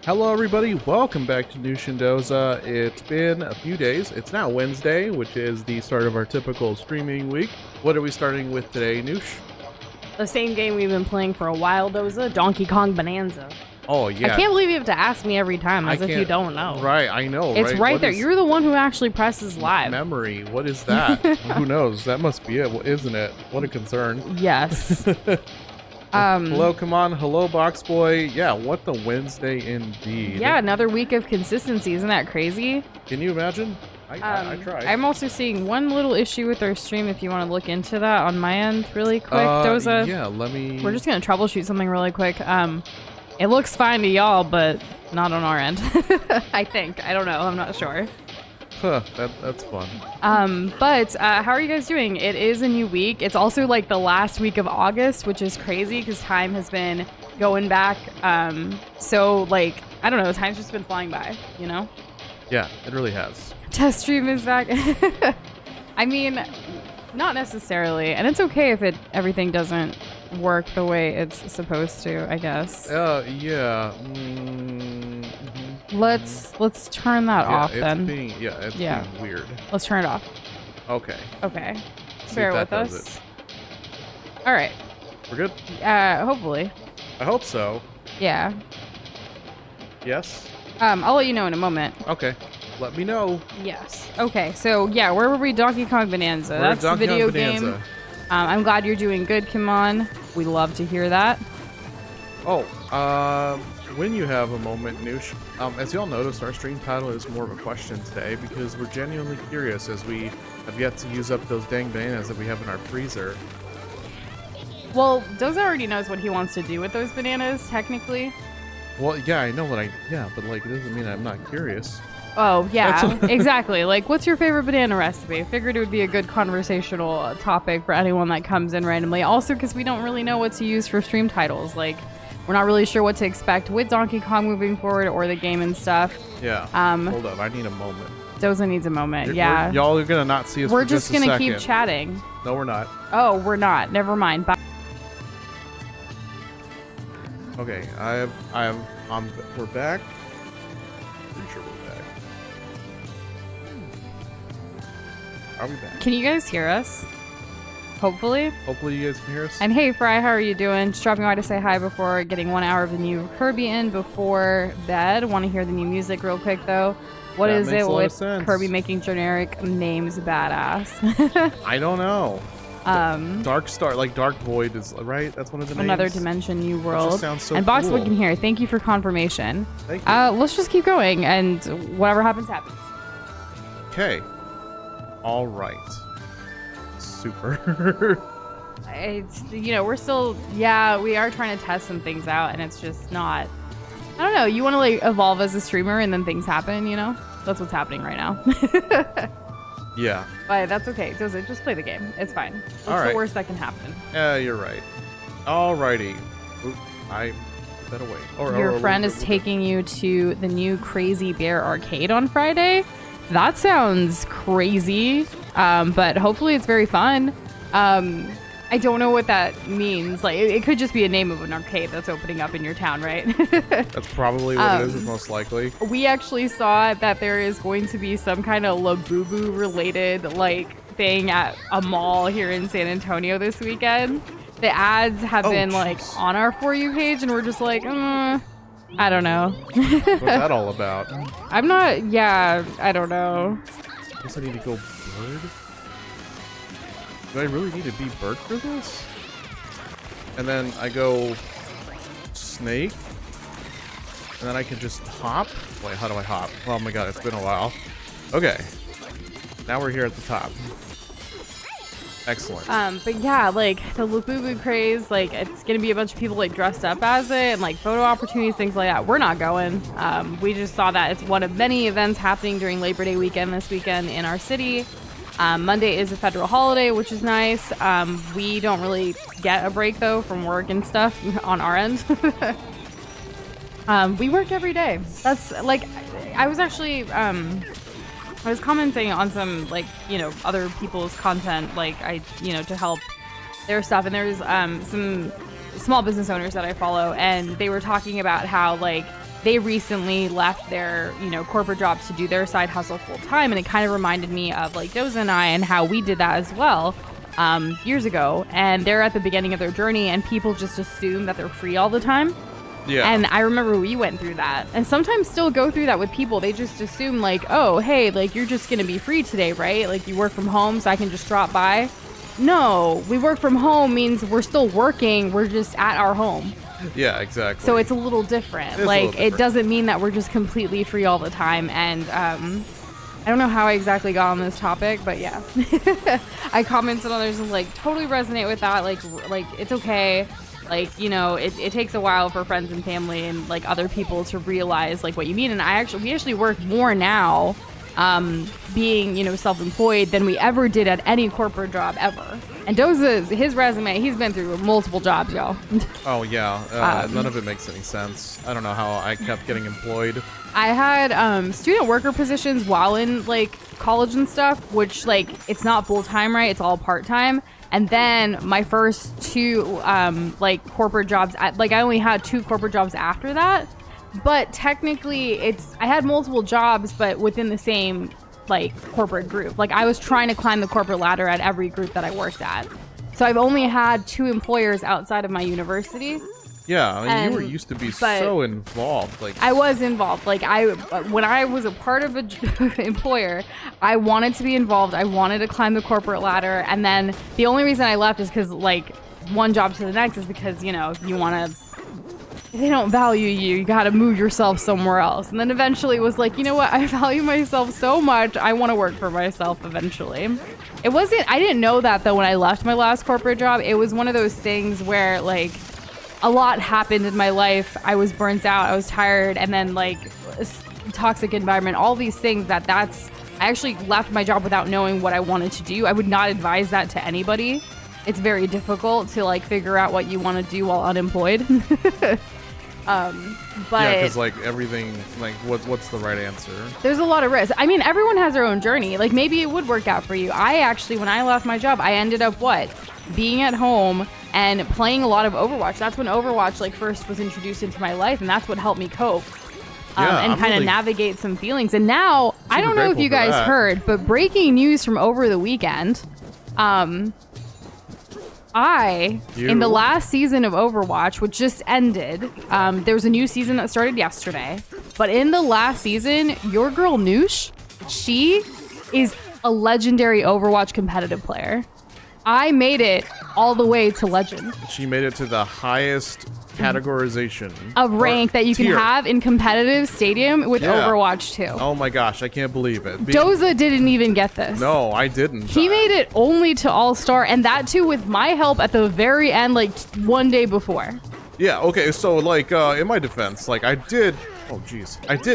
Hello everybody, welcome back to New Shindoza. It's been a few days. It's now Wednesday, which is the start of our typical streaming week. What are we starting with today, Noosh? The same game we've been playing for a while, Doza, Donkey Kong Bonanza. Oh, yeah. I can't believe you have to ask me every time, as if you don't know. Right, I know, It's right what there. You're the one who actually presses live. Memory, what is that? Who knows? That must be it, isn't it? What a concern. Yes. Hello, come on. Hello, Box Boy. Yeah, what the Wednesday indeed. Yeah, another week of consistency. Isn't that crazy? Can you imagine? I tried. I'm also seeing one little issue with our stream, if you want to look into that on my end really quick, Doza. Yeah, let me... We're just going to troubleshoot something really quick. It looks fine to y'all, but not on our end. I think. I don't know. I'm not sure. Huh, that's fun. But how are you guys doing? It is a new week. It's also like the last week of August, which is crazy because time has been going back. So like, I don't know, time's just been flying by, you know? Yeah, it really has. Test stream is back. I mean, not necessarily. And it's okay if everything doesn't work the way it's supposed to, I guess. Yeah. Let's turn that off then. It's being weird. Let's turn it off. Okay. Okay. Bear with us. All right. We're good? Hopefully. I hope so. Yeah. Yes? I'll let you know in a moment. Okay. Let me know. Yes. Okay, so yeah, where were we? Donkey Kong Bonanza. That's the video game. I'm glad you're doing good, Kimon. We love to hear that. Oh, when you have a moment, Noosh, as y'all noticed, our stream title is more of a question today because we're genuinely curious as we have yet to use up those dang bananas that we have in our freezer. Well, Doza already knows what he wants to do with those bananas, technically. Well, yeah, I know what but like, it doesn't mean I'm not curious. Oh, yeah, exactly. Like, what's your favorite banana recipe? Figured it would be a good conversational topic for anyone that comes in randomly. Also, because we don't really know what to use for stream titles. Like, we're not really sure what to expect with Donkey Kong moving forward or the game and stuff. Yeah. Hold up, I need a moment. Doza needs a moment, yeah. Y'all are gonna not see us We're for just gonna keep chatting. No, we're not. Oh, we're not. Never mind. Bye. Okay, we're back. Pretty sure we're back. Are we back? Can you guys hear us? Hopefully. Hopefully you guys can hear us. And hey, Fry, how are you doing? Just dropping by to say hi before getting 1 hour of the new Kirby in before bed. Want to hear the new music real quick, though. What is it with Kirby making generic names badass? I don't know. Dark Star, like Dark Void is, right? That's one of the names. Another dimension, new world. Just sounds so and Box cool. Boy here. Thank you for confirmation. Thank you. Let's just keep going, and whatever happens, happens. Okay. All right. Super. We're still, we are trying to test some things out, and it's just not, I don't know, you want to like evolve as a streamer and then things happen, you know? That's what's happening right now. Yeah. But that's okay. Just play the game. It's fine. What's All right. the worst that can happen? Yeah, you're right. Alrighty. Oop, I put that away. Your friend is taking you to the new Crazy Bear Arcade on Friday? That sounds crazy, but hopefully it's very fun. I don't know what that means. Like, it could just be a name of an arcade that's opening up in your town, right? That's probably what it is, most likely. We actually saw that there is going to be some kind of Labubu related like thing at a mall here in San Antonio this weekend. The ads have been like on our For You page, and we're just like, I don't know. What's that all about? I don't know. I guess I need to go bird. Do I really need to be bird for this? And then I go snake. And then I can just hop. Wait, how do I hop? Oh my god, it's been a while. Okay. Now we're here at the top. Excellent. But yeah, like the Labubu craze, like it's gonna be a bunch of people like dressed up as it and like photo opportunities, things like that. We're not going. We just saw that it's one of many events happening during Labor Day weekend this weekend in our city. Monday is a federal holiday, which is nice. We don't really get a break though from work and stuff on our end. We work every day. That's like, I was actually, I was commenting on some like, other people's content, like to help their stuff. And there's some small business owners that I follow, and they were talking about how like they recently left their, corporate jobs to do their side hustle full time. And it kind of reminded me of like Doza and I and how we did that as well years ago. And they're at the beginning of their journey and people just assume that they're free all the time. Yeah. And I remember we went through that and sometimes still go through that with people. They just assume like, oh, hey, like you're just going to be free today, right? Like you work from home so I can just drop by. No, we work from home means we're still working. We're just at our home. Yeah, exactly. So it's a little different. It doesn't mean that we're just completely free all the time. And I don't know how I exactly got on this topic, but yeah. I commented on others and like totally resonate with that. Like it's okay. Like, it takes a while for friends and family and like other people to realize like what you mean. And we actually work more now being, self-employed than we ever did at any corporate job ever. And Doza's, his resume, he's been through multiple jobs, y'all. Oh, yeah. None of it makes any sense. I don't know how I kept getting employed. I had student worker positions while in like college and stuff, which like it's not full-time, right? It's all part-time. And then my first two like corporate jobs, I only had 2 corporate jobs after that. But technically I had multiple jobs, but within the same like corporate group. Like I was trying to climb the corporate ladder at every group that I worked at. So I've only had 2 employers outside of my university. Yeah, I mean, you used to be so involved. Like I was involved. Like when I was a part of an employer, I wanted to be involved. I wanted to climb the corporate ladder. And then the only reason I left is because like one job to the next is because, you want to, if they don't value you, you got to move yourself somewhere else. And then eventually it was like, you know what? I value myself so much. I want to work for myself eventually. I didn't know that though when I left my last corporate job. It was one of those things where like, a lot happened in my life. I was burnt out. I was tired. And then like toxic environment, all these things I actually left my job without knowing what I wanted to do. I would not advise that to anybody. It's very difficult to like figure out what you want to do while unemployed. But yeah, because like everything, like what's the right answer? There's a lot of risk. I mean, everyone has their own journey. Like maybe it would work out for you. I actually, when I left my job, I ended up being at home and playing a lot of Overwatch. That's when Overwatch like first was introduced into my life, and that's what helped me cope and kind of navigate some feelings. And now, I don't know if you guys heard, but breaking news from over the weekend, in the last season of Overwatch, which just ended, there was a new season that started yesterday. But in the last season, your girl Noosh, she is a legendary Overwatch competitive player. I made it all the way to legend. She made it to the highest categorization of rank that you can have in competitive stadium with Overwatch 2. Oh my gosh, I can't believe it. Doza didn't even get this. No, I didn't. He made it only to All-Star, and that too with my help at the very end, like one day before. Yeah, okay, so like in my defense, like I did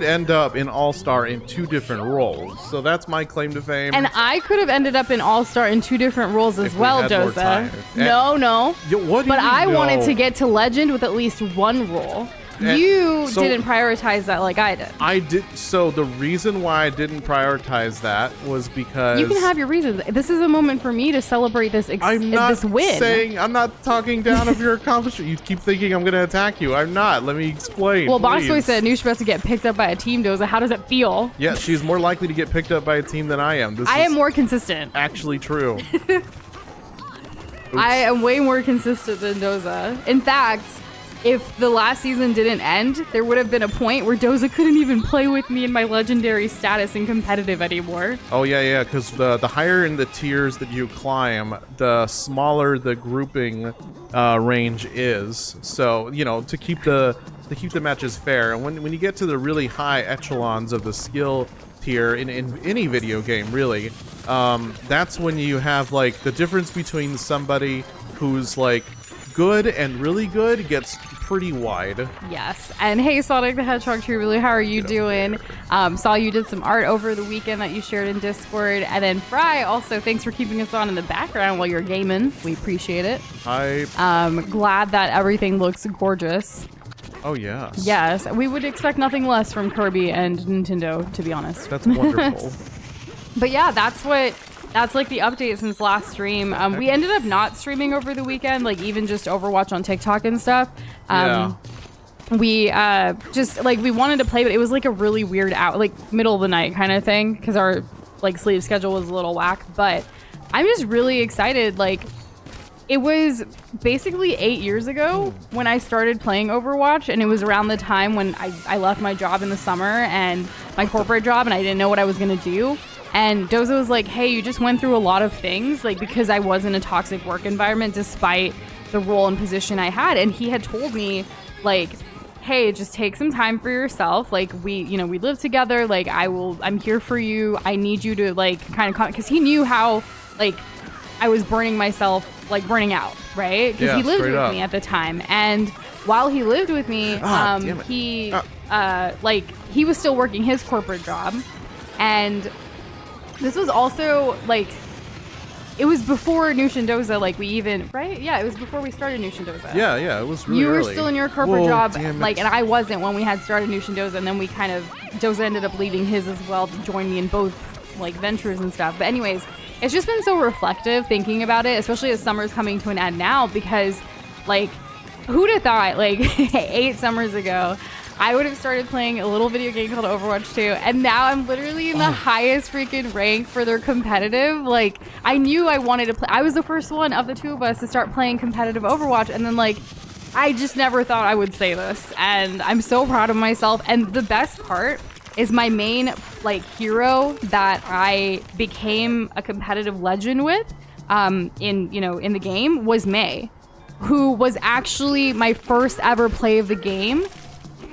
end up in All-Star in 2 different roles. So that's my claim to fame. And I could have ended up in All-Star in 2 different roles as well, Doza. No. What do but you I know? wanted to get to Legend with at least 1 role. You didn't prioritize that like I did. I did. So the reason why I didn't prioritize that was because you can have your reasons. This is a moment for me to celebrate this win. I'm not talking down of your accomplishment. You keep thinking I'm going to attack you. I'm not. Let me explain. Well, Boxboy said Noosh about to get picked up by a team, Doza. How does it feel? Yeah, she's more likely to get picked up by a team than I am. I am more consistent. Actually true. I am way more consistent than Doza. In fact, if the last season didn't end, there would have been a point where Doza couldn't even play with me in my legendary status in competitive anymore. Oh, yeah, because the higher in the tiers that you climb, the smaller the grouping range is. So, to keep the matches fair. And when you get to the really high echelons of the skill tier in any video game, really, that's when you have, like, the difference between somebody who's, like, good and really good gets pretty wide. Yes. And hey, Sonic the Hedgehog Tree, really, how are you doing? Saw you did some art over the weekend that you shared in Discord. And then Fry, also, thanks for keeping us on in the background while you're gaming. We appreciate it. Glad that everything looks gorgeous. Oh, yes. Yes. We would expect nothing less from Kirby and Nintendo, to be honest. That's wonderful. But yeah, that's like the update since last stream. We ended up not streaming over the weekend, like even just Overwatch on TikTok and stuff. we just like we wanted to play, but it was like a really weird like middle of the night kind of thing because our like sleep schedule was a little whack. But I'm just really excited. Like it was basically 8 years ago when I started playing Overwatch, and it was around the time when I left my job in the summer and my corporate job, and I didn't know what I was gonna do. And Doza was like, hey, you just went through a lot of things, like because I was in a toxic work environment despite the role and position I had. And he had told me like, hey, just take some time for yourself. Like we live together. Like I'm here for you. I need you to like kind of, because he knew how like I was burning out, right? Because he lived with me at the time. And while he lived with me, he was still working his corporate job. And this was also like, it was before Nushin Doza, like we even, right? Yeah, it was before we started Nushin Doza. Yeah, it was really You were early. still in your corporate job, like, and I wasn't when we had started Nushin Doza, and then we kind of, Doza ended up leaving his as well to join me in both, like, ventures and stuff. But anyways, it's just been so reflective thinking about it, especially as summer's coming to an end now, because, like, who'd have thought, like, 8 summers ago, I would have started playing a little video game called Overwatch 2, and now I'm literally in the highest freaking rank for their competitive. Like, I knew I wanted to play. I was the first one of the two of us to start playing competitive Overwatch, and then, like, I just never thought I would say this, and I'm so proud of myself. And the best part is my main, like, hero that I became a competitive legend with in the game was Mei, who was actually my first ever play of the game.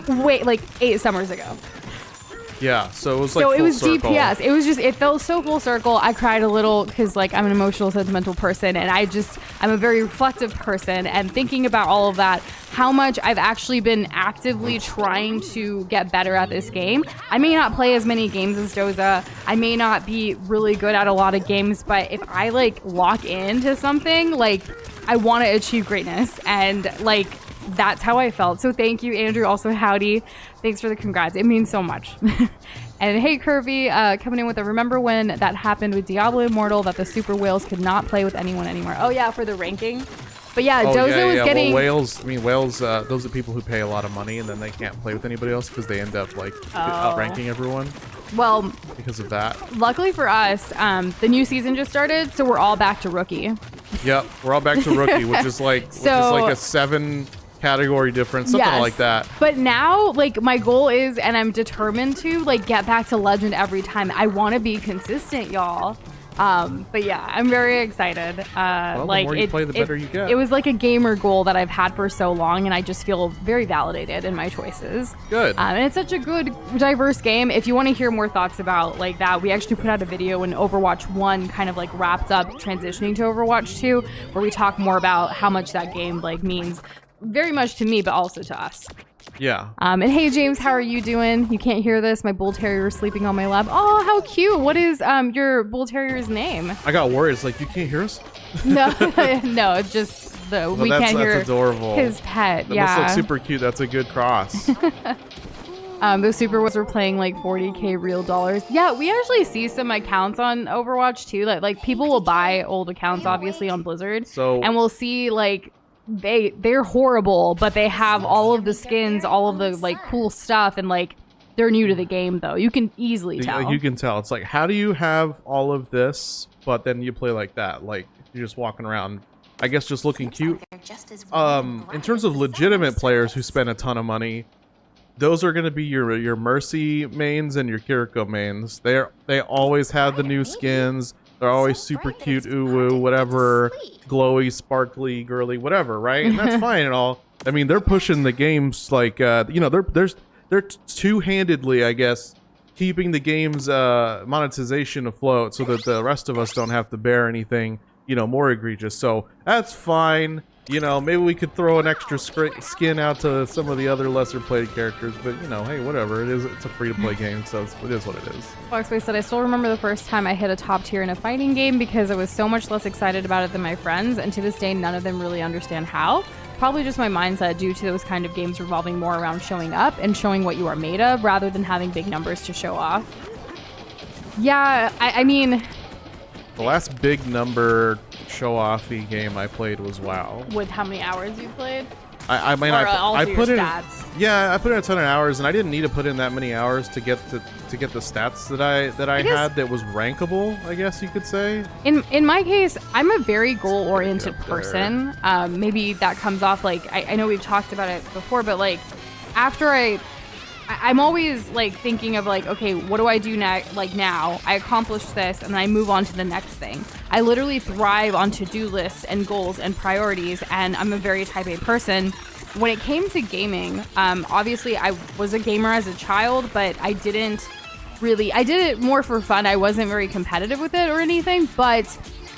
Wait, like 8 summers ago. Yeah, so it was like so it was circle. DPS. It was just, it felt so full circle. I cried a little because like I'm an emotional, sentimental person, and I'm a very reflective person, and thinking about all of that, how much I've actually been actively trying to get better at this game. I may not play as many games as Doza. I may not be really good at a lot of games, but if I like lock into something, like I want to achieve greatness, and like that's how I felt. So thank you, Andrew. Also, howdy. Thanks for the congrats. It means so much. And hey, Curvy, coming in with a remember when that happened with Diablo Immortal that the super whales could not play with anyone anymore. Oh yeah, for the ranking. But yeah, Doza was getting... Well, whales, those are people who pay a lot of money and then they can't play with anybody else because they end up like outranking everyone. Well, because of that. Luckily for us, the new season just started, so we're all back to rookie. Yep, we're all back to rookie, which is like a 7 category difference, something like that. But now, like, my goal is, and I'm determined to, like, get back to legend every time. I want to be consistent, y'all. But yeah, I'm very excited. Well, like, the more you play, the better you get. It was like a gamer goal that I've had for so long, and I just feel very validated in my choices. Good. And it's such a good, diverse game. If you want to hear more thoughts about like that, we actually put out a video when Overwatch 1 kind of like wrapped up transitioning to Overwatch 2, where we talk more about how much that game like means very much to me, but also to us. Yeah. And hey, James, how are you doing? You can't hear this. My bull terrier is sleeping on my lap. Oh, how cute. What is your bull terrier's name? I got worried. It's like, you can't hear us? No, no, it's just we can't hear adorable. His pet. That yeah. must look super cute. That's a good cross. Those super whales were playing like 40k real dollars. Yeah, we actually see some accounts on Overwatch too. Like people will buy old accounts, obviously, on Blizzard. So, and we'll see like they're horrible, but they have all of the skins, all of the like cool stuff, and like they're new to the game though. You can easily tell. You can tell. It's like, how do you have all of this, but then you play like that? Like you're just walking around, I guess, just looking cute. In terms of legitimate players who spend a ton of money, those are going to be your Mercy mains and your Kiriko mains. They always have the new skins. They're always super cute, ooh-woo, whatever, glowy, sparkly, girly, whatever, right? And that's fine and all. I mean, they're pushing the games like, they're two-handedly, I guess, keeping the game's monetization afloat so that the rest of us don't have to bear anything, more egregious. So that's fine. Maybe we could throw an extra skin out to some of the other lesser played characters, but hey, whatever. It's a free-to-play game, so it is what it is. Foxbase said, I still remember the first time I hit a top tier in a fighting game because I was so much less excited about it than my friends, and to this day, none of them really understand how. Probably just my mindset due to those kind of games revolving more around showing up and showing what you are made of rather than having big numbers to show off. Yeah, I mean... The last big number show-offy game I played was WoW. With how many hours you played? I mean, or I put your in stats. yeah, I put in a ton of hours, and I didn't need to put in that many hours to get the stats that I had that was rankable, I guess you could say. In my case, I'm a very goal-oriented Up there. person. Maybe that comes off like I know we've talked about it before, but like after I'm always like thinking of like, okay, what do I do next? Like now, I accomplished this, and then I move on to the next thing. I literally thrive on to-do lists and goals and priorities, and I'm a very type A person. When it came to gaming, obviously I was a gamer as a child, but I did it more for fun. I wasn't very competitive with it or anything, but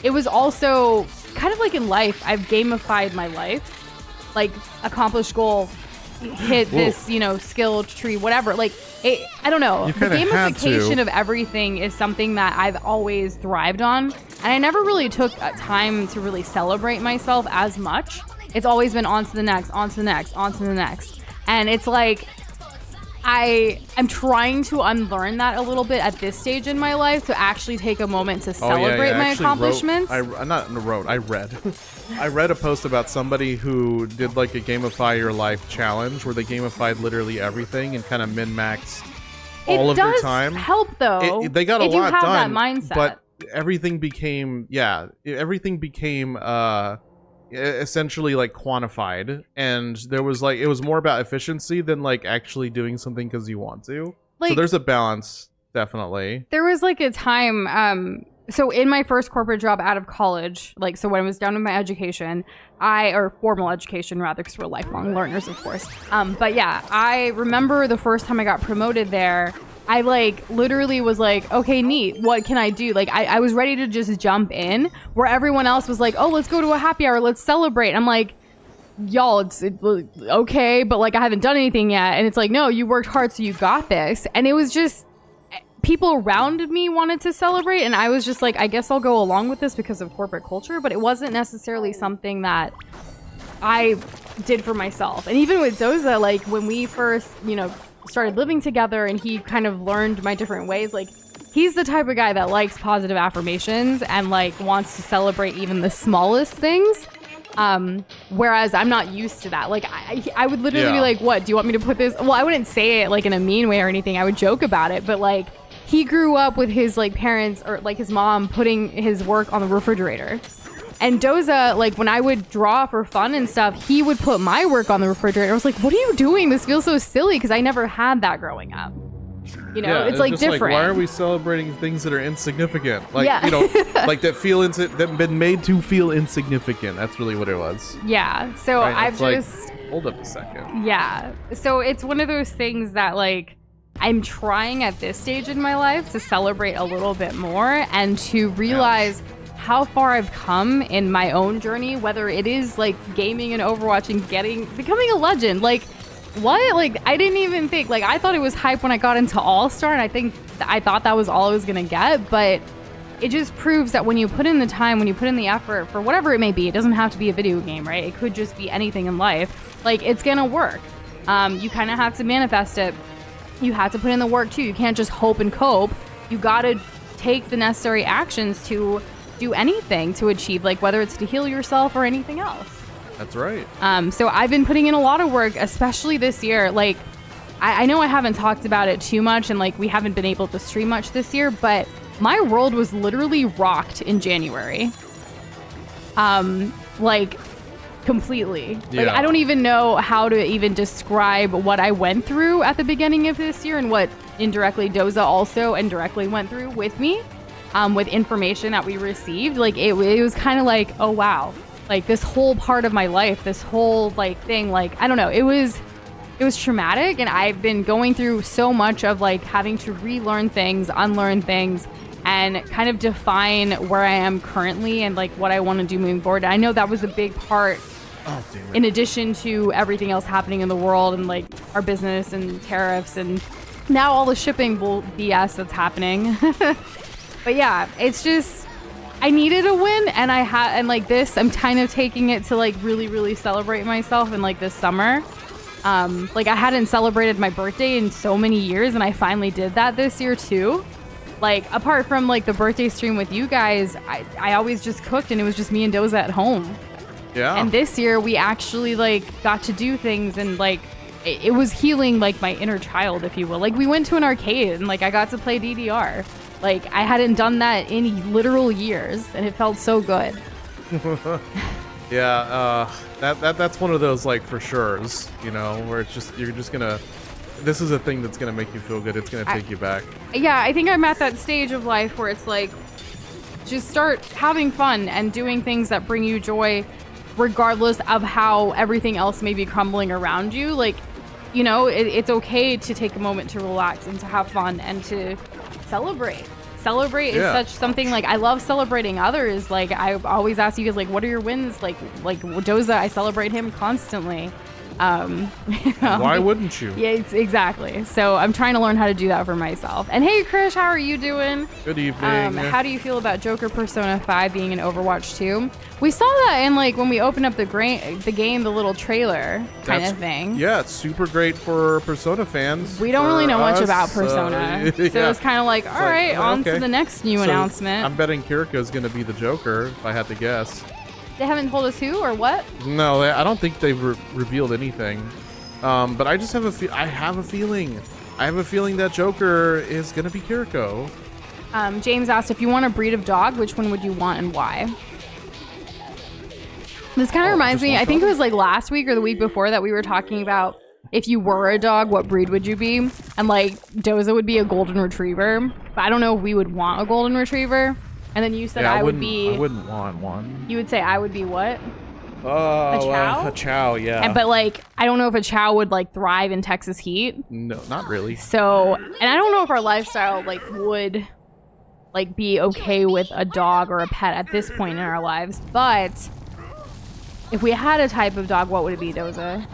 it was also kind of like in life. I've gamified my life, like accomplished goal, hit this, skill tree, whatever. Like, I don't know. The gamification of everything is something that I've always thrived on. And I never really took time to really celebrate myself as much. It's always been on to the next, on to the next, on to the next. And it's like, I'm trying to unlearn that a little bit at this stage in my life to actually take a moment to celebrate my accomplishments. I read. I read a post about somebody who did like a gamify your life challenge where they gamified literally everything and kind of min-maxed all of their time. It does help though. They got a lot done. If you have that mindset. But everything became essentially like quantified, and there was like, it was more about efficiency than like actually doing something because you want to. Like, so there's a balance, definitely. There was like a time so in my first corporate job out of college, like, so when I was done with my education, or formal education rather, because we're lifelong learners, of course, but yeah, I remember the first time I got promoted there, I like literally was like, okay, neat. What can I do? Like, I was ready to just jump in where everyone else was like, oh, let's go to a happy hour. Let's celebrate. I'm like, y'all, it's okay, but like I haven't done anything yet. And it's like, no, you worked hard, so you got this. And it was just people around me wanted to celebrate. And I was just like, I guess I'll go along with this because of corporate culture. But it wasn't necessarily something that I did for myself. And even with Doza, like when we first, started living together and he kind of learned my different ways, like he's the type of guy that likes positive affirmations and like wants to celebrate even the smallest things, whereas I'm not used to that. Like I would literally be like, what do you want me to put this, well, I wouldn't say it like in a mean way or anything, I would joke about it, but like he grew up with his like parents or like his mom putting his work on the refrigerator. And Doza, like when I would draw for fun and stuff, he would put my work on the refrigerator. I was like, what are you doing? This feels so silly, because I never had that growing up. It's like different. Like, why are we celebrating things that are insignificant? Like, like that been made to feel insignificant. That's really what it was. Yeah. So right? I've just hold up a second. Yeah. So it's one of those things that like I'm trying at this stage in my life to celebrate a little bit more and to realize how far I've come in my own journey, whether it is like gaming and Overwatch and becoming a legend. Like, what? Like, I didn't even think, like, I thought it was hype when I got into All-Star, and I thought that was all I was gonna get, but it just proves that when you put in the time, when you put in the effort for whatever it may be, it doesn't have to be a video game, right? It could just be anything in life. Like, it's gonna work. You kind of have to manifest it. You have to put in the work too. You can't just hope and cope. You gotta take the necessary actions to do anything to achieve, like whether it's to heal yourself or anything else. That's right. So I've been putting in a lot of work, especially this year. Like, I know I haven't talked about it too much, and like we haven't been able to stream much this year, but my world was literally rocked in January. Like completely. Like, I don't even know how to even describe what I went through at the beginning of this year and what indirectly Doza also indirectly went through with me. With information that we received, like it was kind of like, oh wow, like this whole part of my life, this whole like thing, like I don't know, it was traumatic, and I've been going through so much of like having to relearn things, unlearn things, and kind of define where I am currently and like what I want to do moving forward. I know that was a big part, in addition to everything else happening in the world and like our business and tariffs and now all the shipping BS that's happening. But yeah, it's just, I needed a win, and and like this, I'm kind of taking it to like really, really celebrate myself in like this summer. Like I hadn't celebrated my birthday in so many years, and I finally did that this year too. Like apart from like the birthday stream with you guys, I always just cooked, and it was just me and Doza at home. Yeah. And this year we actually like got to do things, and like it was healing like my inner child, if you will. Like we went to an arcade and like I got to play DDR. Like I hadn't done that in literal years, and it felt so good. Yeah, that's one of those like for sure's, you know, where it's just you're just gonna. This is a thing that's gonna make you feel good. It's gonna take you back. Yeah, I think I'm at that stage of life where it's like, just start having fun and doing things that bring you joy, regardless of how everything else may be crumbling around you. Like, you know, it's okay to take a moment to relax and to have fun and to celebrate. Celebrate is such something, like I love celebrating others. Like I always ask you guys, like, what are your wins? Like Doza, I celebrate him constantly. You know, why wouldn't you? Yeah, exactly. So I'm trying to learn how to do that for myself. And hey, Krish, how are you doing? Good evening. How do you feel about Joker Persona 5 being in Overwatch 2? We saw that in like when we opened up the game, the little trailer kind of thing. Yeah, it's super great for Persona fans. We don't really know much about Persona, so it's kind of like, all right, on to the next new announcement. I'm betting Kiriko's going to be the Joker, if I had to guess. They haven't told us who or what? No, I don't think they've revealed anything. But I just have I have a feeling. I have a feeling that Joker is gonna be Kiriko. James asked, if you want a breed of dog, which one would you want and why? This kind of reminds me, I think it was like last week or the week before that we were talking about if you were a dog, what breed would you be? And like Doza would be a golden retriever, but I don't know if we would want a golden retriever. And then you said I wouldn't want one. You would say I would be what? Oh, a chow? A chow, yeah. But like, I don't know if a chow would like thrive in Texas heat. No, not really. So, and I don't know if our lifestyle like would like be okay with a dog or a pet at this point in our lives. But if we had a type of dog, what would it be, Doza?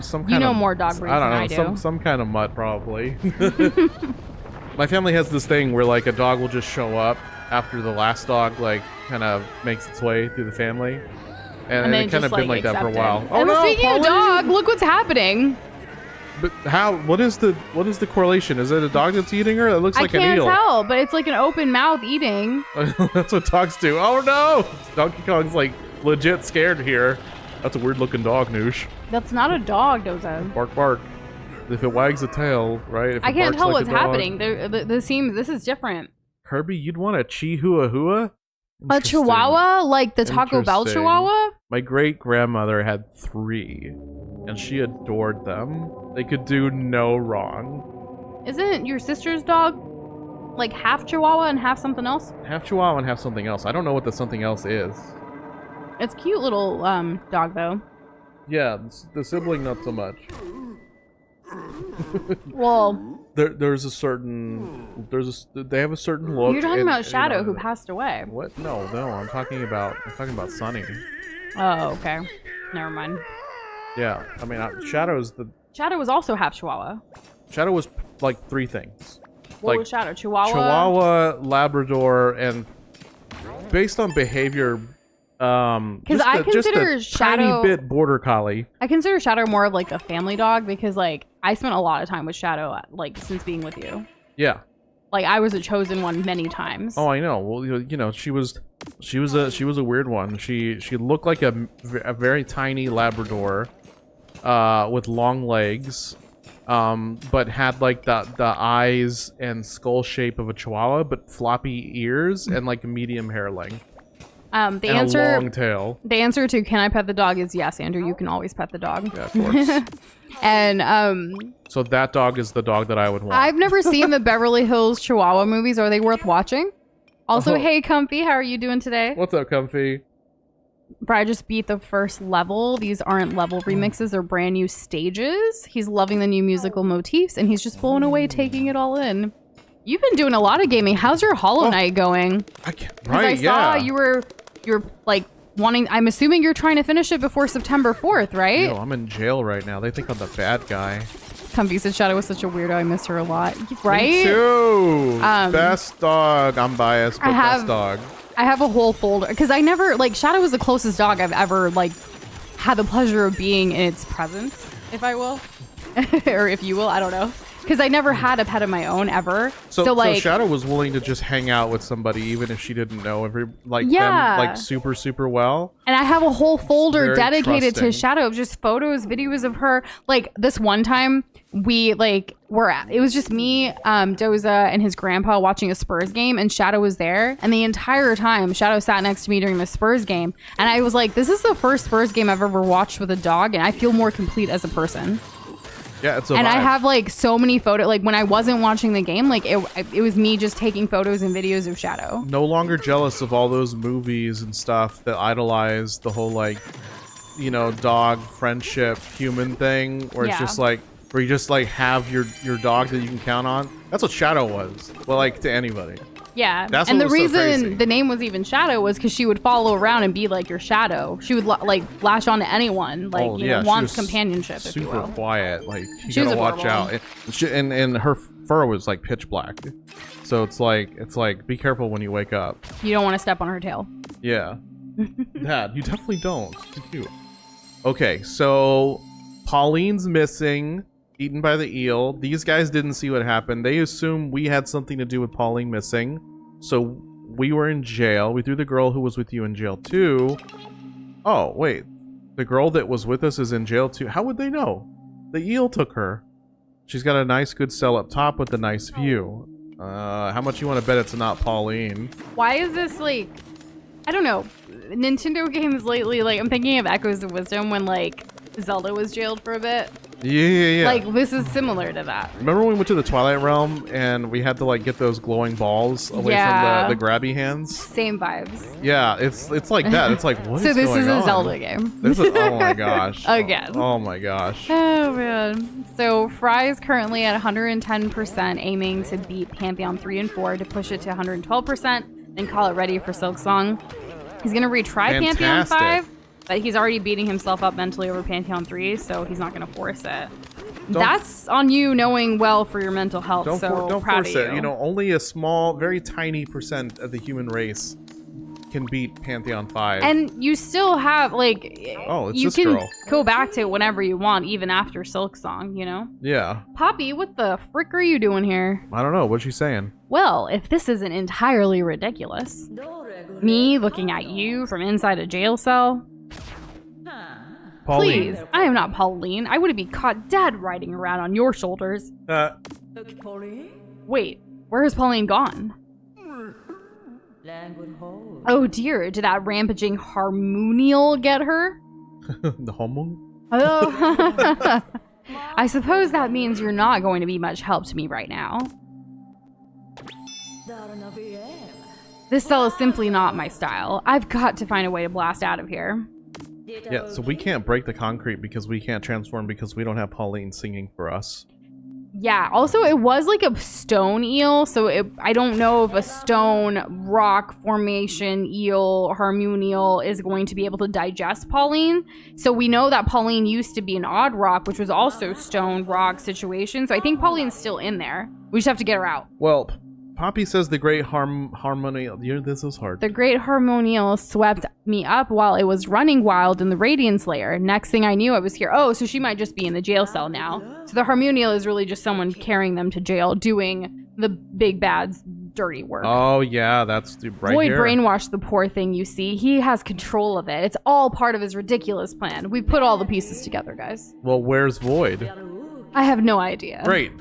Some kind of, more dog breeds than I do. Some kind of mutt probably. My family has this thing where like a dog will just show up after the last dog like kind of makes its way through the family, and it kind of been like that for a while. Oh no! Speaking of dog, look what's happening. But how? What is the correlation? Is it a dog that's eating her? It looks like an eel. I can't tell, but it's like an open mouth eating. That's what dogs do. Oh no! Donkey Kong's like legit scared here. That's a weird looking dog, Noosh. That's not a dog, Doza. Bark, bark. If it wags a tail, right? If I can't tell what's happening. This is different. Kirby, you'd want a Chihuahua? A Chihuahua? Like the Taco Bell Chihuahua? My great-grandmother had 3, and she adored them. They could do no wrong. Isn't your sister's dog like half Chihuahua and half something else? Half Chihuahua and half something else. I don't know what the something else is. It's a cute little dog, though. Yeah, the sibling not so much. Well, they have a certain look. You're talking about Shadow, who passed away. What? No, I'm talking about Sunny. Oh, okay. Never mind. Yeah, I mean, Shadow was also half Chihuahua. Shadow was like 3 things. What was Shadow? Chihuahua, Labrador, and based on behavior. Because I consider Shadow tiny bit border collie. I consider Shadow more of like a family dog because like I spent a lot of time with Shadow like since being with you. Yeah. Like I was a chosen one many times. Oh, I know. Well, you know, she was a weird one. She looked like a very tiny Labrador, with long legs, but had like the eyes and skull shape of a Chihuahua, but floppy ears and like a medium hair length. The answer, a long tail. The answer to can I pet the dog is yes, Andrew. You can always pet the dog. Yeah, of course. And so that dog is the dog that I would want. I've never seen the Beverly Hills Chihuahua movies. Are they worth watching? Also, hey, Comfy, how are you doing today? What's up, Comfy? Brad just beat the first level. These aren't level remixes. They're brand new stages. He's loving the new musical motifs, and he's just blown away taking it all in. You've been doing a lot of gaming. How's your Hollow Knight going? I saw you were like wanting. I'm assuming you're trying to finish it before September 4th, right? No, I'm in jail right now. They think I'm the bad guy. Comfy said Shadow was such a weirdo. I miss her a lot. Right? Me too. Best dog. I'm biased, but best dog. I have a whole folder because I never like Shadow was the closest dog I've ever like had the pleasure of being in its presence, if I will, or if you will. I don't know. because I never had a pet of my own ever. So like, Shadow was willing to just hang out with somebody even if she didn't know them like super well. And I have a whole folder dedicated trusting. to Shadow of just photos, videos of her. Like this one time we like it was just me, Doza and his grandpa watching a Spurs game, and Shadow was there. And the entire time Shadow sat next to me during the Spurs game. And I was like, this is the first Spurs game I've ever watched with a dog, and I feel more complete as a person. Yeah, it's a and vibe. I have like so many photos. Like when I wasn't watching the game, like it was me just taking photos and videos of Shadow. No longer jealous of all those movies and stuff that idolize the whole like, you know, dog friendship human thing, where it's just like where you just like have your dog that you can count on. That's what Shadow was. Well, like to anybody. Yeah, that's and what the was so crazy. reason the name was even Shadow was because she would follow around and be like your shadow. She would like lash on to anyone, like wants companionship. Super if you will. quiet, like you She gotta was watch adorable. out. And her fur was like pitch black, so it's like be careful when you wake up. You don't want to step on her tail. Yeah, that you definitely don't. She's cute. Okay, so Pauline's missing. Eaten by the eel. These guys didn't see what happened. They assume we had something to do with Pauline missing. So we were in jail. We threw the girl who was with you in jail too. Oh, wait. The girl that was with us is in jail too. How would they know? The eel took her. She's got a nice good cell up top with a nice view. How much you want to bet it's not Pauline? Why is this like... I don't know. Nintendo games lately, like I'm thinking of Echoes of Wisdom when like Zelda was jailed for a bit. Yeah. Like this is similar to that. Remember when we went to the Twilight Realm and we had to like get those glowing balls away from the grabby hands? Same vibes. Yeah, it's like that. It's like what so is this going is a on? Zelda game. This is oh my gosh. Again. Oh my gosh. Oh man. So Fry is currently at 110%, aiming to beat Pantheon 3 and 4 to push it to 112% and call it ready for Silk Song. He's gonna retry Pantheon 5. But he's already beating himself up mentally over Pantheon 3, so he's not going to force it. That's on you knowing well for your mental health, Don't proud force of you. it. You know, only a small, very tiny percent of the human race can beat Pantheon 5. And you still have, like... Oh, it's you this can girl. go back to it whenever you want, even after Silk Song, you know? Yeah. Poppy, what the frick are you doing here? I don't know. What's she saying? Well, if this isn't entirely ridiculous. Me looking at you from inside a jail cell... Pauline. Please, I am not Pauline. I wouldn't be caught dead riding around on your shoulders. Wait, where has Pauline gone? Oh dear, did that rampaging Harmonial get her? The Homung? Oh. I suppose that means you're not going to be much help to me right now. This cell is simply not my style. I've got to find a way to blast out of here. Yeah, so we can't break the concrete because we can't transform because we don't have Pauline singing for us. Yeah, also it was like a stone eel, so I don't know if a stone rock formation eel Harmonial is going to be able to digest Pauline. So we know that Pauline used to be an odd rock, which was also stone rock situation. So I think Pauline's still in there. We just have to get her out. Well, Poppy says the great Harmonial... This is hard. The great Harmonial swept me up while it was running wild in the Radiance layer. Next thing I knew, I was here. Oh, so she might just be in the jail cell now. So the Harmonial is really just someone carrying them to jail, doing the big bad's dirty work. Oh, yeah, that's right Void here. brainwashed the poor thing, you see. He has control of it. It's all part of his ridiculous plan. We've put all the pieces together, guys. Well, where's Void? I have no idea. Great.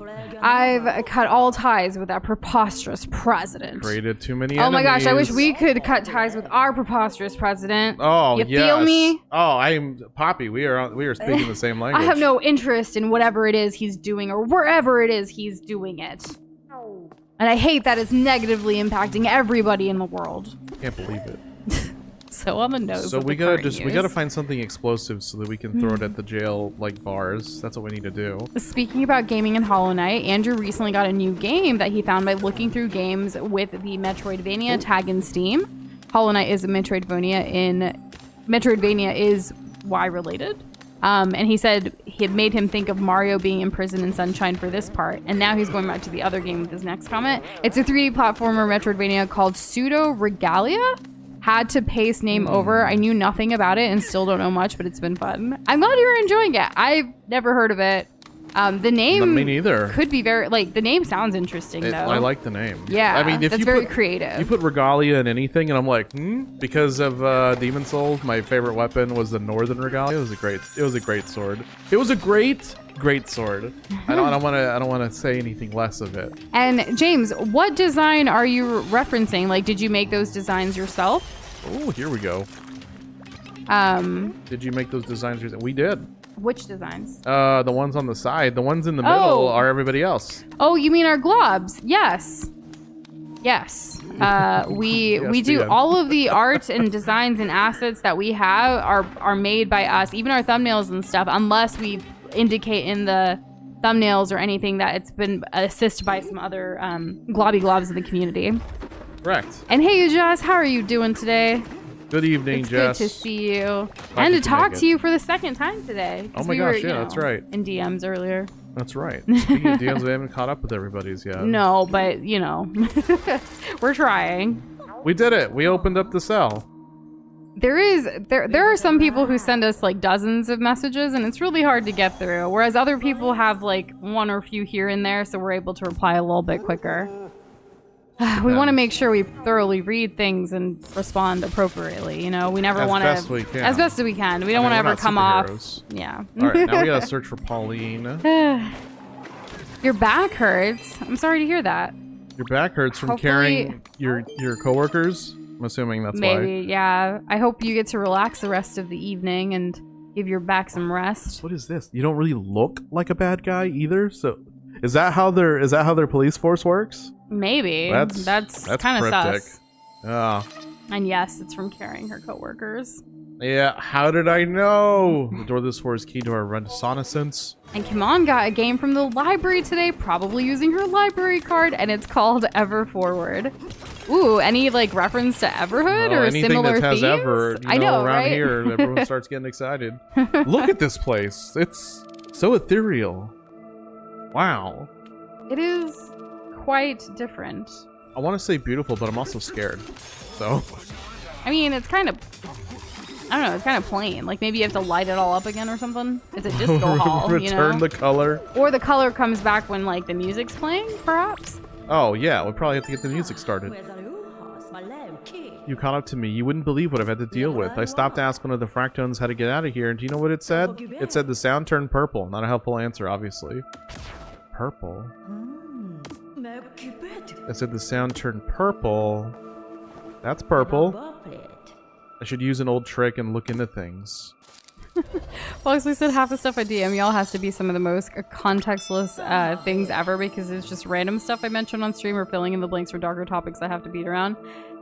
I've cut all ties with that preposterous president. Created too many Oh my gosh, I wish enemies. we could cut ties with our preposterous president. Oh, you yes. feel me? Oh, I'm Poppy. We are speaking the same language. I have no interest in whatever it is he's doing or wherever it is he's doing it. And I hate that it's negatively impacting everybody in the world. Can't believe it. So on the nose. So of we the gotta current we gotta news. find something explosive so that we can throw it at the jail like bars. That's what we need to do. Speaking about gaming and Hollow Knight, Andrew recently got a new game that he found by looking through games with the Metroidvania tag in Steam. Hollow Knight is a Metroidvania is Y related. And he said it made him think of Mario being imprisoned in Sunshine for this part. And now he's going back to the other game with his next comment. It's a 3D platformer Metroidvania called Pseudo Regalia. Had to paste name over. I knew nothing about it and still don't know much, but it's been fun. I'm glad you're enjoying it. I've never heard of it. The name me neither. could be very the name sounds interesting though. I like the name. Yeah, I mean, if that's you very put, creative. You put regalia in anything, and I'm like, because of Demon Souls, my favorite weapon was the Northern Regalia. It was a great sword. It was a great sword. I don't want to say anything less of it. And James, what design are you referencing? Like, did you make those designs yourself? Oh, here we go. Did you make those designs yourself? We did. Which designs? The ones on the side. The ones in the middle are everybody else. Oh, you mean our globs? Yes. Yes. We do all of the art and designs and assets that we have are made by us. Even our thumbnails and stuff, unless we indicate in the thumbnails or anything that it's been assisted by some other globby globs in the community. Correct. And hey, Jess, how are you doing today? Good evening, Jess. Good to see you. And to talk to you for the second time today. Oh my gosh, yeah, that's right. In DMs earlier. That's right. Speaking of DMs, we haven't caught up with everybody's yet. No, but, we're trying. We did it. We opened up the cell. There are some people who send us, dozens of messages, and it's really hard to get through, whereas other people have, one or a few here and there, so we're able to reply a little bit quicker. We want to make sure we thoroughly read things and respond appropriately. We never want to as best as we can. We don't want to ever come off. Yeah. All right, now we gotta search for Pauline. Your back hurts. I'm sorry to hear that. Your back hurts from carrying your coworkers. I'm assuming that's why. Maybe, yeah. I hope you get to relax the rest of the evening and give your back some rest. What is this? You don't really look like a bad guy either. So, is that how their police force works? Maybe. That's kind of sus. Yeah. And yes, it's from carrying her coworkers. Yeah, how did I know? The door to this floor is key to our renaissance. And Kimon got a game from the library today, probably using her library card, and it's called Ever Forward. Ooh, any reference to Everhood or similar that has themes? Ever, I know, around right? here, everyone starts getting excited. Look at this place. It's so ethereal. Wow. It is quite different. I want to say beautiful, but I'm also scared. So. I mean, it's kind of, I don't know, it's kind of plain. Maybe you have to light it all up again or something. It's a disco hall, Return the color. Or the color comes back when the music's playing, perhaps. Oh yeah, we probably have to get the music started. You caught up to me. You wouldn't believe what I've had to deal with. I stopped to ask one of the fractones how to get out of here, and do you know what it said? It said the sound turned purple. Not a helpful answer, obviously. Purple? It said the sound turned purple. That's purple. I should use an old trick and look into things. Well, as we said, half the stuff I DM y'all has to be some of the most contextless things ever, because it's just random stuff I mentioned on stream or filling in the blanks for darker topics I have to beat around.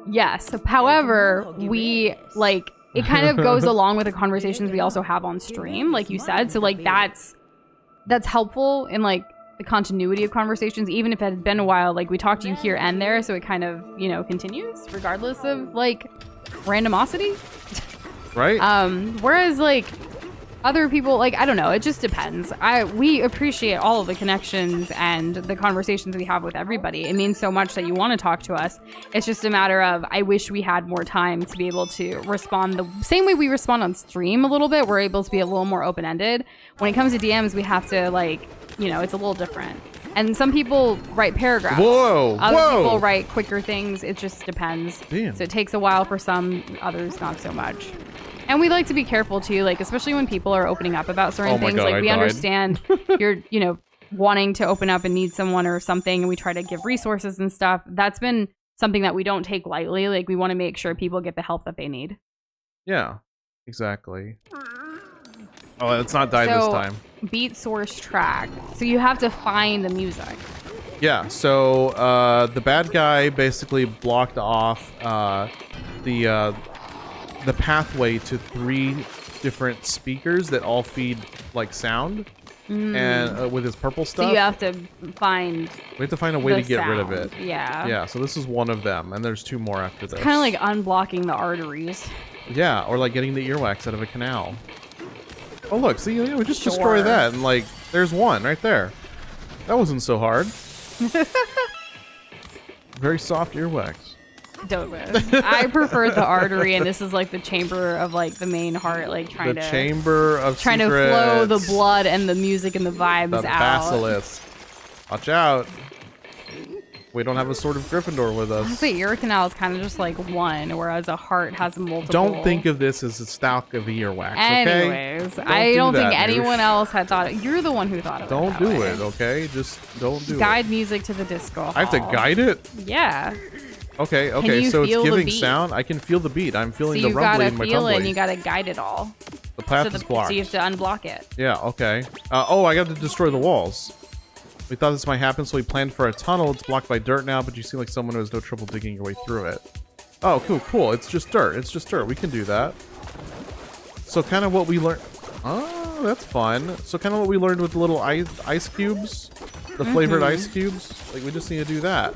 Yes. However, we it kind of goes along with the conversations we also have on stream, like you said. So that's helpful in the continuity of conversations, even if it had been a while. We talk to you here and there, so it kind of continues regardless of randomosity. Right. Whereas other people, I don't know, it just depends. We appreciate all of the connections and the conversations we have with everybody. It means so much that you want to talk to us. It's just a matter of, I wish we had more time to be able to respond the same way we respond on stream a little bit. We're able to be a little more open-ended. When it comes to DMs, we have to it's a little different. And some people write paragraphs. Whoa! Other people write quicker things. It just depends. Damn. So it takes a while for some, others not so much. And we like to be careful too, especially when people are opening up about certain things. God, we understand you're, wanting to open up and need someone or something, and we try to give resources and stuff. That's been something that we don't take lightly. We want to make sure people get the help that they need. Yeah, exactly. Oh, let's not die this time. Beat source track. So you have to find the music. Yeah, so the bad guy basically blocked off the pathway to 3 different speakers that all feed sound, and with his purple stuff. So you have to find. We have to find a way to get rid of it. Yeah. Yeah. So this is one of them, and there's 2 more after this. Kind of unblocking the arteries. Yeah, or getting the earwax out of a canal. Oh look, see, we just destroy that, and there's one right there. That wasn't so hard. Very soft earwax. Doza. I prefer the artery, and this is like the chamber of like the main heart, like trying The chamber of to flow the blood and the music and the vibes the out. basilisk. Watch out. We don't have a sword of Gryffindor with us. Honestly, ear canal is kind of just like one, whereas a heart has multiple. Don't think of this as a stalk of earwax, okay? Anyways, I don't think anyone Noosh. else had thought it. You're the one who thought of it. Don't that do way. it, okay? Just don't do Guide it. music to the disco hall. I have to guide it? Yeah. Okay, you so it's feel the giving beat? sound. I can feel the beat. I'm So feeling the you rumbling gotta in my feel it, and tumbly. you gotta guide it all. The path is blocked. So you have to unblock it. Yeah, okay. Oh, I got to destroy the walls. We thought this might happen, so we planned for a tunnel. It's blocked by dirt now, but you seem like someone who has no trouble digging your way through it. Oh, cool. It's just dirt. It's just dirt. We can do that. So kind of what we learned... Oh, that's fun. So kind of what we learned with the little ice cubes. The flavored ice cubes. Like, we just need to do that.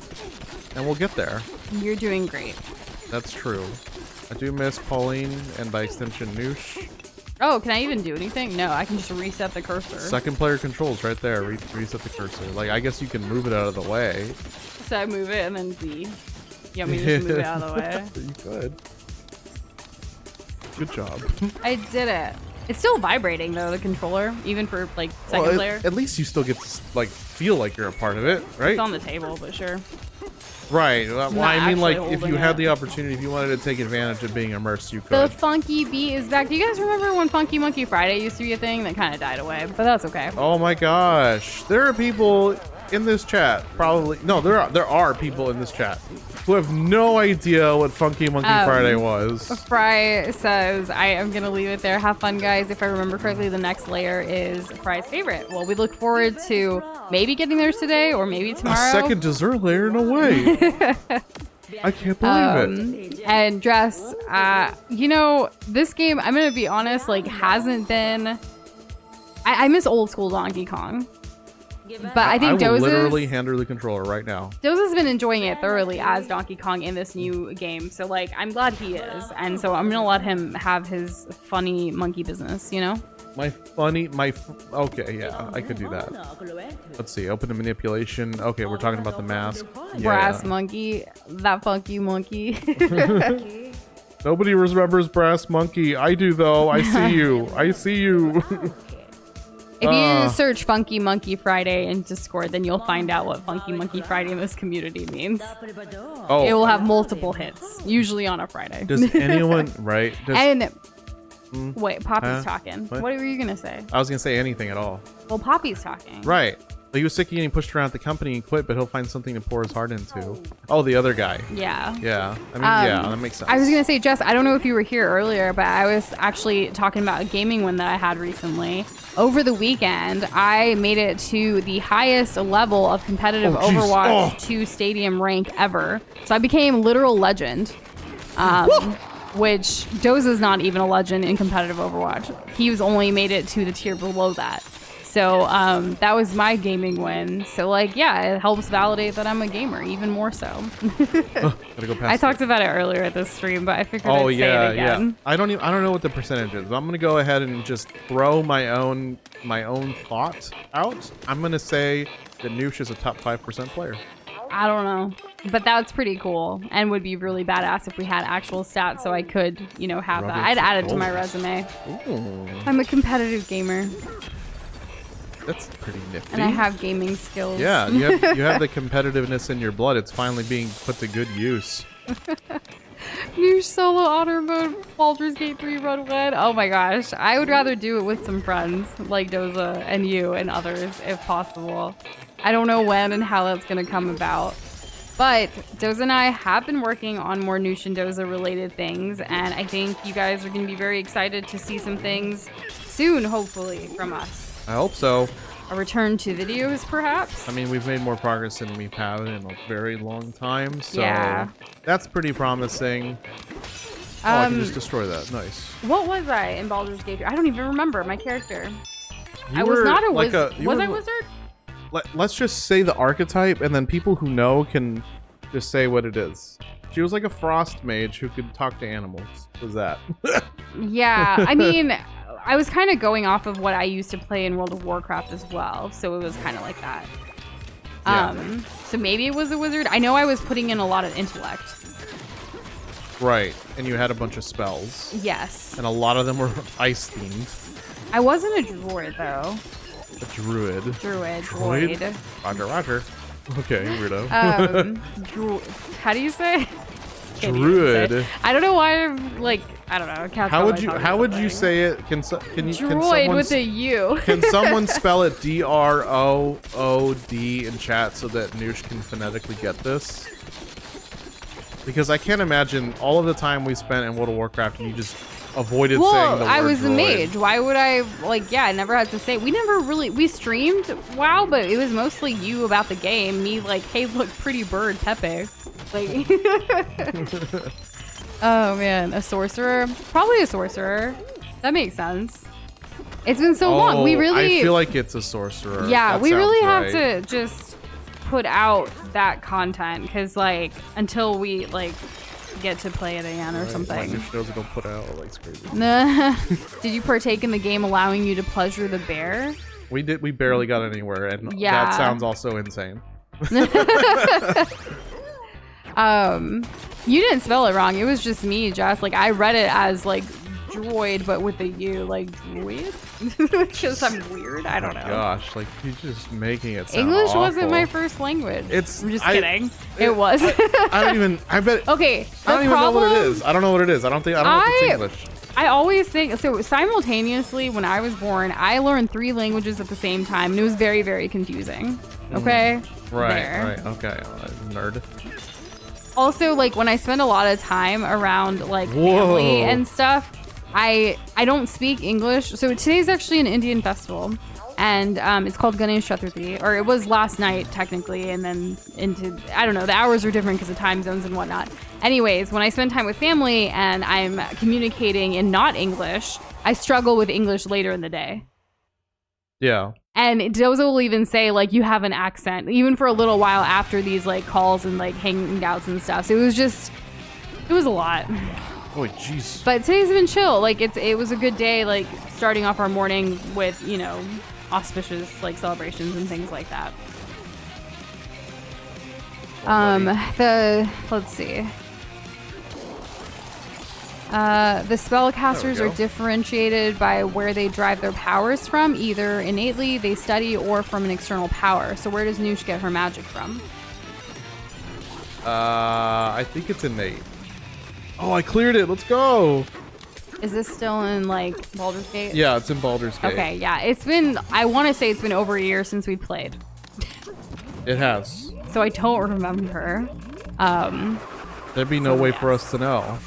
And we'll get there. You're doing great. That's true. I do miss Pauline and by extension Noosh. Oh, can I even do anything? No, I can just reset the cursor. Second player controls right there. Reset the cursor. Like, I guess you can move it out of the way. So I move it and then B. You want me to just move it out of the way? You could. Good job. I did it. It's still vibrating though, the controller, even for like second player. At least you still get to like feel like you're a part of it, right? It's on the table, but sure. Right. Well, not I mean, like, actually if you holding had it. the opportunity, if you wanted to take advantage of being immersed, you The could. funky beat is back. Do you guys remember when Funky Monkey Friday used to be a thing? That kind of died away, but that's okay. Oh my gosh. There are people in this chat, probably. No, there are people in this chat who have no idea what Funky Monkey Friday was. Fry says, I am going to leave it there. Have fun, guys. If I remember correctly, the next layer is Fry's favorite. Well, we look forward to maybe getting theirs today or maybe tomorrow. A second dessert layer? No way. I can't believe it. And Dress, you know, this game, I'm going to be honest, like, hasn't been... I miss old school Donkey Kong. But I think I will Doza's... literally hand her the controller right now. Doza's been enjoying it thoroughly as Donkey Kong in this new game. So, like, I'm glad he is. And so I'm going to let him have his funny monkey business, you know? Okay, yeah, I could do that. Let's see, open to manipulation. Okay, we're talking about the mask. Yeah. Brass monkey, that funky monkey. Nobody remembers Brass Monkey. I do, though. I see you. I see you. If you search Funky Monkey Friday in Discord, then you'll find out what Funky Monkey Friday in this community means. Oh, It will have multiple hits, usually on a Friday. does anyone, right? And wait, Poppy's talking. What? What were you gonna say? I was going to say anything at all. Well, Poppy's talking. Right. He was sick and he pushed around at the company and quit, but he'll find something to pour his heart into. Oh, the other guy. Yeah. Yeah. I mean, yeah, that makes sense. I was gonna say, Jess, I don't know if you were here earlier, but I was actually talking about a gaming win that I had recently. Over the weekend, I made it to the highest level of competitive Overwatch 2 stadium rank ever. So I became literal legend. Which Doza's not even a legend in competitive Overwatch. He's only made it to the tier below that. So that was my gaming win. So like, yeah, it helps validate that I'm a gamer even more so. Gotta go past I talked about it earlier at this stream, but I figured Oh I'd say it yeah. again. I don't know what the percentage is. I'm gonna go ahead and just throw my own thought out. I'm gonna say that Noosh is a top 5% player. I don't know, but that's pretty cool and would be really badass if we had actual stats so I could, you know, have that. I'd add it to my resume. Ooh, I'm a competitive gamer that's pretty nifty. and I have gaming skills. Yeah, you have the competitiveness in your blood. It's finally being put to good use. New solo honor mode, Baldur's Gate 3 Run 1. Oh my gosh. I would rather do it with some friends like Doza and you and others if possible. I don't know when and how that's going to come about. But Doza and I have been working on more Noosh and Doza related things. And I think you guys are going to be very excited to see some things soon, hopefully, from us. I hope so. A return to videos, perhaps? I mean, we've made more progress than we've had in a very long time, so Yeah. that's pretty promising. Oh, I can just destroy that. Nice. What was I in Baldur's Gate? I don't even remember my character. You I was were not a like wizard. you Was were- I wizard? Let's just say the archetype, and then people who know can just say what it is. She was like a frost mage who could talk to animals. What was that? Yeah, I mean, I was kind of going off of what I used to play in World of Warcraft as well, so it was kind of like that. Yeah. So maybe it was a wizard. I know I was putting in a lot of intellect. Right, and you had a bunch of spells. Yes. And a lot of them were ice themed. I wasn't a druid though. A druid. Droid. Roger. Okay, weirdo. How do you say? Druid. I don't know why I'm like, I don't know. How would you say it? Can Droid with a U. Can someone spell it D-R-O-O-D in chat so that Noosh can phonetically get this? Because I can't imagine all of the time we spent in World of Warcraft and you just avoided saying the word I was droid. a mage. Why would I, like, yeah, I never had to say. We streamed WoW, but it was mostly you about the game. Me like, hey, look, pretty bird, Pepe. Like, oh man, a sorcerer? Probably a sorcerer. That makes sense. It's been so long. We really. I feel like it's a sorcerer. Yeah, we really have right. to just put out that content because, like, until we like get to play it again or something. My shows don't put out like it's crazy. Did you partake in the game allowing you to pleasure the bear? We did. We barely got anywhere, and yeah. that sounds also insane. You didn't spell it wrong. It was just me, Jess. Like, I read it as like droid, but with a U, like droid. Because I'm weird. I don't know. Gosh, like he's just making it sound English awful. wasn't my first language. I'm just kidding. It was. I don't even. I bet. Okay. I don't even know what it is. I don't know what it is. I don't know if it's English. I always think so. Simultaneously, when I was born, I learned 3 languages at the same time, and it was very, very confusing. Okay. Right. Okay. Nerd. Also, like, when I spend a lot of time around like family and stuff, I don't speak English. So today's actually an Indian festival, and it's called Ganesh Chaturthi, or it was last night technically, and then into, I don't know, the hours are different because of time zones and whatnot. Anyways, when I spend time with family and I'm communicating in not English, I struggle with English later in the day. Yeah. And Doza will even say, like, you have an accent, even for a little while after these, like, calls and, like, hangouts and stuff. So it was a lot. Oh, jeez. But today's been chill. Like, it was a good day, like, starting off our morning with, you know, auspicious, like, celebrations and things like that. Let's see. The spellcasters are differentiated by where they derive their powers from, either innately, they study, or from an external power. So where does Noosh get her magic from? I think it's innate. Oh, I cleared it. Let's go. Is this still in, like, Baldur's Gate? Yeah, it's in Baldur's Gate. Okay, yeah. It's been, I want to say it's been over a year since we played. It has. So I don't remember. There'd be no way for us to know.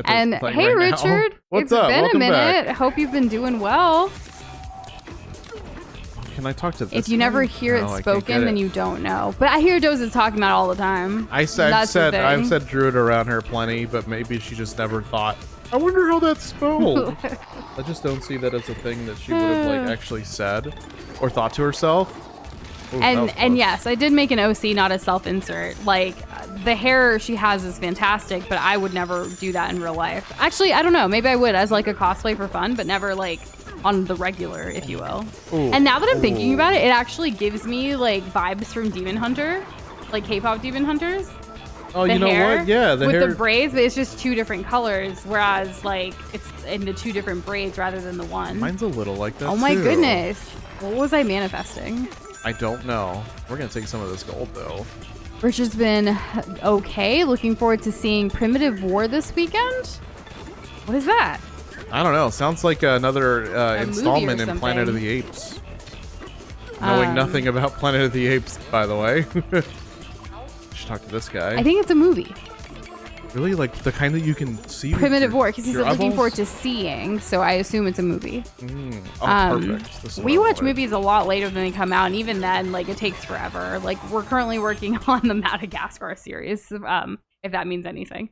And hey, right Richard, what's up? It's been Welcome a minute. Back. Hope you've been doing well. Can I talk to this? If you never hear it spoken, then you don't know. But I hear Doza talking about it all the time. I've said Druid around her plenty, but maybe she just never thought, I wonder how that's spelled. I just don't see that as a thing that she would have like actually said or thought to herself. Ooh, and yes, I did make an OC, not a self-insert. Like, the hair she has is fantastic, but I would never do that in real life. Actually, I don't know. Maybe I would as like a cosplay for fun, but never like on the regular, if you will. Ooh. And now that I'm thinking about it, it actually gives me like vibes from Demon Hunter, like K-pop Demon Hunters. Oh, you know what? Yeah, the hair with the braids, but it's just 2 different colors, whereas like it's in the 2 different braids rather than the one. Mine's a little like that. Oh my goodness! What was I manifesting? I don't know. We're gonna take some of this gold though. Richard's been okay. Looking forward to seeing Primitive War this weekend. What is that? I don't know. Sounds like another installment in Planet of the Apes. Knowing nothing about Planet of the Apes, by the way. Should talk to this guy. I think it's a movie. Really? Like the kind that you can see? Primitive War, because he's looking forward to seeing, so I assume it's a movie. Perfect. We watch movies a lot later than they come out, and even then, like, it takes forever. Like, we're currently working on the Madagascar series, if that means anything.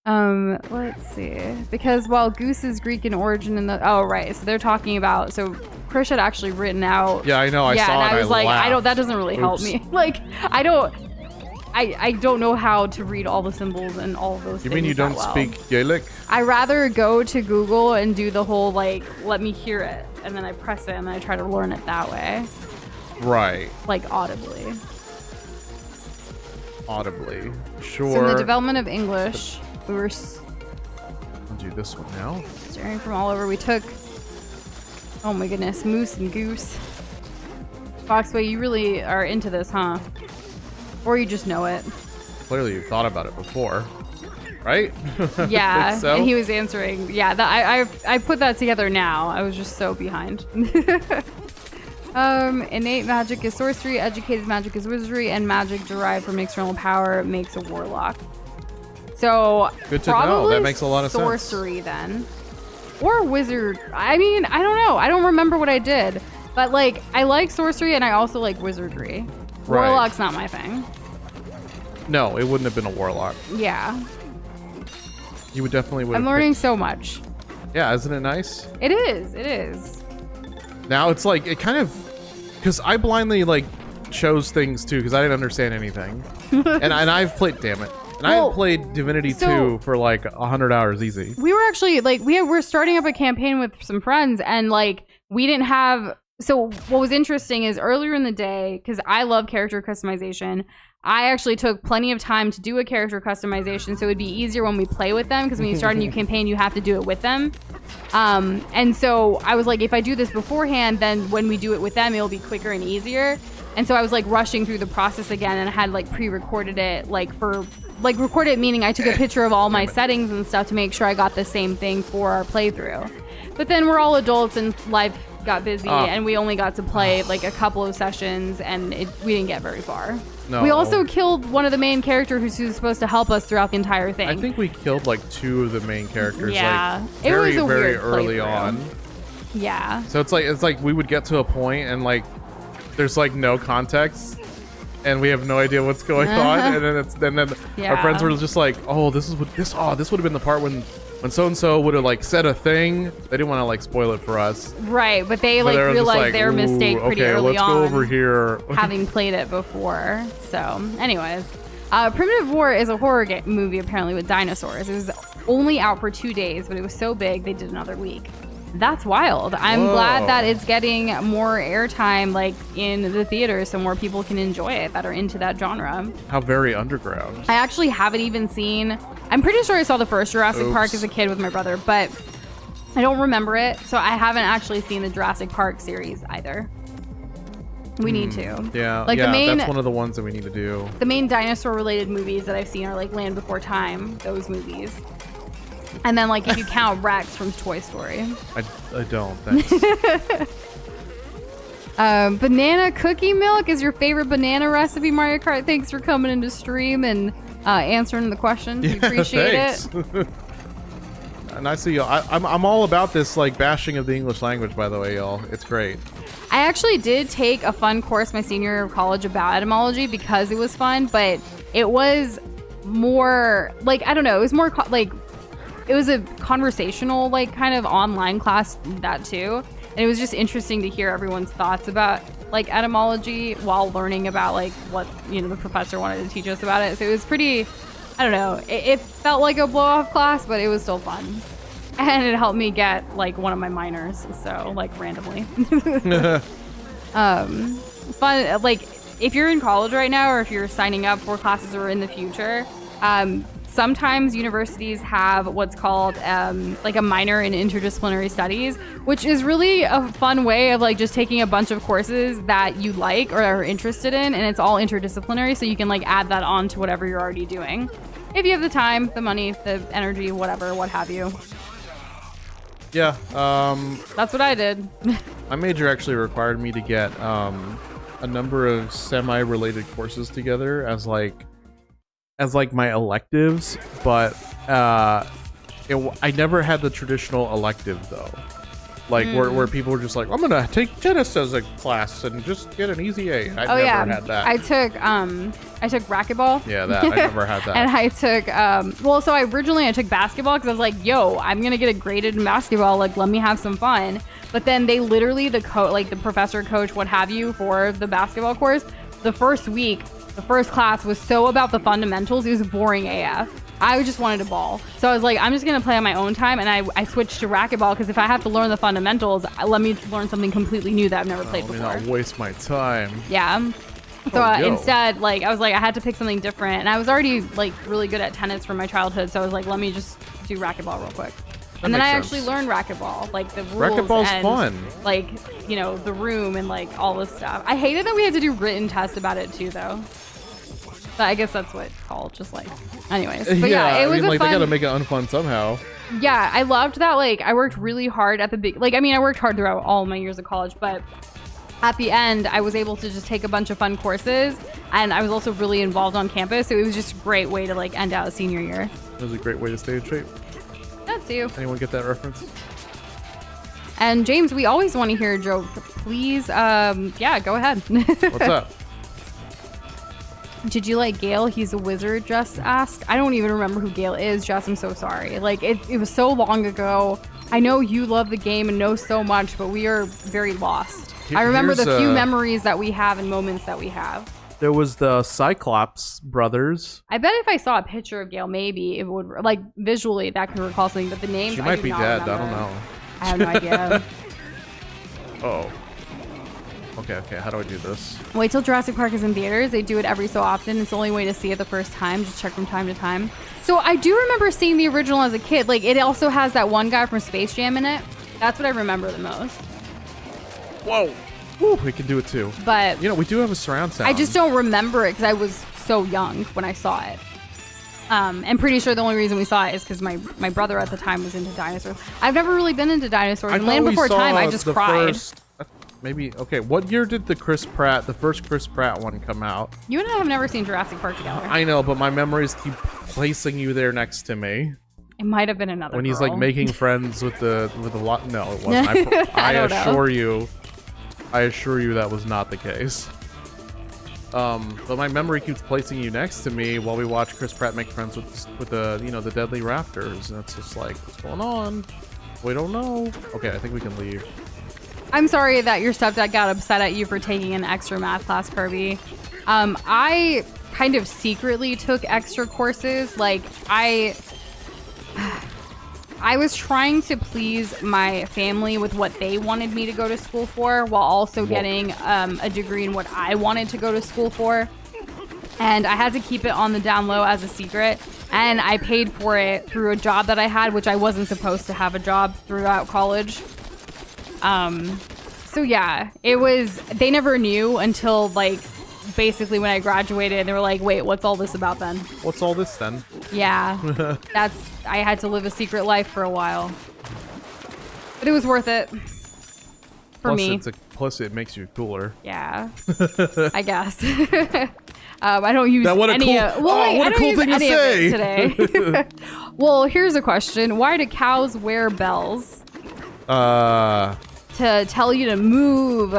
Let's see. Because while Goose is Greek in origin in the... Oh, right. So they're talking about... So Krish had actually written out... Yeah, I know. I saw it. Yeah, and I was like, laughed. that doesn't really help me. Like, I don't know how to read all the symbols and all of those things. You mean you don't speak Gaelic? I rather go to Google and do the whole, like, let me hear it. And then I press it and then I try to learn it that way. Right. Like, audibly. audibly. Sure. So in the development of English, we were I'll do this one now. staring from all over. We took, oh my goodness, moose and goose. Foxway, you really are into this, huh? Or you just know it. Clearly you thought about it before, right? Yeah, so? and he was answering. Yeah, I put that together now. I was just so behind. Innate magic is sorcery, educated magic is wizardry, and magic derived from external power makes a warlock. So good to know. That makes a lot of sorcery then. Or wizard. I mean, I don't know. I don't remember what I did. But like, I like sorcery and I also like wizardry. Right. Warlock's not my thing. No, it wouldn't have been a warlock. Yeah. You would definitely would. I'm learning so much. Yeah, isn't it nice? It is. It is. Now it's like, it kind of, because I blindly like chose things too because I didn't understand anything. and I've played, damn it. And I have played Divinity 2 for like 100 hours easy. We were actually like, we're starting up a campaign with some friends and like, we didn't have, so what was interesting is earlier in the day, because I love character customization, I actually took plenty of time to do a character customization so it would be easier when we play with them, because when you start a new campaign, you have to do it with them. And so I was like, if I do this beforehand, then when we do it with them, it'll be quicker and easier. And so I was like rushing through the process again, and I had like pre-recorded it, like for, like recorded meaning I took a picture of all my settings and stuff to make sure I got the same thing for our playthrough. But then we're all adults and life got busy and we only got to play like a couple of sessions and we didn't get very far. No. We also killed one of the main characters who's supposed to help us throughout the entire thing. I think we killed like 2 of the main characters. Yeah. Like very, it was a very weird early playthrough. on. Yeah. So it's like we would get to a point and like there's like no context and we have no idea what's going on, and then our friends were just like, oh, this would have been the part when so and so would have like said a thing. They didn't want to like spoil it for us, right? But they like realized their mistake pretty early on. Let's go over here, having played it before. So, anyways, Primitive War is a horror movie apparently with dinosaurs. It was only out for 2 days, but it was so big they did another week. That's wild. I'm glad that it's getting more airtime like in the theaters so more people can enjoy it that are into that genre. How very underground. I actually haven't even seen, I'm pretty sure I saw the first Jurassic Park as a kid with my brother, but I don't remember it. So I haven't actually seen the Jurassic Park series either. We need to. Yeah, like that's one of the ones that we need to do. The main dinosaur related movies that I've seen are like Land Before Time, those movies. And then, like, if you count Rex from Toy Story. I don't. Thanks. Banana cookie milk is your favorite banana recipe, Mario Kart. Thanks for coming into stream and answering the questions. We appreciate it. And I see y'all. I'm all about this, like, bashing of the English language, by the way, y'all. It's great. I actually did take a fun course my senior year of college about etymology because it was fun, but it was more, like, I don't know, it was more, like, it was a conversational, like, kind of online class, that too. And it was just interesting to hear everyone's thoughts about, like, etymology while learning about, like, what, you know, the professor wanted to teach us about it. So it was pretty, I don't know, it felt like a blow-off class, but it was still fun. And it helped me get, like, one of my minors, so, like, randomly. Fun, like, if you're in college right now or if you're signing up for classes or in the future, sometimes universities have what's called like a minor in interdisciplinary studies, which is really a fun way of like just taking a bunch of courses that you like or are interested in, and it's all interdisciplinary, so you can like add that on to whatever you're already doing. If you have the time, the money, the energy, whatever, what have you. Yeah. That's what I did. My major actually required me to get a number of semi-related courses together as like my electives, but I never had the traditional elective though, like where people were just like, I'm gonna take tennis as a class and just get an easy A. I never had that. I took racquetball. Yeah, that I never had that. And I took so I took basketball because I was like, yo, I'm gonna get a graded in basketball, like let me have some fun. But then they literally the professor, coach, what have you, for the basketball course, the first week, the first class was so about the fundamentals, it was boring AF. I just wanted to ball. So I was like, I'm just going to play on my own time. And I switched to racquetball because if I have to learn the fundamentals, let me learn something completely new that I've never played before. Let me not waste my time. Yeah. So Oh, yo. instead, like, I was like, I had to pick something different. And I was already, like, really good at tennis from my childhood. So I was like, let me just do racquetball real quick. And then I makes actually sense. learned racquetball, like the rules Racquetball's and, fun. like, you know, the room and, like, all this stuff. I hated that we had to do written tests about it, too, though. But I guess that's what it's called, just like, anyways. But yeah, it was I mean, like, fun. they gotta make it unfun somehow. Yeah, I loved that. Like, I worked really hard at the big. Like, I mean, I worked hard throughout all my years of college, but at the end, I was able to just take a bunch of fun courses, and I was also really involved on campus. So it was just a great way to like end out a senior year. It was a great way to stay in shape. That too. Anyone get that reference? And James, we always want to hear a joke. Please, yeah, go ahead. What's up? Did you like Gale? He's a wizard, Jess asked. I don't even remember who Gale is, Jess. I'm so sorry. Like, it was so long ago. I know you love the game and know so much, but we are very lost. I remember the few memories that we have and moments that we have. There was the Cyclops brothers. I bet if I saw a picture of Gale, maybe it would, like, visually that could recall something, but the names, She I might do be not dead. remember. I don't know. I have no idea. Oh. Okay, how do I do this? Wait till Jurassic Park is in theaters. They do it every so often. It's the only way to see it the first time. Just check from time to time. So I do remember seeing the original as a kid. Like, it also has that one guy from Space Jam in it. That's what I remember the most. Whoa. Woo, we can do it too. But you know, we do have a surround sound. I just don't remember it because I was so young when I saw it. I'm pretty sure the only reason we saw it is because my brother at the time was into dinosaurs. I've never really been into dinosaurs. In Land Before Time, I just cried. Maybe, okay, what year did the first Chris Pratt one come out? You and I have never seen Jurassic Park together. I know, but my memories keep placing you there next to me. It might have been another When he's girl. like making friends with the lot. No, it wasn't. I assure you that was not the case. But my memory keeps placing you next to me while we watch Chris Pratt make friends with the, you know, the deadly raptors, and it's just like, what's going on? We don't know. Okay, I think we can leave. I'm sorry that your stepdad got upset at you for taking an extra math class, Kirby. I kind of secretly took extra courses. Like, I was trying to please my family with what they wanted me to go to school for, while also getting a degree in what I wanted to go to school for. And I had to keep it on the down low as a secret. And I paid for it through a job that I had, which I wasn't supposed to have a job throughout college. So yeah, it was, they never knew until like basically when I graduated. They were like, wait, what's all this about then? What's all this then? Yeah, I had to live a secret life for a while, but it was worth it for me. Plus it makes you cooler. Yeah, I guess. I don't use what a any. What a cool thing to say Today. Well, here's a question: why do cows wear bells? To tell you to move.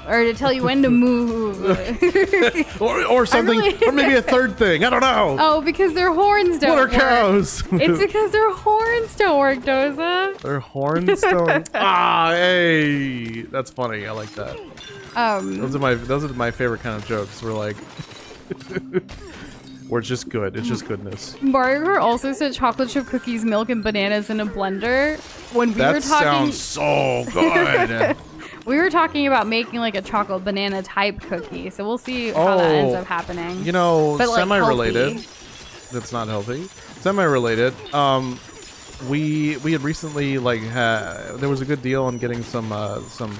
Or to tell you when to move. or something, or maybe a third thing. I don't know. Oh, because their horns don't work. What are cows? It's because their horns don't work, Doza. Their horns don't. Hey, that's funny. I like that. Those are my favorite kind of jokes. We're like, we're just good. It's just goodness. Mario Kart also said chocolate chip cookies, milk, and bananas in a blender. When we were talking, sounds so good. we were talking about making like a chocolate banana type cookie, so we'll see how that ends up happening. You know, but, like, semi-related. healthy. That's not healthy. Semi-related. We had recently there was a good deal on getting some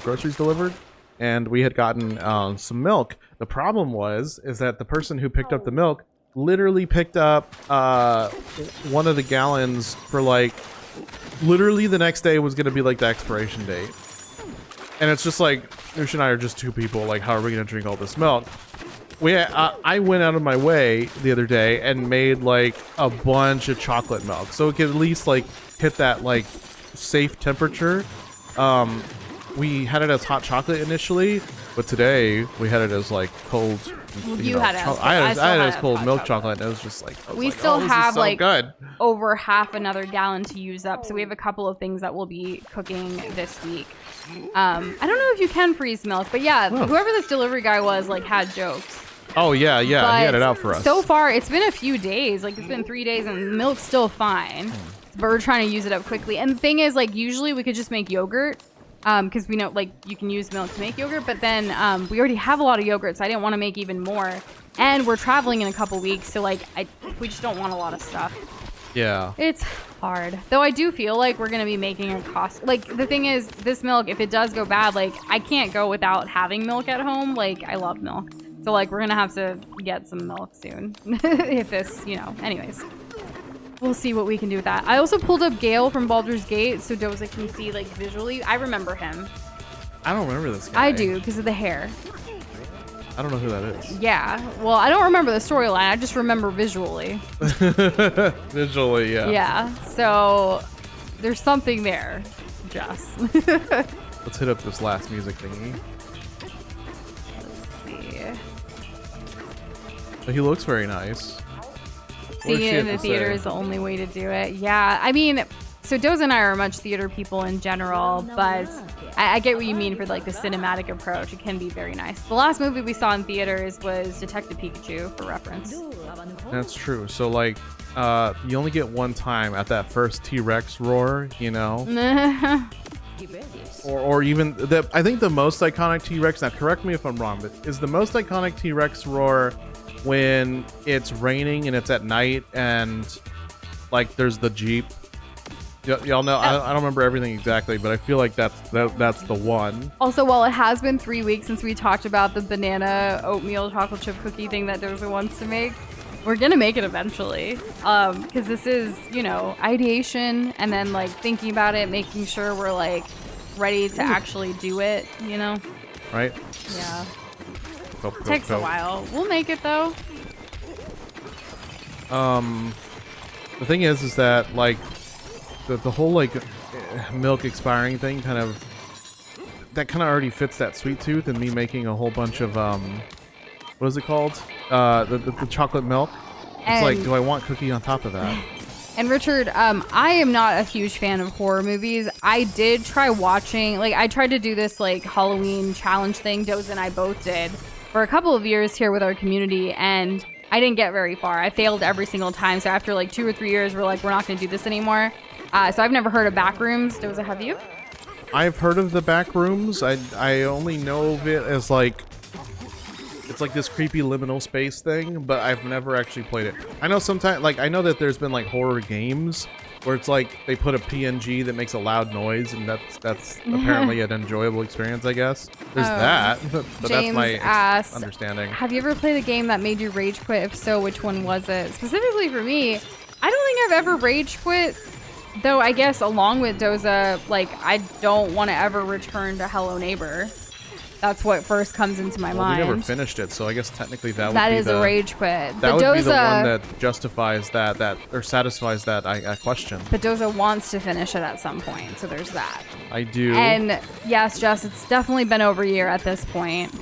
groceries delivered, and we had gotten some milk. The problem is that the person who picked up the milk literally picked up one of the gallons for like literally the next day was gonna be like the expiration date. And it's just like, Noosh and I are just two people, like, how are we gonna drink all this milk? I went out of my way the other day and made like a bunch of chocolate milk, so it could at least like hit that like safe temperature. We had it as hot chocolate initially, but today we had it as like cold. I had it as cold milk chocolate, and it was just like, we still have so like good. over half another gallon to use up, so we have a couple of things that we'll be cooking this week. I don't know if you can freeze milk, but yeah, whoever this delivery guy was like had jokes. Oh yeah, he had it out for us. So far, it's been a few days. Like, it's been 3 days, and the milk's still fine. But we're trying to use it up quickly. And the thing is, like, usually we could just make yogurt. because we know like you can use milk to make yogurt, but then we already have a lot of yogurt, so I didn't want to make even more. And we're traveling in a couple weeks, so like we just don't want a lot of stuff. Yeah. It's hard. Though I do feel like we're going to be making a cost. Like, the thing is, this milk, if it does go bad, like, I can't go without having milk at home. Like, I love milk. So, like, we're going to have to get some milk soon. If this, you know, anyways. We'll see what we can do with that. I also pulled up Gale from Baldur's Gate so Doza can see, like, visually. I remember him. I don't remember this guy. I do, because of the hair. I don't know who that is. Yeah. Well, I don't remember the storyline. I just remember visually. Visually, yeah. Yeah. So there's something there, Jess. Let's hit up this last music thingy. Let's see. But he looks very nice. Seeing it in the theater is the only way to do it. Yeah. I mean, so Doza and I are much theater people in general, but I get what you mean for like the cinematic approach. It can be very nice. The last movie we saw in theaters was Detective Pikachu, for reference. That's true. So like, you only get one time at that first T-Rex roar, you know? or even I think the most iconic T-Rex, now correct me if I'm wrong, but is the most iconic T-Rex roar when it's raining and it's at night and like there's the Jeep? Y'all know, I don't remember everything exactly, but I feel like that's the one. Also, while it has been 3 weeks since we talked about the banana oatmeal chocolate chip cookie thing that Doza wants to make, we're gonna make it eventually. Because this is, you know, ideation and then like thinking about it, making sure we're like ready to actually do it, you know? Right? Yeah. It takes a while. We'll make it though. The thing is that like, the whole like milk expiring thing kind of already fits that sweet tooth, and me making a whole bunch of what is it called, the chocolate milk. It's like, do I want cookie on top of that? And Richard, I am not a huge fan of horror movies. I did try watching, like I tried to do this like Halloween challenge thing Doza and I both did for a couple of years here with our community, and I didn't get very far. I failed every single time. So after like 2 or 3 years, we're like, we're not going to do this anymore. So I've never heard of Backrooms. Doza, have you? I've heard of the Backrooms. I only know of it as like, it's like this creepy liminal space thing, but I've never actually played it. I know sometimes, like I know that there's been like horror games where it's like they put a PNG that makes a loud noise, and that's apparently an enjoyable experience, I guess. There's that, but James that's my understanding. Have you ever played a game that made you rage quit? If so, which one was it? Specifically for me, I don't think I've ever rage quit. Though I guess along with Doza, like I don't want to ever return to Hello Neighbor. That's what first comes into my mind. We never finished it, so I guess technically that would be a rage quit. That would be the one that justifies that or satisfies that question. But Doza wants to finish it at some point, so there's that. I do. And yes, Jess, it's definitely been over a year at this point.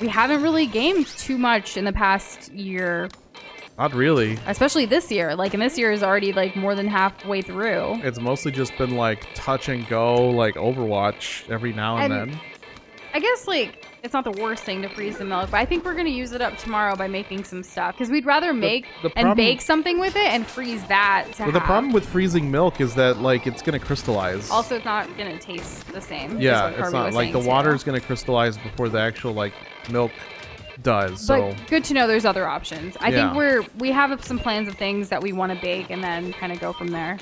We haven't really gamed too much in the past year. Not really. Especially this year. Like, and this year is already, like, more than halfway through. It's mostly just been, like, touch and go, like, Overwatch every now and then. I guess, like, it's not the worst thing to freeze the milk, but I think we're going to use it up tomorrow by making some stuff. Because we'd rather make and bake something with it and freeze that to have. The problem with freezing milk is that, like, it's going to crystallize. Also, it's not going to taste the same. Yeah, it's not. Like, the water is going to crystallize before the actual, like, milk does. So but good to know there's other options. I think we have some plans of things that we want to bake and then kind of go from there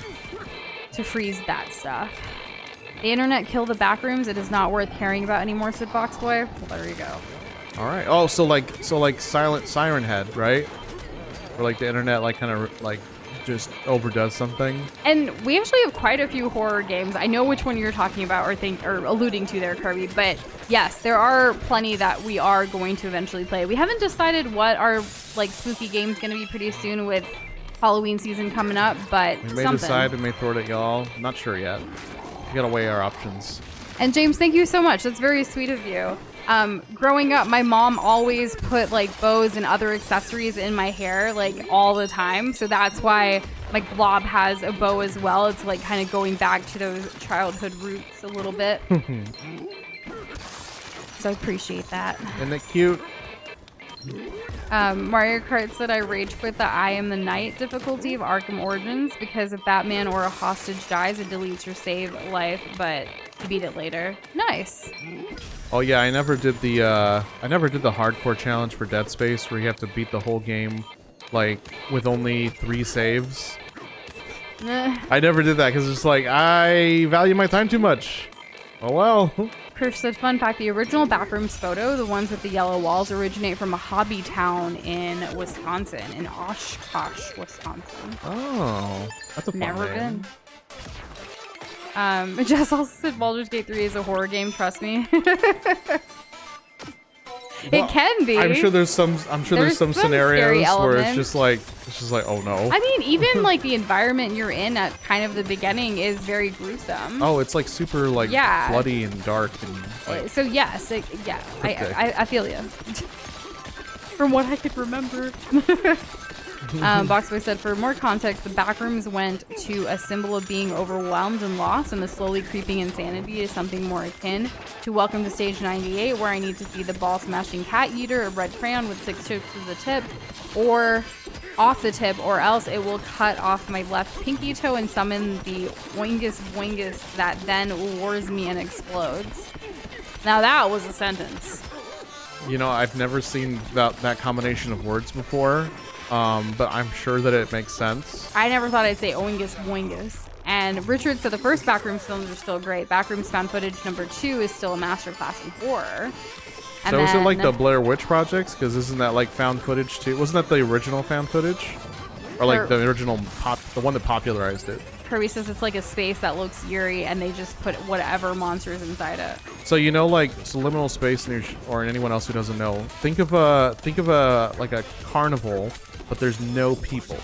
to freeze that stuff. The internet killed the Backrooms. It is not worth caring about anymore, said Box Boy. Well, there you go. All right. Oh, so like Silent Siren Head, right? Or like the internet like kind of like just overdoes something. And we actually have quite a few horror games. I know which one you're talking about or alluding to there, Kirby, but yes, there are plenty that we are going to eventually play. We haven't decided what our like spooky game's going to be pretty soon with Halloween season coming up, but we may decide, we may throw it at y'all. I'm not sure yet. We gotta weigh our options. And James, thank you so much. That's very sweet of you. Growing up, my mom always put like bows and other accessories in my hair like all the time. So that's why like Blob has a bow as well. It's like kind of going back to those childhood roots a little bit. So I appreciate that. Isn't it cute? Mario Kart said I rage quit the I Am the Knight difficulty of Arkham Origins because if Batman or a hostage dies, it deletes your save life, but you beat it later. Nice. Oh yeah, I never did the hardcore challenge for Dead Space where you have to beat the whole game like with only 3 saves. I never did that because it's like I value my time too much. Oh well. Kirsch said, fun fact, the original backrooms photo, the ones with the yellow walls, originate from a hobby town in Wisconsin, in Oshkosh, Wisconsin. Oh, that's a fun Never name. been. Jess also said Baldur's Gate 3 is a horror game, trust me. It can be. I'm sure there's some some scenarios where it's elements. just like oh no. I mean, even like the environment you're in at kind of the beginning is very gruesome. Oh, it's like super like bloody and dark and like, so yes, I feel you. From what I could remember. Boxboy said, for more context, the backrooms went to a symbol of being overwhelmed and lost, and the slowly creeping insanity is something more akin to Welcome to Stage 98, where I need to feed the ball-smashing cat eater a red crayon with 6 chips to the tip, or off the tip, or else it will cut off my left pinky toe and summon the Oingus Boingus that then wars me and explodes. Now that was a sentence. you know, I've never seen that combination of words before. But I'm sure that it makes sense. I never thought I'd say Oingus Boingus. And Richard said the first Backrooms films are still great. Backrooms Found Footage number 2 is still a masterclass in horror. And so is it like the Blair Witch Projects? Because isn't that like found footage too? Wasn't that the original found footage? Or like the original the one that popularized it? Kirby says it's like a space that looks eerie and they just put whatever monsters inside it. So you know, like liminal space, or anyone else who doesn't know, think of a like a carnival, but there's no people.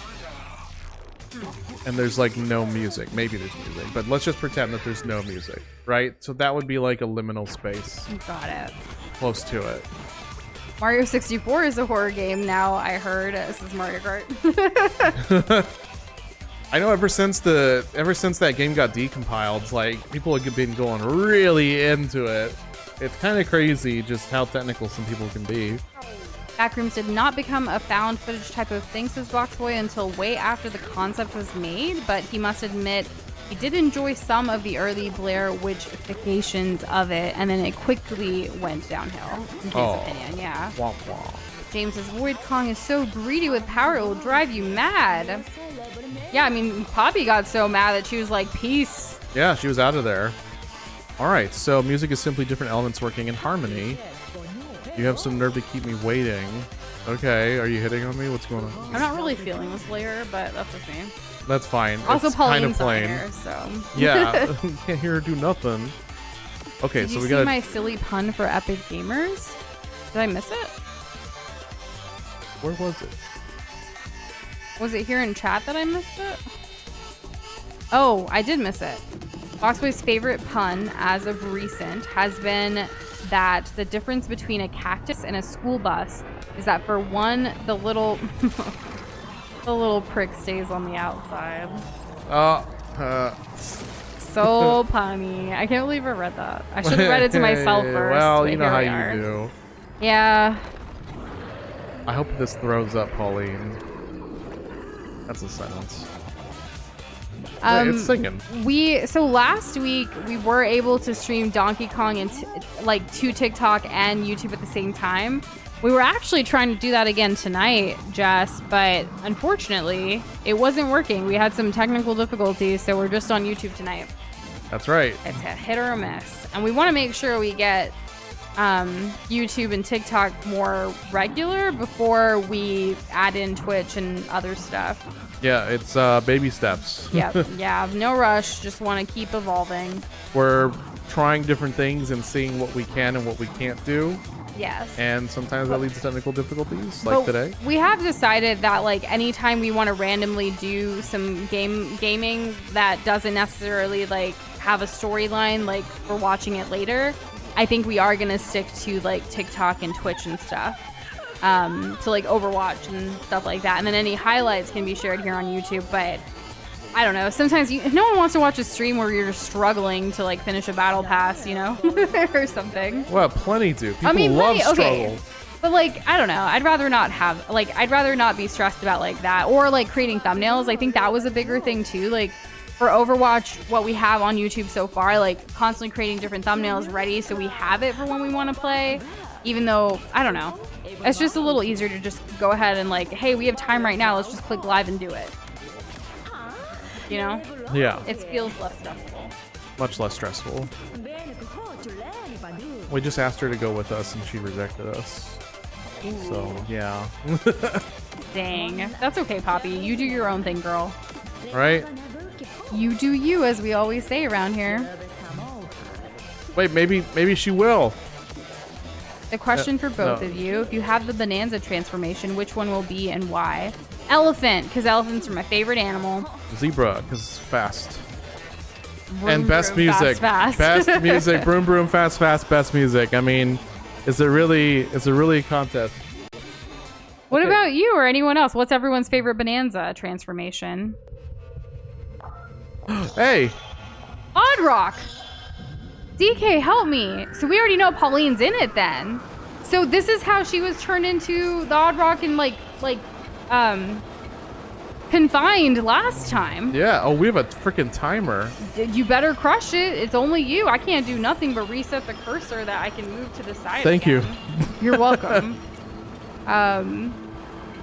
And there's like no music. Maybe there's music, but let's just pretend that there's no music, right? So that would be like a liminal space. Got it. Close to it. Mario 64 is a horror game now, I heard. This is Mario Kart. I know ever since that game got decompiled, like people have been going really into it. It's kind of crazy just how technical some people can be. Backrooms did not become a found footage type of thing, says Boxboy, until way after the concept was made, but he must admit he did enjoy some of the early Blair Witchifications of it, and then it quickly went downhill, in his opinion, yeah. Womp womp. James says, Void Kong is so greedy with power, it will drive you mad. Yeah, I mean, Poppy got so mad that she was like, peace. Yeah, she was out of there. Alright, so music is simply different elements working in harmony. You have some nerve to keep me waiting. Okay, are you hitting on me? What's going on? I'm not really feeling this layer, but that's the same. That's fine. Also, it's Pauline's kind of plain. here, so. Yeah, can't hear her do nothing. Okay, Did so you we see got my silly pun for Epic Gamers? Did I miss it? Where was it? Was it here in chat that I missed it? Oh, I did miss it. Boxboy's favorite pun as of recent has been that the difference between a cactus and a school bus is that for one, the little the little prick stays on the outside. So punny. I can't believe I read that. I should have read it to myself first. Well, you know how you do. Yeah. I hope this throws up, Pauline. That's a sentence. It's singing. So last week we were able to stream Donkey Kong and to TikTok and YouTube at the same time. We were actually trying to do that again tonight, Jess, but unfortunately it wasn't working. We had some technical difficulties, so we're just on YouTube tonight. That's right. It's a hit or a miss, and we want to make sure we get YouTube and TikTok more regular before we add in Twitch and other stuff. Yeah, it's baby steps. Yeah, no rush. Just want to keep evolving. We're trying different things and seeing what we can and what we can't do. Yes. And sometimes that leads to technical difficulties, like today. We have decided that like anytime we want to randomly do some gaming that doesn't necessarily like have a storyline, like we're watching it later, I think we are gonna stick to like TikTok and Twitch and stuff. To like Overwatch and stuff like that, and then any highlights can be shared here on YouTube. But I don't know, sometimes no one wants to watch a stream where you're struggling to like finish a battle pass, you know, or something. Well, plenty do. People love struggle. But like, I don't know. I'd rather not have like I'd rather not be stressed about like that or like creating thumbnails. I think that was a bigger thing too. Like for Overwatch, what we have on YouTube so far, like constantly creating different thumbnails ready so we have it for when we want to play. Even though, I don't know. It's just a little easier to just go ahead and like, hey, we have time right now. Let's just click live and do it. You know? Yeah. It feels less stressful. Much less stressful. We just asked her to go with us and she rejected us. Ooh. So, yeah. Dang. That's okay, Poppy. You do your own thing, girl. Right? You do you, as we always say around here. Wait, maybe she will. The question for both of you, if you have the Bananza transformation, which one will be and why? Elephant, because elephants are my favorite animal. Zebra, because it's fast. Vroom, And best vroom, music. fast. Best music. Broom, broom, fast, fast, best music. I mean, it's a really a contest. What Okay. about you or anyone else? What's everyone's favorite Bananza transformation? Hey! Odd Rock! DK, help me. So we already know Pauline's in it then. So this is how she was turned into the Odd Rock and confined last time. Yeah, oh, we have a freaking timer. You better crush it. It's only you. I can't do nothing but reset the cursor that I can move to the side. Thank again. you. You're welcome.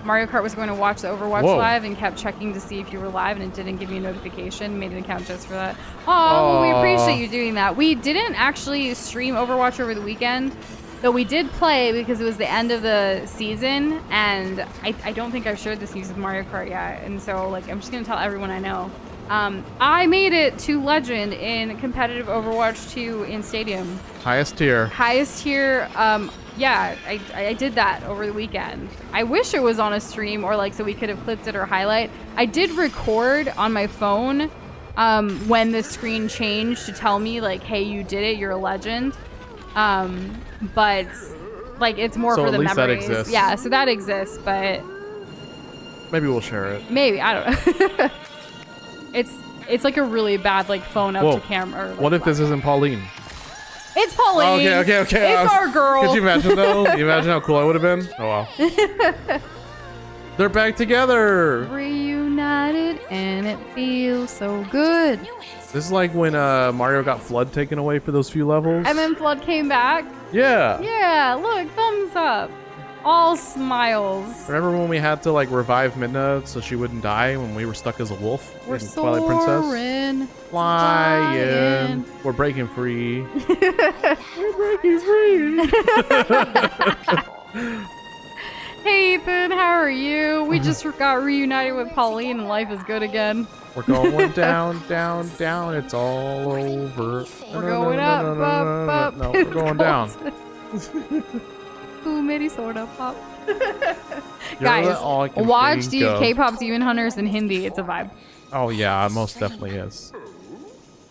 Mario Kart was going to watch the Overwatch Whoa. live and kept checking to see if you were live, and it didn't give me a notification. Made an account just for that. Oh, well, we appreciate you doing that. We didn't actually stream Overwatch over the weekend, though we did play because it was the end of the season, and I don't think I've shared this news with Mario Kart yet, and so like I'm just gonna tell everyone I know. I made it to Legend in competitive Overwatch 2 in Stadium. Highest tier. Highest tier. Yeah, I did that over the weekend. I wish it was on a stream or like so we could have clipped it or highlight. I did record on my phone when the screen changed to tell me like, hey, you did it, you're a legend. But like it's more So for at the least that memories. exists. Yeah, so that exists, but Maybe we'll share it. maybe I don't know. It's like a really bad like phone up Whoa. to camera. Or, like, What if this isn't Pauline? It's Pauline. Okay. It's our girl. Could you imagine though? You imagine how cool I would have been? Oh wow. They're back together. Reunited and it feels so good. This is like when Mario got Flood taken away for those few levels. And then Flood came back. Yeah. Yeah, look, thumbs up. All smiles. Remember when we had to like revive Midna so she wouldn't die when we were stuck as a wolf We're in Twilight Princess? soaring. Flying. We're breaking free. We're breaking free. Hey Ethan, how are you? We just got reunited with Pauline and life is good again. We're going down, down, down. It's all over. We're going up, up, up. No, we're going down. Ooh, Mary Soda Pop. You're Guys, all I can watch think these of. K-pop Demon Hunters in Hindi. It's a vibe. Oh yeah, it most definitely is.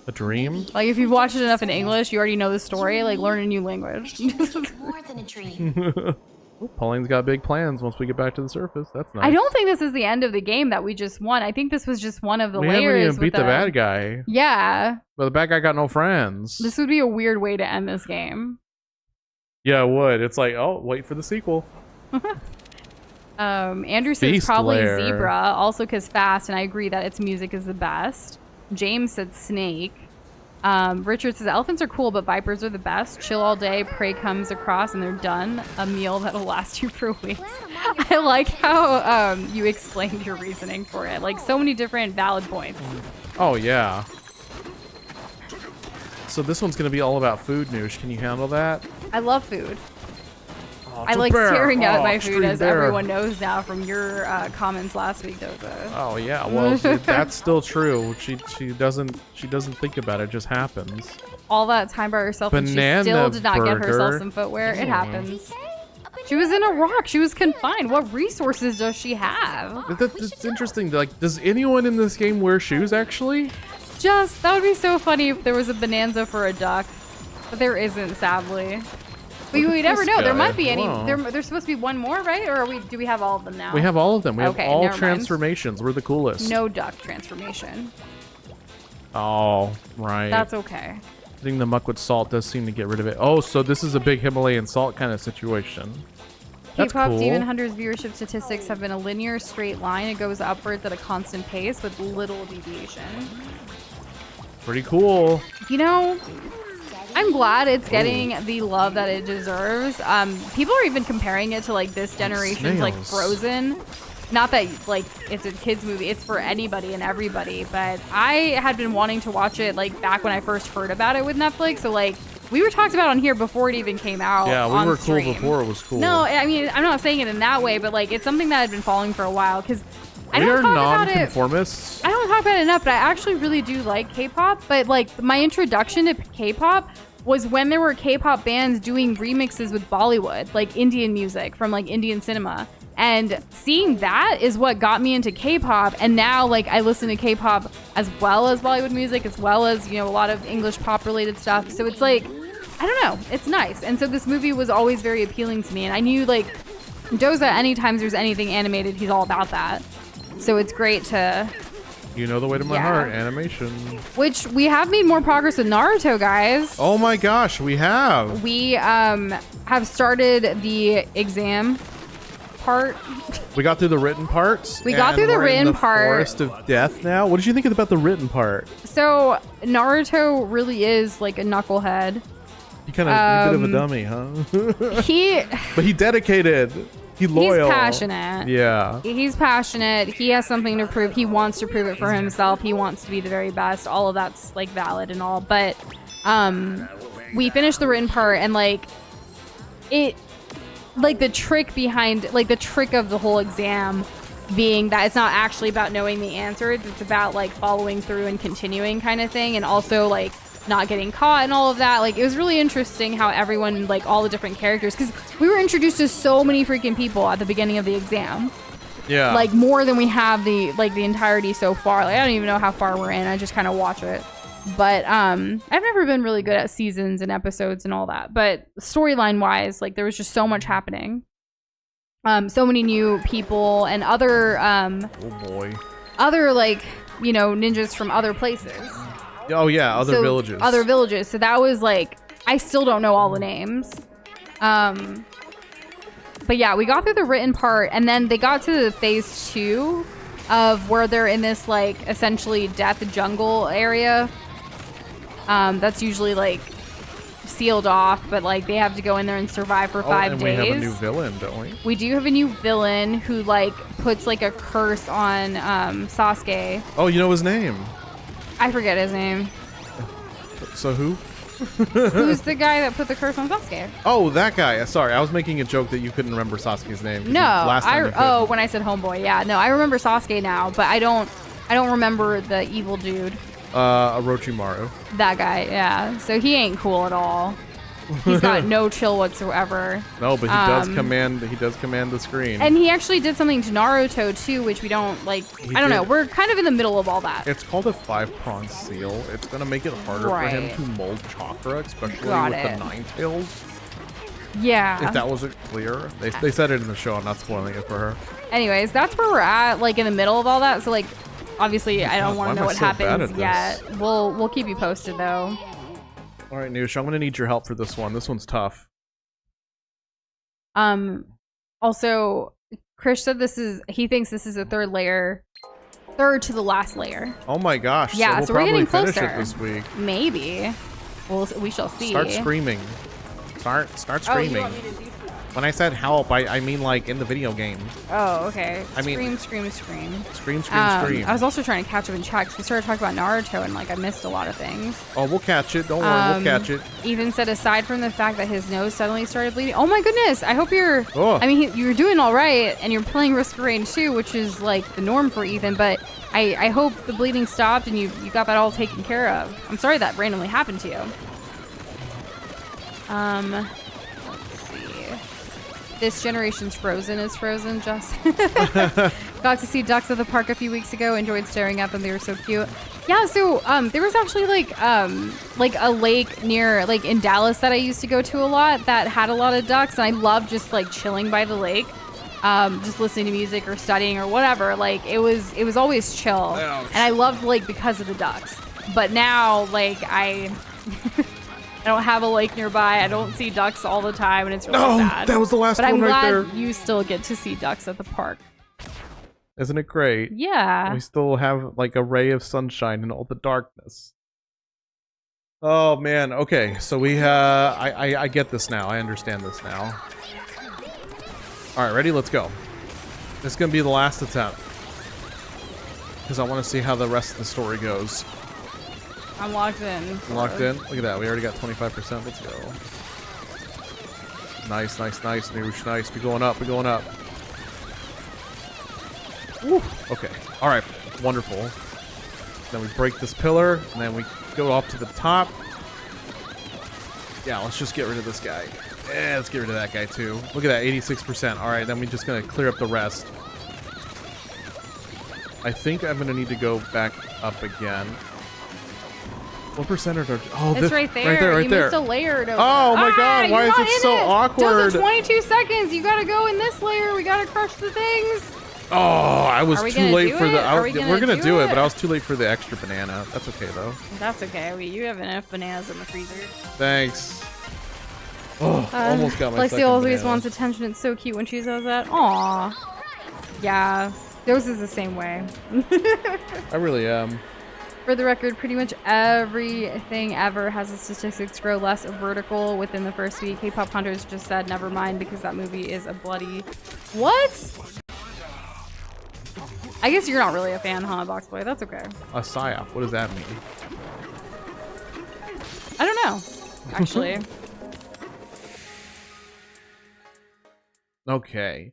A dream? Like if you've watched it enough in English, you already know the story. Like learn a new language. More than a dream. Ooh, Pauline's got big plans once we get back to the surface. That's nice. I don't think this is the end of the game that we just won. I think this was just one of the we layers. haven't even with beat the bad guy. Yeah, But the bad guy got no friends. this would be a weird way to end this game. Yeah, it would. It's like, oh, wait for the sequel. Andrew says Beast probably Lair. Zebra, also because fast, and I agree that its music is the best. James said Snake. Richard says elephants are cool, but vipers are the best. Chill all day, prey comes across, and they're done. A meal that'll last you for weeks. I like how you explained your reasoning for it. Like so many different valid points. Oh, yeah. So this one's going to be all about food, Noosh. Can you handle that? I love food. Oh, I it's a like bear. staring at Oh, my food, extreme as bear. everyone knows now from your comments last week, Doza. Oh yeah, well that's still true. She doesn't think about it. It just happens. All that time by herself, and she Banana still did not get herself burger. some footwear. It happens. She was in a rock. She was confined. What resources does she have? It's interesting. Like, does anyone in this game wear shoes? Actually, That would be so funny if there was a Bananza for a duck, but there isn't, sadly. We Look at never this know. There guy. might be any. Wow. There's supposed to be one more, right? Or do we have all of them now? we have all of them. We have Okay, all never mind. transformations. We're the coolest. no duck transformation. Oh, right. That's okay. I think the muck with salt does seem to get rid of it. Oh, so this is a big Himalayan salt kind of situation. That's K-pop cool. Demon Hunters viewership statistics have been a linear straight line. It goes upwards at a constant pace with little deviation. Pretty cool. You know, I'm glad it's getting the love that it deserves. People are even comparing it to like this generation's like Snails. Frozen. Not that like it's a kids movie, it's for anybody and everybody, but I had been wanting to watch it like back when I first heard about it with Netflix. So like we were talked about on here before it even came out. Yeah, we on were stream. cool before it was cool. No, I mean I'm not saying it in that way, but like it's something that I'd been following for a while because I we don't are talk about it. non-conformists. I don't talk about it enough, but I actually really do like K-pop. But like my introduction to K-pop was when there were K-pop bands doing remixes with Bollywood, like Indian music from like Indian cinema. And seeing that is what got me into K-pop. And now like I listen to K-pop as well as Bollywood music, as well as, you know, a lot of English pop related stuff. So it's like, I don't know, it's nice. And so this movie was always very appealing to me. And I knew like Doza, anytime there's anything animated, he's all about that. So it's great to... You know the way to my Yeah. heart, animation. Which we have made more progress with Naruto, guys. Oh my gosh, we have. We have started the exam part. We got through the written parts. We got and through the we're in written the part. Forest of Death now. What did you think about the written part? So Naruto really is like a knucklehead. He kind of a bit of a dummy, huh? He But he dedicated. He loyal. He's passionate. Yeah. He's passionate. He has something to prove. He wants to prove it for himself. He wants to be the very best. All of that's like valid and all. But we finished the written part and like it like the trick behind like the trick of the whole exam being that it's not actually about knowing the answers. It's about like following through and continuing kind of thing, and also like not getting caught and all of that. Like it was really interesting how everyone, like all the different characters, because we were introduced to so many freaking people at the beginning of the exam. Yeah. Like more than we have the entirety so far. Like I don't even know how far we're in. I just kind of watch it. But I've never been really good at seasons and episodes and all that. But storyline wise, like there was just so much happening. So many new people and other oh boy. other like, you know, ninjas from other places. Oh yeah, other villages. Other villages. So that was like, I still don't know all the names. But yeah, we got through the written part, and then they got to the phase 2 of where they're in this like essentially death jungle area. That's usually like sealed off, but like they have to go in there and survive for 5 and days. we have a new villain, don't we? We do have a new villain who like puts like a curse on Sasuke. Oh, you know his name. I forget his name. So who? Who's the guy that put the curse on Sasuke? Oh, that guy. Sorry, I was making a joke that you couldn't remember Sasuke's name. No, Last time you could. when I said homeboy, yeah, no, I remember Sasuke now, but I don't remember the evil dude. Orochimaru. That guy, yeah. So he ain't cool at all. He's got no chill whatsoever. No, but he does command. He does command the screen. And he actually did something to Naruto too, which we don't like. I don't know. We're kind of in the middle of all that. It's called a 5-pronged seal. It's gonna make it harder for him to mold chakra, especially Got with it. the Nine Tails. Yeah. If that wasn't clear, they said it in the show. I'm not spoiling it for her. Anyways, that's where we're at, like in the middle of all that. So like, obviously, I don't want to know what happens yet. We'll keep you posted though. All right, Noosh, I'm gonna need your help for this one. This one's tough. Also, Krish said he thinks this is a third to the last layer. Oh my gosh! Yeah, so so we'll we're getting probably closer. finish it this week. Maybe. We shall see. Start screaming. Start Oh, you screaming. want me to do When I said help, I mean like in the video game. Oh, okay. I mean- scream. Scream. I was also trying to catch up in chat because we started talking about Naruto and like I missed a lot of things. Oh, we'll catch it. Don't worry, we'll catch it. Even said aside from the fact that his nose suddenly started bleeding. Oh my goodness! I hope you're. Oh. I mean, you're doing all right, and you're playing Risk of Rain 2, which is like the norm for Ethan. But I hope the bleeding stopped and you got that all taken care of. I'm sorry that randomly happened to you. Let's see. This generation's Frozen is frozen. Just got to see ducks at the park a few weeks ago. Enjoyed staring at them. They were so cute. Yeah. So there was actually like a lake near like in Dallas that I used to go to a lot that had a lot of ducks, and I loved just like chilling by the lake, just listening to music or studying or whatever. Like it was always chill, and I loved like because of the ducks. But now like I don't have a lake nearby. I don't see ducks all the time, and it's really No, sad. that was the last but one I'm right glad there. you still get to see ducks at the park. Isn't it great? Yeah. We still have like a ray of sunshine in all the darkness. Oh man, okay, so we I get this now. I understand this now. Alright, ready? Let's go. This is gonna be the last attempt. Because I want to see how the rest of the story goes. I'm locked in. Locked in? Look at that, we already got 25%. Let's go. Nice, nice, nice, Noosh, nice. We're going up, we're going up. Woo. Okay, alright, wonderful. Then we break this pillar, and then we go off to the top. Yeah, let's just get rid of this guy. Yeah, let's get rid of that guy too. Look at that, 86%. Alright, then we're just gonna clear up the rest. I think I'm gonna need to go back up again. What percentage are... Oh, It's right there. Right there, right you there. missed a layer. Oh my god, why is it so awkward? Just 22 seconds. You gotta go in this layer. We gotta crush the things. Oh, I was too late for the... we're gonna do it, but I was too late for the extra banana. That's okay, though. That's okay. You have enough bananas in the freezer. Thanks. Oh, almost got my Lexi second always banana. wants attention. It's so cute when she says that. Aw. Yeah. Yours is the same way. I really am. For the record, pretty much everything ever has the statistics grow less vertical within the first week. K-pop Hunters just said never mind because that movie is a bloody... What? I guess you're not really a fan, huh, Boxboy? That's okay. A psyop, what does that mean? I don't know, actually. Okay.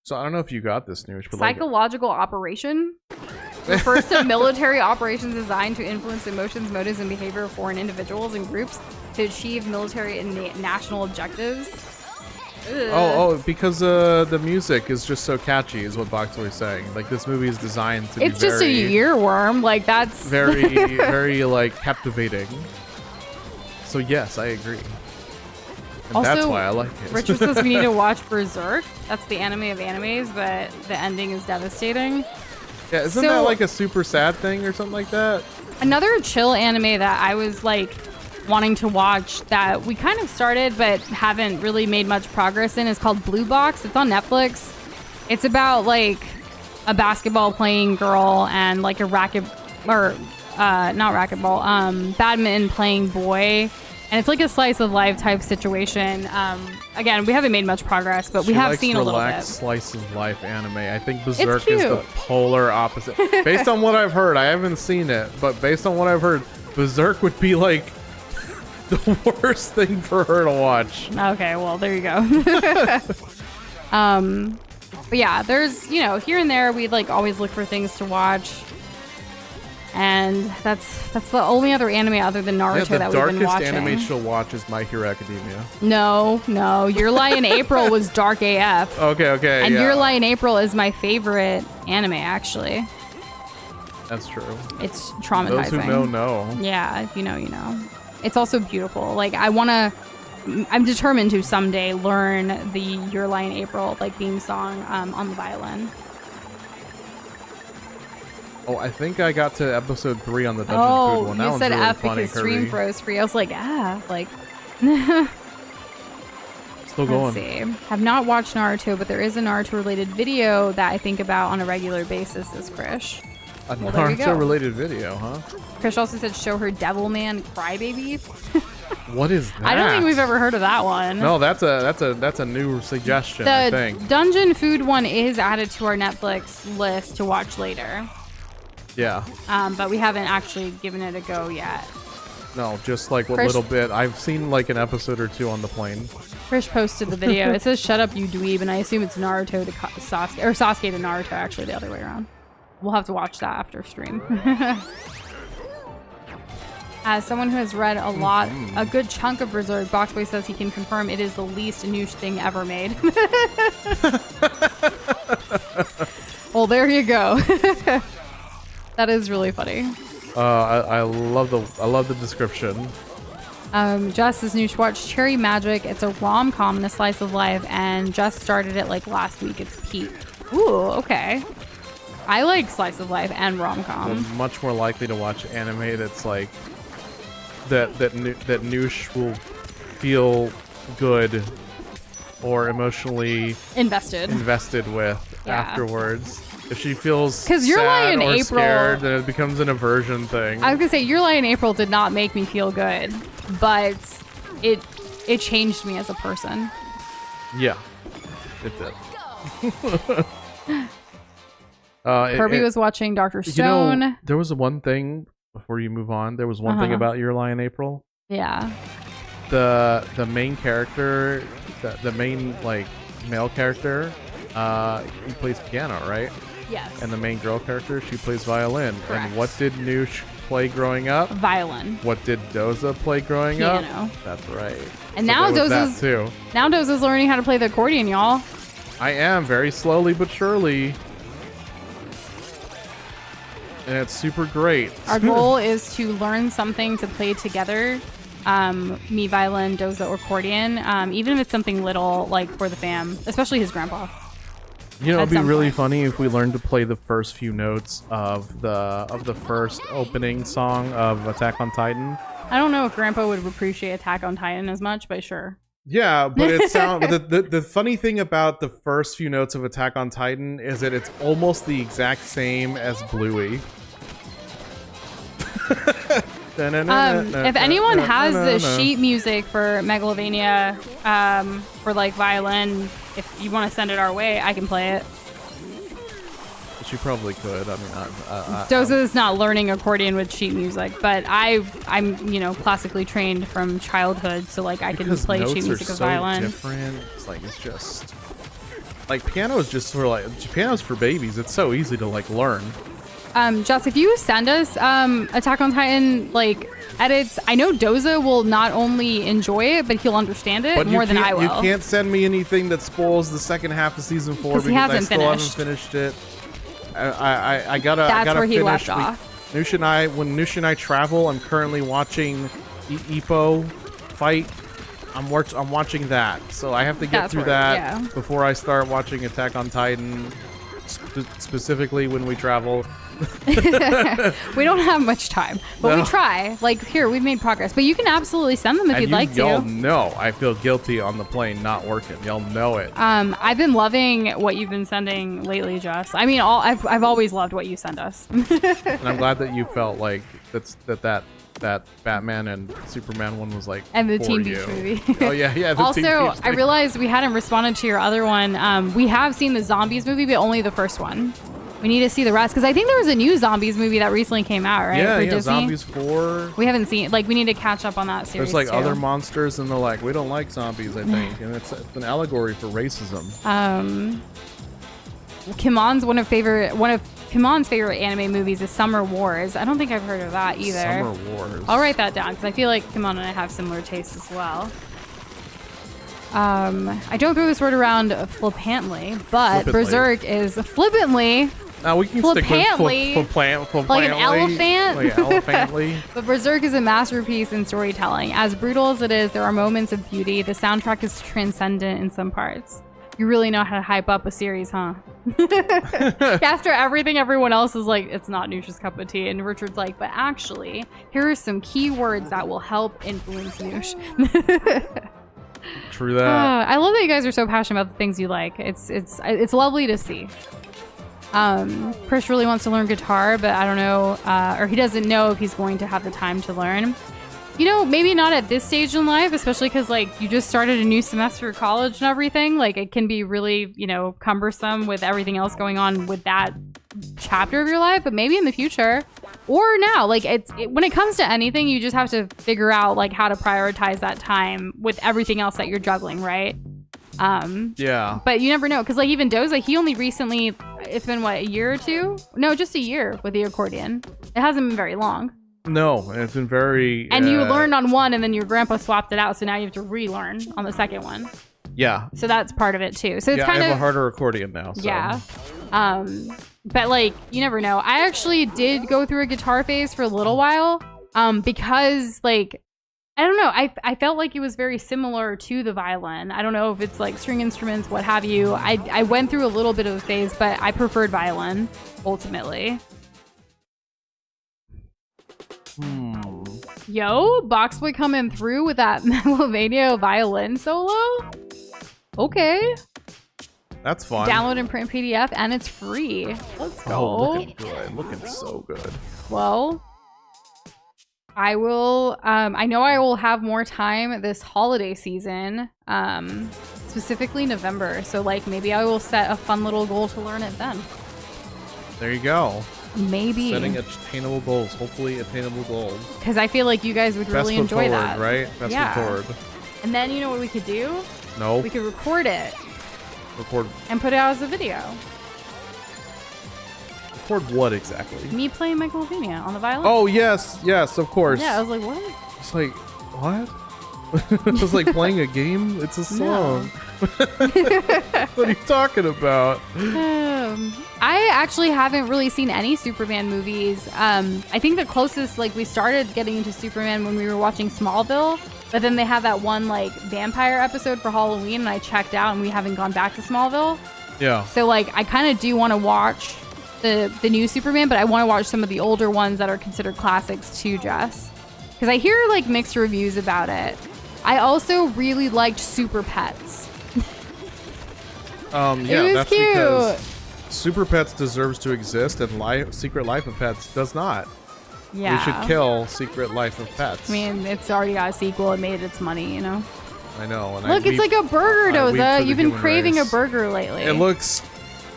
So I don't know if you got this news, but Psychological operation refers to military operations designed to influence emotions, motives, and behavior of foreign individuals and groups to achieve military and national objectives. Oh, because the music is just so catchy, is what Boxboy is saying. Like, this movie is designed to be It's just a earworm. Like, that's very, very, like, captivating. So yes, I agree. And also, that's why I like it. Richard says we need to watch Berserk. That's the anime of animes, but the ending is devastating. Yeah, isn't that like a super sad thing or something like that? Another chill anime that I was like wanting to watch that we kind of started but haven't really made much progress in is called Blue Box. It's on Netflix. It's about like a basketball playing girl and like a badminton playing boy. And it's like a slice of life type situation. Again, we haven't made much progress, but we have seen a little bit. Relaxed slice of life anime. I think Berserk is the polar opposite. Based on what I've heard, I haven't seen it, but based on what I've heard, Berserk would be like the worst thing for her to watch. Okay, well, there you go. But yeah, there's, you know, here and there, we'd like always look for things to watch. And that's the only other anime other than Naruto that we've been watching. The darkest anime she'll watch is My Hero Academia. No. Your Lie in April was dark AF. Okay, and yeah. Your Lie in April is my favorite anime, actually. That's true. It's traumatizing. Those who know. Yeah, if you know, you know. It's also beautiful. Like, I'm determined to someday learn the Your Lie in April, like, theme song on the violin. Oh, I think I got to episode 3 on the Dungeon Food one. That you said really F funny, because stream Kirby. froze free. I was like, like. Still going. Let's see. Have not watched Naruto, but there is a Naruto-related video that I think about on a regular basis, says Krish. A Well, there you go. Naruto-related video, huh? Krish also said, show her Devilman Crybaby. What is that? I don't think we've ever heard of that one. No, that's a new suggestion, I think. The Dungeon Food one is added to our Netflix list to watch later. Yeah. But we haven't actually given it a go yet. No, just like a Krish, little bit. I've seen like an episode or 2 on the plane. Krish posted the video. It says, shut up, you dweeb, and I assume it's Naruto to Sasuke, or Sasuke to Naruto, actually, the other way around. We'll have to watch that after stream. As someone who has read a good chunk of Berserk, Boxboy says he can confirm it is the least niche thing ever made. Well, there you go. That is really funny. I love the description. Jess is new to watch Cherry Magic. It's a rom-com and a slice of life, and Jess started it like last week. It's peak. Ooh, okay. I like slice of life and rom-com. I'm much more likely to watch anime that's like that Noosh will feel good or emotionally invested with Yeah. afterwards. If she feels 'Cause Your Lie in sad or April- scared, then it becomes an aversion thing. I was gonna say Your Lie in April did not make me feel good, but it changed me as a person. Yeah, it did. Kirby was watching Dr. Stone. You know, there was one thing before you move on. There was one thing about Your Lie in April. Yeah. The main character, the main like male character, he plays piano, right? Yes. And the main girl character, she plays violin. Correct. And what did Noosh play growing up? Violin. What did Doza play growing Piano. up? That's right. And So now there was that Doza's too. now Doza's learning how to play the accordion, y'all. I am very slowly but surely. And it's super great. Our goal is to learn something to play together. Me violin, Doza accordion. Even if it's something little, like for the fam, especially his grandpa. You know, at it'd be some really point. funny if we learned to play the first few notes of the first opening song of Attack on Titan. I don't know if Grandpa would appreciate Attack on Titan as much, but sure. Yeah, but it sounds. the funny thing about the first few notes of Attack on Titan is that it's almost the exact same as Bluey. If anyone has the sheet music for Megalovania, for like violin, if you want to send it our way, I can play it. She probably could. I mean, Doza's not learning accordion with sheet music, but I'm classically trained from childhood, so like I can because play notes sheet music are with so violin. different. It's just like piano is just sort of like piano's for babies. It's so easy to like learn. Jess, if you send us Attack on Titan like edits, I know Doza will not only enjoy it, but he'll understand it more than I will. You can't send me anything that spoils the second half of season 4 because he I hasn't still finished. haven't finished it. I gotta. That's I gotta where he finish. left off. When Noosh and I travel, I'm currently watching Ippo fight. I'm watching that, so I have to get That's through where- that yeah. before I start watching Attack on Titan. Specifically when we travel. We don't have much time, but No. we try. Like here, we've made progress, but you can absolutely send them if you'd like Y'all to. know I feel guilty on the plane not working. Y'all know it. I've been loving what you've been sending lately, Jess. I mean, I've always loved what you send us. And I'm glad that you felt like that Batman and Superman one was like And the for Teen you. Beach movie. Oh yeah. The Teen Also, Beach I thing. realized we hadn't responded to your other one. We have seen the Zombies movie, but only the first one. We need to see the rest because I think there was a new Zombies movie that recently came out, right? Yeah, for yeah. Disney. Zombies 4. We haven't seen. Like, we need to catch up on that series. There's like too. other monsters, and they're like, we don't like zombies. I think, and it's an allegory for racism. Kimon's one of Kimon's favorite anime movies is Summer Wars. I don't think I've heard of that either. Summer Wars. I'll write that down because I feel like Kimon and I have similar tastes as well. I don't throw this word around flippantly, but Flippantly. Berserk is flippantly, Now we can stick with Flippantly. Like an elephant? Like elephantly. but Berserk is a masterpiece in storytelling. As brutal as it is, there are moments of beauty. The soundtrack is transcendent in some parts. You really know how to hype up a series, huh? After everything, everyone else is like, it's not Noosh's cup of tea. And Richard's like, but actually, here are some key words that will help influence Noosh. True that. I love that you guys are so passionate about the things you like. It's lovely to see. Krish really wants to learn guitar, but I don't know, or he doesn't know if he's going to have the time to learn. You know, maybe not at this stage in life, especially because like you just started a new semester of college and everything. Like it can be really, cumbersome with everything else going on with that chapter of your life. But maybe in the future or now, like when it comes to anything, you just have to figure out like how to prioritize that time with everything else that you're juggling, right? Yeah. But you never know, because like even Doza, he only recently, it's been what, a year or two? No, just a year with the accordion. It hasn't been very long. No, it's been very. And you learned on one, and then your grandpa swapped it out, so now you have to relearn on the second one. Yeah. So that's part of it too. So it's Yeah, kind I have of a harder accordion now. So. yeah. But like you never know. I actually did go through a guitar phase for a little while, because like I don't know. I felt like it was very similar to the violin. I don't know if it's like string instruments, what have you. I went through a little bit of a phase, but I preferred violin ultimately. Yo, Boxboy coming through with that Megalovania violin solo. Okay. That's fun. Download and print PDF, and it's free. Let's go. Oh, looking good. Looking so good. Well, I will. I know I will have more time this holiday season, specifically November. So, like, maybe I will set a fun little goal to learn it then. There you go. Maybe. Setting attainable goals. Hopefully attainable goals. Because I feel like you guys would really Best foot enjoy forward, that. right? Best Yeah. foot forward. And then you know what we could do? No. We could record it Record and put it out as a video. what exactly? Me playing Megalovania on the violin. Oh, yes. Yes, of course. Yeah, I was like, what? It's like, what? It's like playing a game? It's a song. What are you talking about? I actually haven't really seen any Superman movies. I think the closest, like, we started getting into Superman when we were watching Smallville, but then they had that one, like, vampire episode for Halloween, and I checked out, and we haven't gone back to Smallville. Yeah. So, like, I kind of do want to watch the new Superman, but I want to watch some of the older ones that are considered classics too, Jess. Because I hear, like, mixed reviews about it. I also really liked Super Pets. Yeah, it was that's cute. because Super Pets deserves to exist and Secret Life of Pets does not. Yeah. We should kill Secret Life of Pets. I mean, it's already got a sequel. It made its money, you know? I know. And Look, it's like a burger, I weep for Doza. the You've been human craving race. a burger lately. It looks...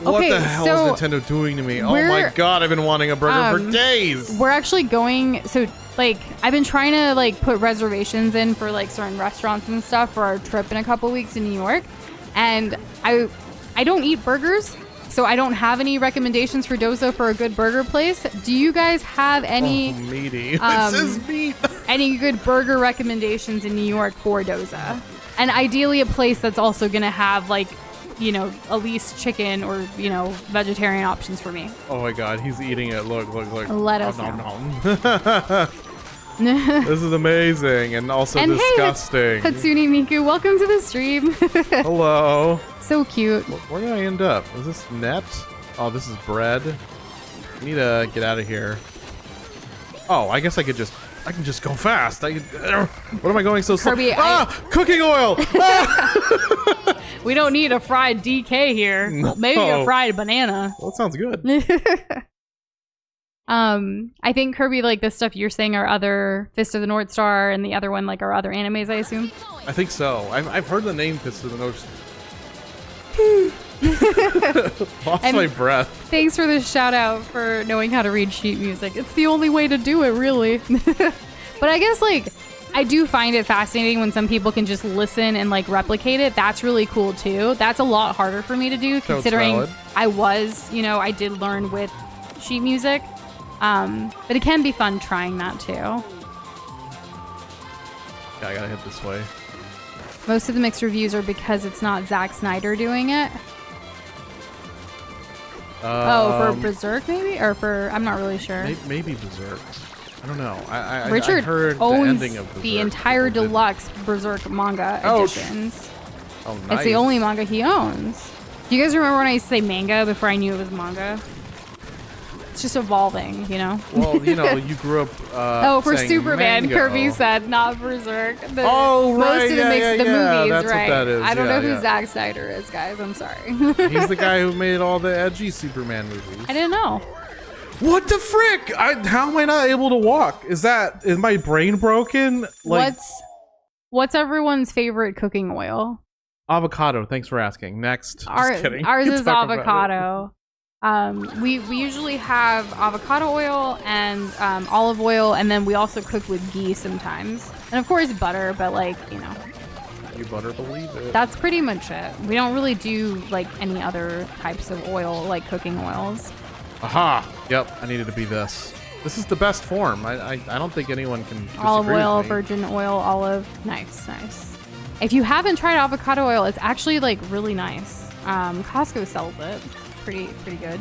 What Okay, the hell so is Nintendo doing to me? Oh my god, I've been wanting a burger for days! We're actually going... So, like, I've been trying to, like, put reservations in for, like, certain restaurants and stuff for our trip in a couple weeks in New York. And I don't eat burgers, so I don't have any recommendations for Doza for a good burger place. Do you guys have any... Oh, meaty. This is meat! any good burger recommendations in New York for Doza? And ideally a place that's also going to have, like, you know, at least chicken or, you know, vegetarian options for me. Oh my god, he's eating it. Look. Let us nom, know. nom. This is amazing and also And disgusting. hey, Hatsune Miku, welcome to the stream. Hello. So cute. Where did I end up? Is this net? Oh, this is bread. I need to get out of here. Oh, I guess I can just go fast. What am I going so slow? Kirby, cooking oil! Ah! We don't need a fried DK here. No. Maybe a fried banana. Well, that sounds good. I think Kirby, like the stuff you're saying are other Fist of the North Star, and the other one like are other animes, I assume. I think so. I've heard the name Fist of the North. Lost And my breath. Thanks for the shout out for knowing how to read sheet music. It's the only way to do it, really. But I guess, like, I do find it fascinating when some people can just listen and, like, replicate it. That's really cool, too. That's a lot harder for me to do, considering valid. I did learn with sheet music. But it can be fun trying that, too. Yeah, I gotta head this way. Most of the mixed reviews are because it's not Zack Snyder doing it. For Berserk, maybe? Or for... I'm not really sure. Maybe Berserk. I don't know. Richard I heard owns the ending of Berserk. the entire People did- deluxe Berserk manga Ouch. editions. Oh, nice. It's the only manga he owns. Do you guys remember when I used to say manga before I knew it was manga? It's just evolving, you know? Well, you know, you grew up. For saying Superman, mango. Kirby said, not Berserk. Oh, right, Most of the yeah, movies, that's what right? that is, I don't know yeah. who Zack Snyder is, guys. I'm sorry. He's the guy who made all the edgy Superman movies. I didn't know. What the frick? How am I not able to walk? Is my brain broken? Like, What's everyone's favorite cooking oil? avocado. Thanks for asking. Next. Just kidding. Ours You is talk about it. avocado. We usually have avocado oil and olive oil, and then we also cook with ghee sometimes, and of course butter. But like, you know, You better believe it. that's pretty much it. We don't really do like any other types of oil, like cooking oils. Aha! Yep, I needed to be this. This is the best form. I don't think anyone can disagree Olive oil, with me. virgin oil, olive. Nice. If you haven't tried avocado oil, it's actually like really nice. Costco sells it. Pretty good.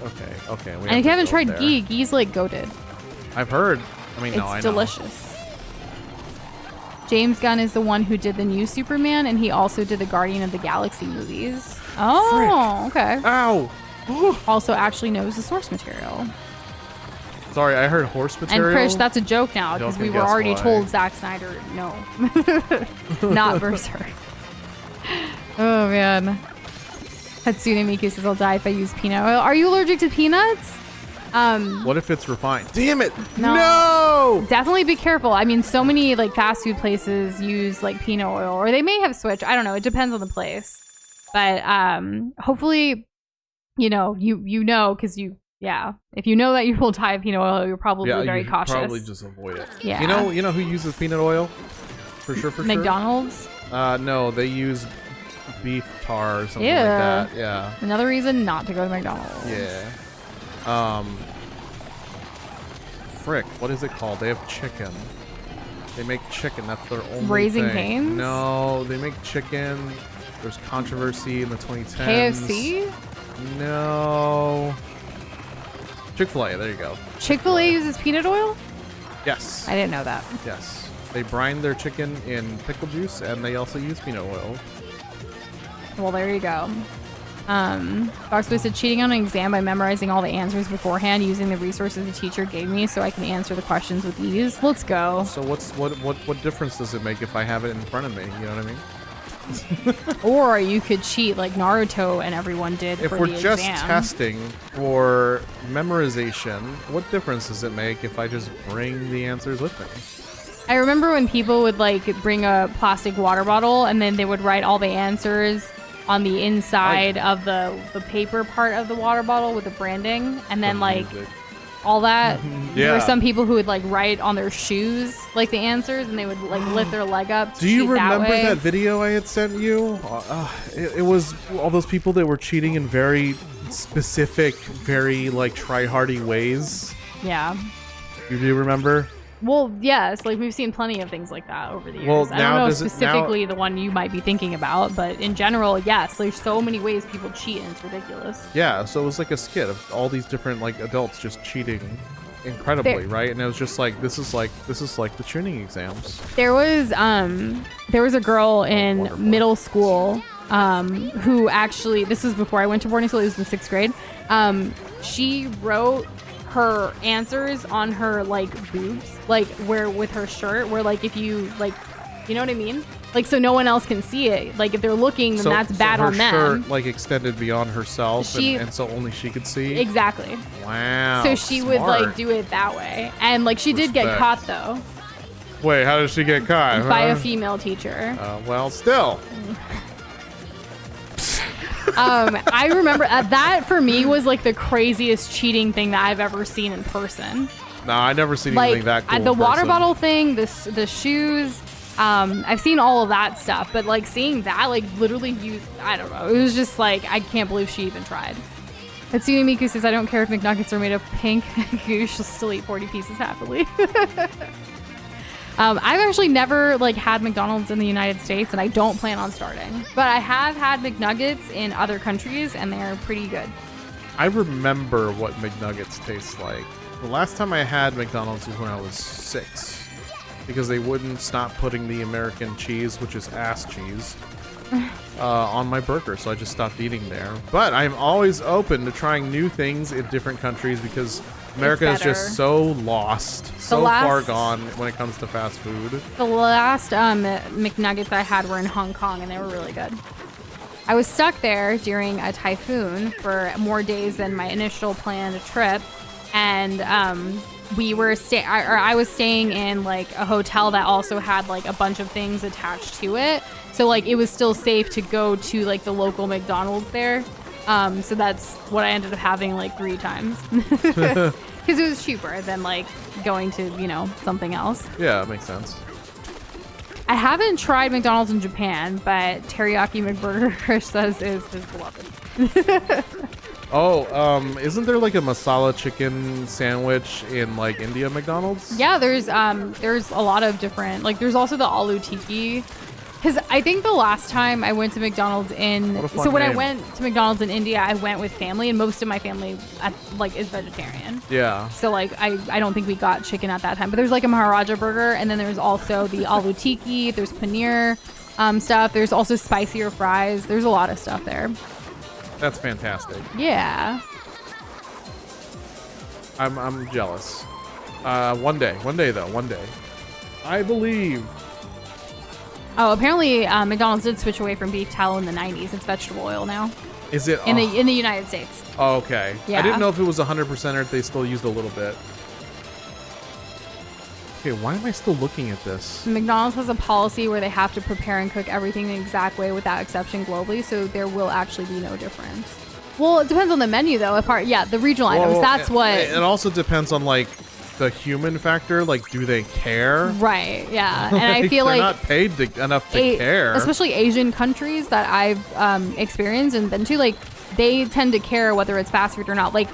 Okay. And if you haven't tried ghee, ghee's like goated. I've heard. I mean, no, I know. It's delicious. James Gunn is the one who did the new Superman, and he also did the Guardian of the Galaxy movies. Oh, okay. Ow! Also actually knows the source material. Sorry, I heard horse And material. Krish, that's a joke now because Y'all we can were guess already why. told Zack Snyder no, not Berserk. Oh man. Hatsune Miku says I'll die if I use peanut oil. Are you allergic to peanuts? What if it's refined? Damn it! No. No! Definitely be careful. I mean, so many like fast food places use like peanut oil, or they may have switched. I don't know. It depends on the place. But hopefully, you know, because if you know that you will die of peanut oil, you're probably very you should cautious. probably just avoid it. Yeah. You know who uses peanut oil? For sure. McDonald's. No, they use beef tar or something Yeah. like that. Yeah. Another reason not to go to McDonald's. Yeah. Frick, what is it called? They have chicken. They make chicken. That's their only Raising thing. Cane's? No, they make chicken. There's controversy in the 2010s. KFC? No. Chick-fil-A, there you go. Chick-fil-A uses peanut oil? Yes. I didn't know that. Yes. They brine their chicken in pickle juice, and they also use peanut oil. Well, there you go. Foxboy said cheating on an exam by memorizing all the answers beforehand using the resources the teacher gave me so I can answer the questions with ease. Let's go. So what difference does it make if I have it in front of me? You know what I mean? Or you could cheat like Naruto and everyone did If for we're the just exam. testing for memorization, what difference does it make if I just bring the answers with me? I remember when people would like bring a plastic water bottle and then they would write all the answers on the inside of the paper part of the water bottle with the branding, and then like all that. There were Yeah. some people who would like write on their shoes like the answers, and they would like lift their leg up. To Do you cheat remember way. that video I had sent you? It was all those people that were cheating in very specific, very like try-hardy ways. Yeah. You do remember? Well, yes, like we've seen plenty of things like that over the years. Well, I now don't know does it- specifically the one you might be thinking about, but in general, yes, there's so many ways people cheat and it's ridiculous. Yeah, so it was like a skit of all these different like adults just cheating incredibly, right? And it was just like this is like the tuning exams. There was a girl in wonderful. middle school who actually, this was before I went to boarding school, it was in 6th grade. She wrote her answers on her like boobs, like where with her shirt, where like if you like, you know what I mean? Like so no one else can see it. Like if they're looking, then that's bad her on them. shirt like extended beyond herself, She- and so only she could see. Exactly. Wow. So she would smart. like do it that way, and like she did get Respect. caught though Wait, how did she get caught? by a huh? female teacher. Well, still. I remember that for me was like the craziest cheating thing that I've ever seen in person. No, I never seen Like anything that cool. the in water person. bottle thing, the shoes. I've seen all of that stuff, but like seeing that, like literally, I don't know. It was just like I can't believe she even tried. Hatsune Miku says, "I don't care if McNuggets are made of pink. You shall still eat 40 pieces happily." I've actually never like had McDonald's in the United States, and I don't plan on starting. But I have had McNuggets in other countries, and they're pretty good. I remember what McNuggets taste like. The last time I had McDonald's was when I was 6, because they wouldn't stop putting the American cheese, which is ass cheese, on my burger, so I just stopped eating there. But I'm always open to trying new things in different countries because America is just better. so lost, so last- far gone when it comes to fast food. The last McNuggets I had were in Hong Kong, and they were really good. I was stuck there during a typhoon for more days than my initial planned trip, and I was staying in like a hotel that also had like a bunch of things attached to it, so like it was still safe to go to like the local McDonald's there. So that's what I ended up having like 3 times because it was cheaper than like going to, you know, something else. Yeah, it makes sense. I haven't tried McDonald's in Japan, but Teriyaki McBurger, Krish says, is his beloved. Oh, isn't there like a masala chicken sandwich in like India McDonald's? Yeah, there's a lot of different, like there's also the aloo tiki. Because I think the last time I went to McDonald's in, What a fun so when I name. went to McDonald's in India, I went with family, and most of my family like is vegetarian. Yeah. So like I don't think we got chicken at that time, but there's like a Maharaja burger, and then there's also the aloo tiki. There's paneer stuff. There's also spicier fries. There's a lot of stuff there. That's fantastic. Yeah. I'm jealous. One day though, one day. I believe. Oh, apparently McDonald's did switch away from beef tallow in the 90s. It's vegetable oil now. Is it in the United States? Oh, okay. Yeah. I didn't know if it was 100% or if they still used a little bit. Okay, why am I still looking at this? McDonald's has a policy where they have to prepare and cook everything the exact way without exception globally, so there will actually be no difference. Well, it depends on the menu, though. The regional items. That's what. It also depends on like the human factor. Like, do they care? Right. Yeah. And I feel they're like not paid enough to care. Especially Asian countries that I've experienced and been to, like they tend to care whether it's fast food or not. Like.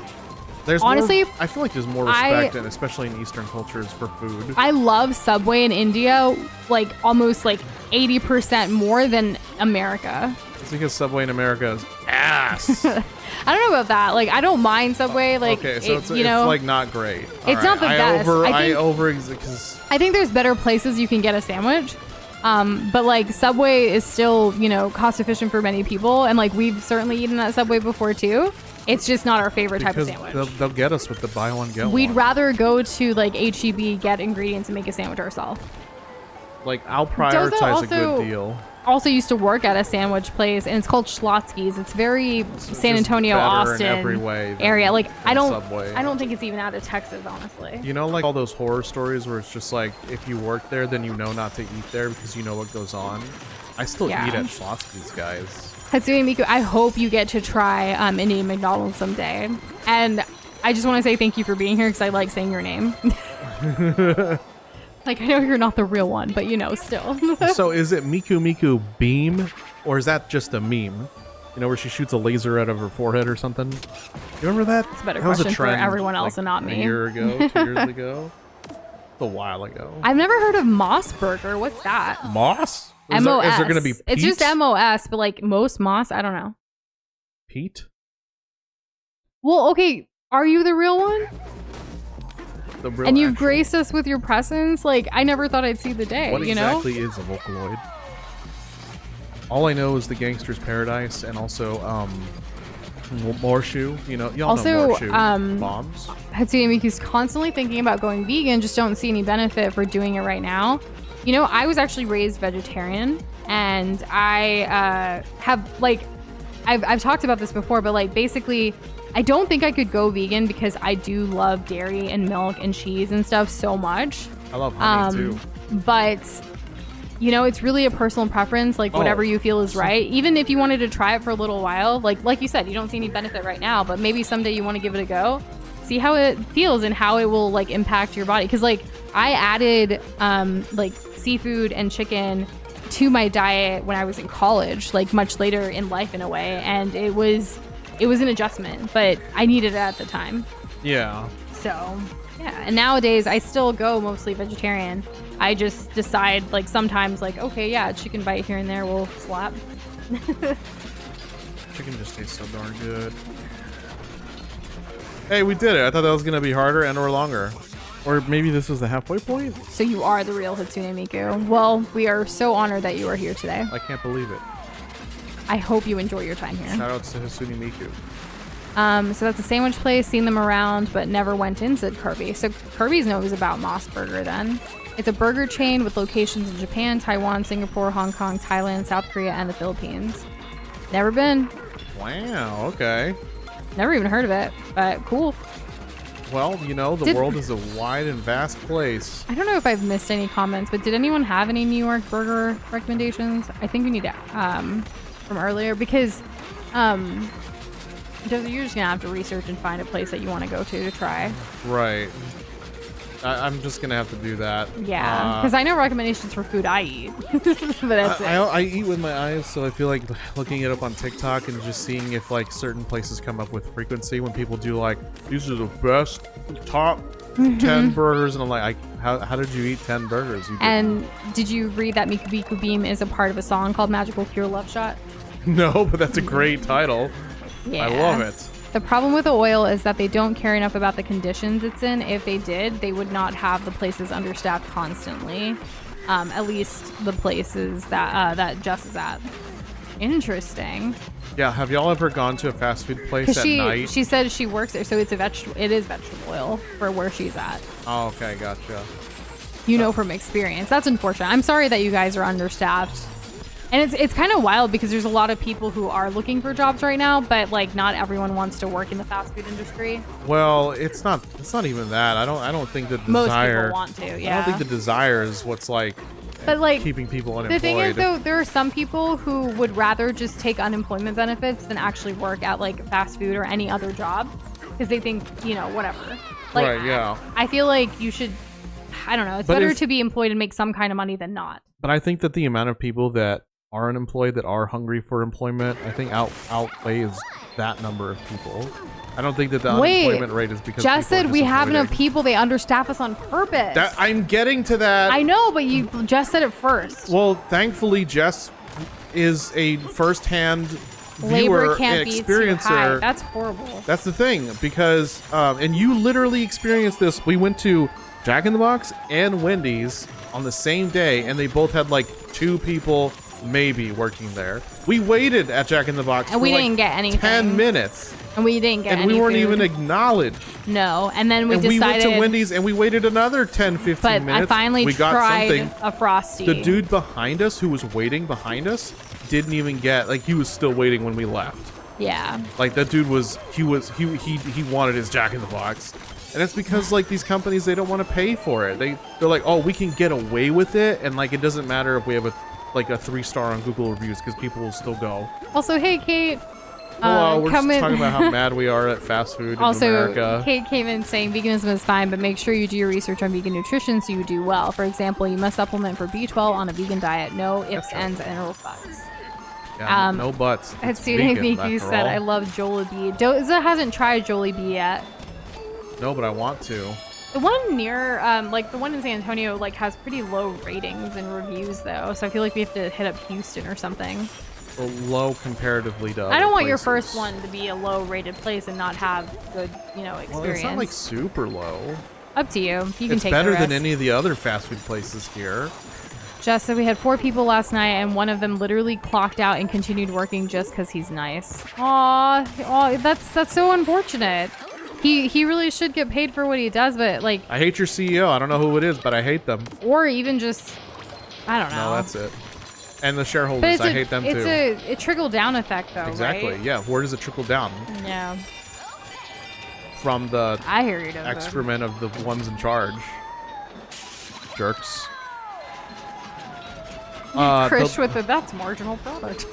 There's honestly, I feel like there's more respect, and especially in Eastern cultures, for food. I love Subway in India, like almost like 80% more than America. It's because Subway in America is ass. I don't know about that. Like, I don't mind Subway. Like, okay, so it's like not great. It's not the best. I think there's better places you can get a sandwich. But like Subway is still, cost efficient for many people, and like we've certainly eaten at Subway before too. It's just not our favorite type of sandwich. They'll get us with the buy one get one. We'd rather go to like HEB, get ingredients, and make a sandwich ourselves. Like, I'll prioritize a good deal. Also used to work at a sandwich place, and it's called Schlotsky's. It's very San Antonio, Austin in every way area. Like, I don't think it's even out of Texas, honestly. Like all those horror stories where it's just like, if you work there, then you know not to eat there because you know what goes on. I still eat at Schlotsky's, guys. Hatsune Miku, I hope you get to try Indian McDonald's someday. And I just want to say thank you for being here because I like saying your name. Like, I know you're not the real one, but still. So is it Miku Miku Beam, or is that just a meme? Where she shoots a laser out of her forehead or something? You remember that? It's a better question for everyone else and not me. A year ago, 2 years ago? A while ago. I've never heard of Moss Burger. What's that? Moss? MOS. Is there going to be Pete? It's just MOS, but like most Moss, I don't know. Pete? Well, okay. Are you the real one? The real and you've graced us with your presence? Like, I never thought I'd see the day, What exactly is a Vocaloid? All I know is the Gangster's Paradise and also, Morshu. Y'all know Morshu. Moms. Hatsune Miku's constantly thinking about going vegan, just don't see any benefit for doing it right now. I was actually raised vegetarian, and I have, like, I've talked about this before, but, like, basically, I don't think I could go vegan because I do love dairy and milk and cheese and stuff so much. I love honey, too. But, it's really a personal preference, like, whatever you feel is right. Even if you wanted to try it for a little while, like you said, you don't see any benefit right now, but maybe someday you want to give it a go. See how it feels and how it will, like, impact your body. Because, like, I added, like, seafood and chicken to my diet when I was in college, like, much later in life in a way. And it was an adjustment, but I needed it at the time. Yeah. So, yeah. And nowadays, I still go mostly vegetarian. I just decide, like, sometimes, like, okay, yeah, a chicken bite here and there will slap. Chicken just tastes so darn good. Hey, we did it. I thought that was going to be harder and or longer. Or maybe this was the halfway point? So you are the real Hatsune Miku. Well, we are so honored that you are here today. I can't believe it. I hope you enjoy your time here. Shout outs to Hatsune Miku. So that's a sandwich place, seen them around, but never went in, said Kirby. So Kirby's knows about Moss Burger then. It's a burger chain with locations in Japan, Taiwan, Singapore, Hong Kong, Thailand, South Korea, and the Philippines. Never been. Wow, okay. Never even heard of it, but cool. Well, the world is a wide and vast place. I don't know if I've missed any comments, but did anyone have any New York burger recommendations? I think we need to, from earlier, because you're just gonna have to research and find a place that you want to go to try. Right. I'm just gonna have to do that. Yeah, because I know recommendations for food I eat, but that's it. I eat with my eyes, so I feel like looking it up on TikTok and just seeing if like certain places come up with frequency when people do like, these are the best top 10 burgers, and I'm like, how did you eat 10 burgers? Did you read that Miku Miku Beam is a part of a song called Magical Cure Love Shot? No, but that's a great title. Yeah. I love it. The problem with the oil is that they don't care enough about the conditions it's in. If they did, they would not have the places understaffed constantly. At least the places that Jess is at. Interesting. Yeah, have y'all ever gone to a fast food place Because at night? she said she works there, so it's a vegetable. It is vegetable oil for where she's at. Oh, okay, gotcha. You know from experience. That's unfortunate. I'm sorry that you guys are understaffed. And it's kind of wild because there's a lot of people who are looking for jobs right now, but like not everyone wants to work in the fast food industry. Well, it's not even that. I don't think the Most desire. people want to, yeah. I don't think the desire is what's like. But like keeping people unemployed. The thing is, though, there are some people who would rather just take unemployment benefits than actually work at like fast food or any other job because they think, you know, whatever. Like, right? Yeah. I feel like you should. I don't know. It's better to be employed and make some kind of money than not. But I think that the amount of people that are unemployed that are hungry for employment, I think outweighs that number of people. I don't think that the unemployment rate is because Jess said we have enough avoiding. people. They understaff us on purpose. I'm getting to that. I know, but you just said it first. Well, thankfully, Jess is a first-hand Labor viewer can't and be too high. experiencer. That's horrible. That's the thing, because and you literally experienced this. We went to Jack in the Box and Wendy's on the same day, and they both had like 2 people maybe working there. We waited at Jack in the Box And for we like didn't get anything. 10 minutes. And we didn't get And any we weren't food. even acknowledged. No, and then we and decided. we went to Wendy's and we waited another 10, 15 but minutes. I finally we got tried something. a Frosty. The dude behind us who was waiting behind us didn't even get, like, he was still waiting when we left. Yeah. Like, that dude he wanted his Jack in the Box. And it's because, like, these companies, they don't want to pay for it. They're like, oh, we can get away with it, and like it doesn't matter if we have a 3-star on Google reviews because people will still go. Also, hey Kate. Well, we're just come in. talking about how mad we are at fast food in Also, America. Kate came in saying veganism is fine, but make sure you do your research on vegan nutrition so you do well. For example, you must supplement for B12 on a vegan diet. No ifs, ands, and or buts. Yeah, no buts. Let's It's see what vegan, you after said. all. I love Jollibee. Doza hasn't tried Jollibee yet. No, but I want to. The one near, like the one in San Antonio, like has pretty low ratings and reviews though. So I feel like we have to hit up Houston or something. Well, low comparatively to. I don't other want your places. first one to be a low-rated place and not have good, you know, experience. Well, it's not like super low. Up to you. You can It's take better the than risk. any of the other fast food places here. Jess said we had 4 people last night, and one of them literally clocked out and continued working just because he's nice. Aw, that's so unfortunate. He really should get paid for what he does, but like, I hate your CEO. I don't know who it is, but I hate them. or even just, I don't know. No, that's it. And the shareholders, But it's I hate them too. It's a trickle down effect, though. Exactly. Right? Yeah. Where does it trickle down? Yeah. From the I hear you. Doza. excrement of the ones in charge. Jerks. Krish with the that's marginal product.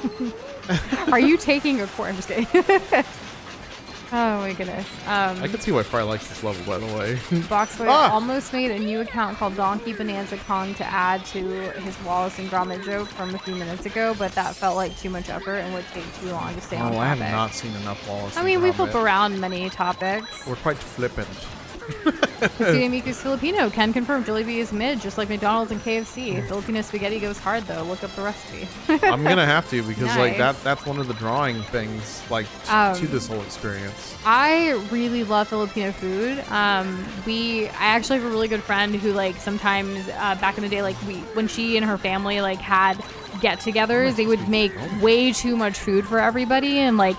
Are you taking a course? I'm just kidding. Oh my goodness. I can see why Fry likes this level, by the way. Boxboy almost made a new account called Donkey Bananza Kong to add to his Wallace and Gromit joke from a few minutes ago, but that felt like too much effort and would take too long to stay on Oh, I topic. have not seen enough Wallace. I and mean, we Gromit. flip around many topics. We're quite flippant. Miku's Filipino can confirm Jollibee is mid, just like McDonald's and KFC. Filipino spaghetti goes hard though. Look up the recipe. I'm gonna have to because like Nice. that's one of the drawing things like to this whole experience. I really love Filipino food. I actually have a really good friend who like sometimes back in the day, like when she and her family like had get-togethers, they would make way too much food for everybody, and like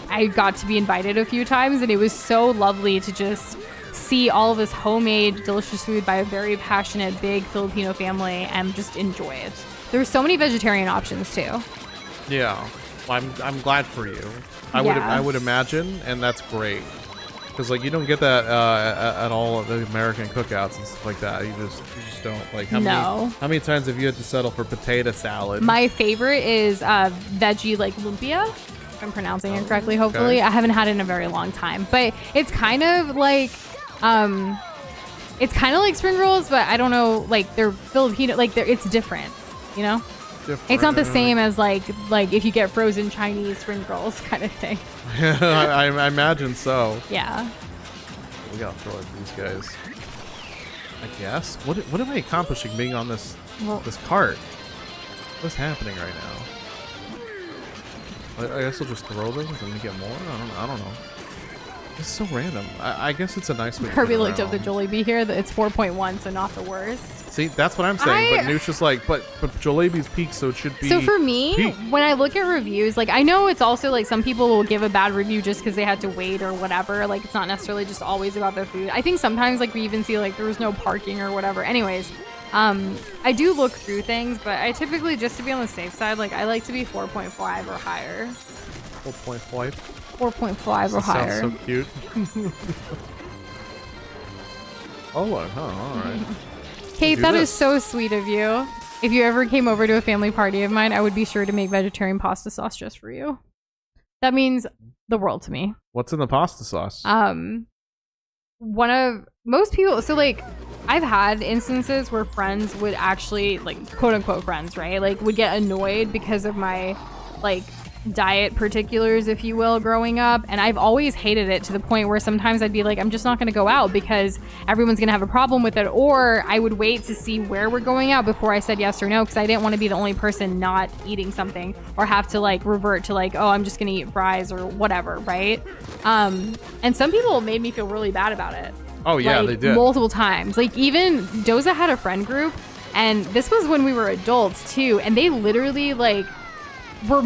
I got to be invited a few times, and it was so lovely to just see all of this homemade delicious food by a very passionate big Filipino family and just enjoy it. There were so many vegetarian options too. Yeah, I'm glad for you. I would imagine, and that's great because like you don't get that at all at the American cookouts and stuff like that. You just don't like. How many times have you had to settle for potato salad? My favorite is veggie like lumpia. If I'm pronouncing it correctly, hopefully. Okay. I haven't had it in a very long time, but it's kind of like spring rolls, but I don't know, like they're Filipino, like it's different, you know? It's not the same as like if you get frozen Chinese spring rolls kind of thing. I imagine so. Yeah. We gotta throw it at these guys. I guess. What am I accomplishing being on this cart? What's happening right now? I guess I'll just throw them and we get more. I don't know. It's so random. I guess it's a nice way. Kirby to get looked up the around. Jollibee here. It's 4.1, so not the worst. See, that's what I'm saying. But Nucha's like, but Jalebi's peak, so it should be. So for me, peak. when I look at reviews, like I know it's also like some people will give a bad review just because they had to wait or whatever. Like it's not necessarily just always about the food. I think sometimes like we even see like there was no parking or whatever. Anyways, I do look through things, but I typically, just to be on the safe side, like I like to be 4.5 or higher. 4.5. 4.5 or higher. Sounds so cute. Oh, huh, all right. Kate, that is so sweet of you. If you ever came over to a family party of mine, I would be sure to make vegetarian pasta sauce just for you. That means the world to me. What's in the pasta sauce? One of most people, so like I've had instances where friends would actually, like quote unquote friends, right? Like would get annoyed because of my like diet particulars, if you will, growing up. And I've always hated it to the point where sometimes I'd be like, I'm just not going to go out because everyone's going to have a problem with it. Or I would wait to see where we're going out before I said yes or no, because I didn't want to be the only person not eating something or have to like revert to like, oh, I'm just going to eat fries or whatever, right? And some people made me feel really bad about it. Oh yeah, like, they did. Multiple times. Like even Doza had a friend group, and this was when we were adults too, and they literally like were,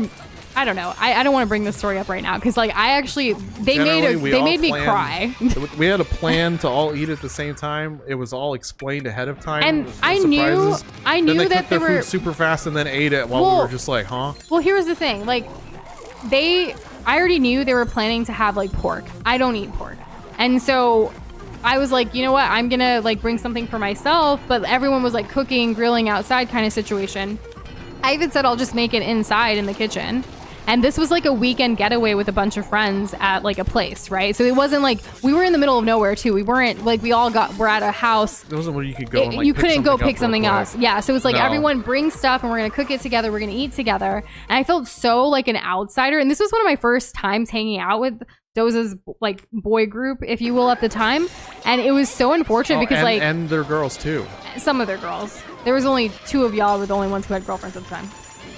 I don't know. I don't want to bring this story up right now because like I actually they made me cry. We had a plan to all eat at the same time. It was all explained ahead of time. And no I knew then they that cooked their food super fast and then ate it while we were just like, huh? Well, here's the thing. Like I already knew they were planning to have like pork. I don't eat pork, and so I was like, you know what? I'm gonna like bring something for myself. But everyone was like cooking, grilling outside kind of situation. I even said I'll just make it inside in the kitchen. And this was like a weekend getaway with a bunch of friends at like a place, right? So it wasn't like we were in the middle of nowhere too. We weren't like we're at a house. It wasn't where you could go. And, like, you couldn't go pick something else. Yeah. So it's like everyone brings stuff and we're gonna cook it together. We're gonna eat together. And I felt so like an outsider. And this was one of my first times hanging out with Doza's like boy group, if you will, at the time. And it was so unfortunate because and their girls too. Some of their girls. There was only 2 of y'all were the only ones who had girlfriends at the time.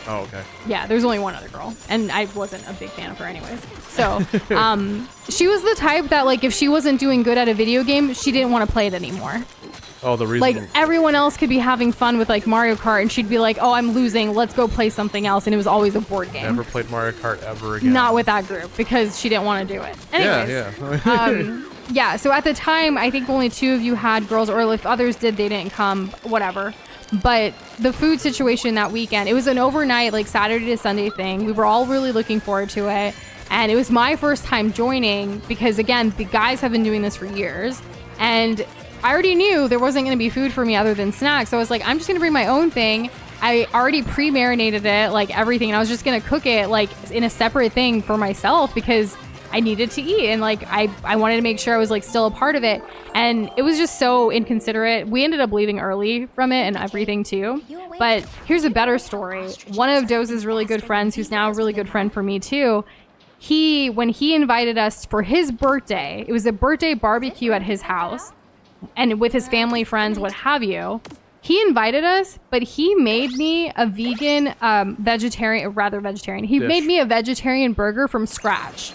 Oh, okay. Yeah, there's only one other girl, and I wasn't a big fan of her anyways. So, she was the type that, like, if she wasn't doing good at a video game, she didn't want to play it anymore. Oh, the reason. Like, everyone else could be having fun with, like, Mario Kart, and she'd be like, oh, I'm losing, let's go play something else, and it was always a board game. Never played Mario Kart ever again. Not with that group, because she didn't want to do it. Anyways, yeah. Yeah, so at the time, I think only 2 of you had girls, or if others did, they didn't come, whatever. But the food situation that weekend, it was an overnight, like Saturday to Sunday thing. We were all really looking forward to it. And it was my first time joining because, again, the guys have been doing this for years. And I already knew there wasn't going to be food for me other than snacks. So I was like, I'm just going to bring my own thing. I already pre-marinated it, like everything. And I was just going to cook it like in a separate thing for myself because I needed to eat. And like, I wanted to make sure I was like still a part of it. And it was just so inconsiderate. We ended up leaving early from it and everything too. But here's a better story. One of Doza's really good friends, who's now a really good friend for me too, when he invited us for his birthday, it was a birthday barbecue at his house and with his family, friends, what have you. He invited us, but he made me a vegan, vegetarian. He made me a vegetarian burger from scratch.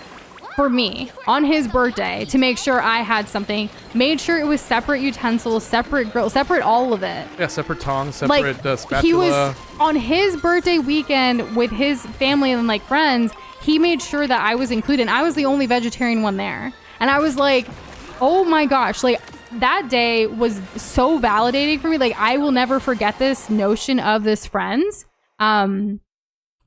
For me on his birthday to make sure I had something, made sure it was separate utensils, separate grill, separate all of it. Yeah, separate tongs, separate spatula. He was on his birthday weekend with his family and like friends. He made sure that I was included. And I was the only vegetarian one there. And I was like, oh my gosh, like that day was so validating for me. Like I will never forget this notion of this friends.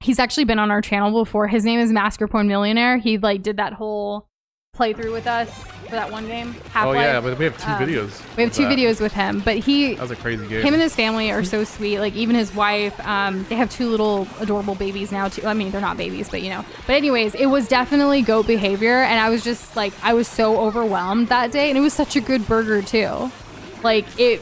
He's actually been on our channel before. His name is Mascarpone Millionaire. He like did that whole playthrough with us for that one game. Half-Life. Oh yeah, but we have 2 videos. We have 2 videos with him, but that was a crazy game. Him and his family are so sweet. Like even his wife, they have 2 little adorable babies now too. I mean, they're not babies, but you know. But anyways, it was definitely goat behavior, and I was just like, I was so overwhelmed that day, and it was such a good burger too. Like it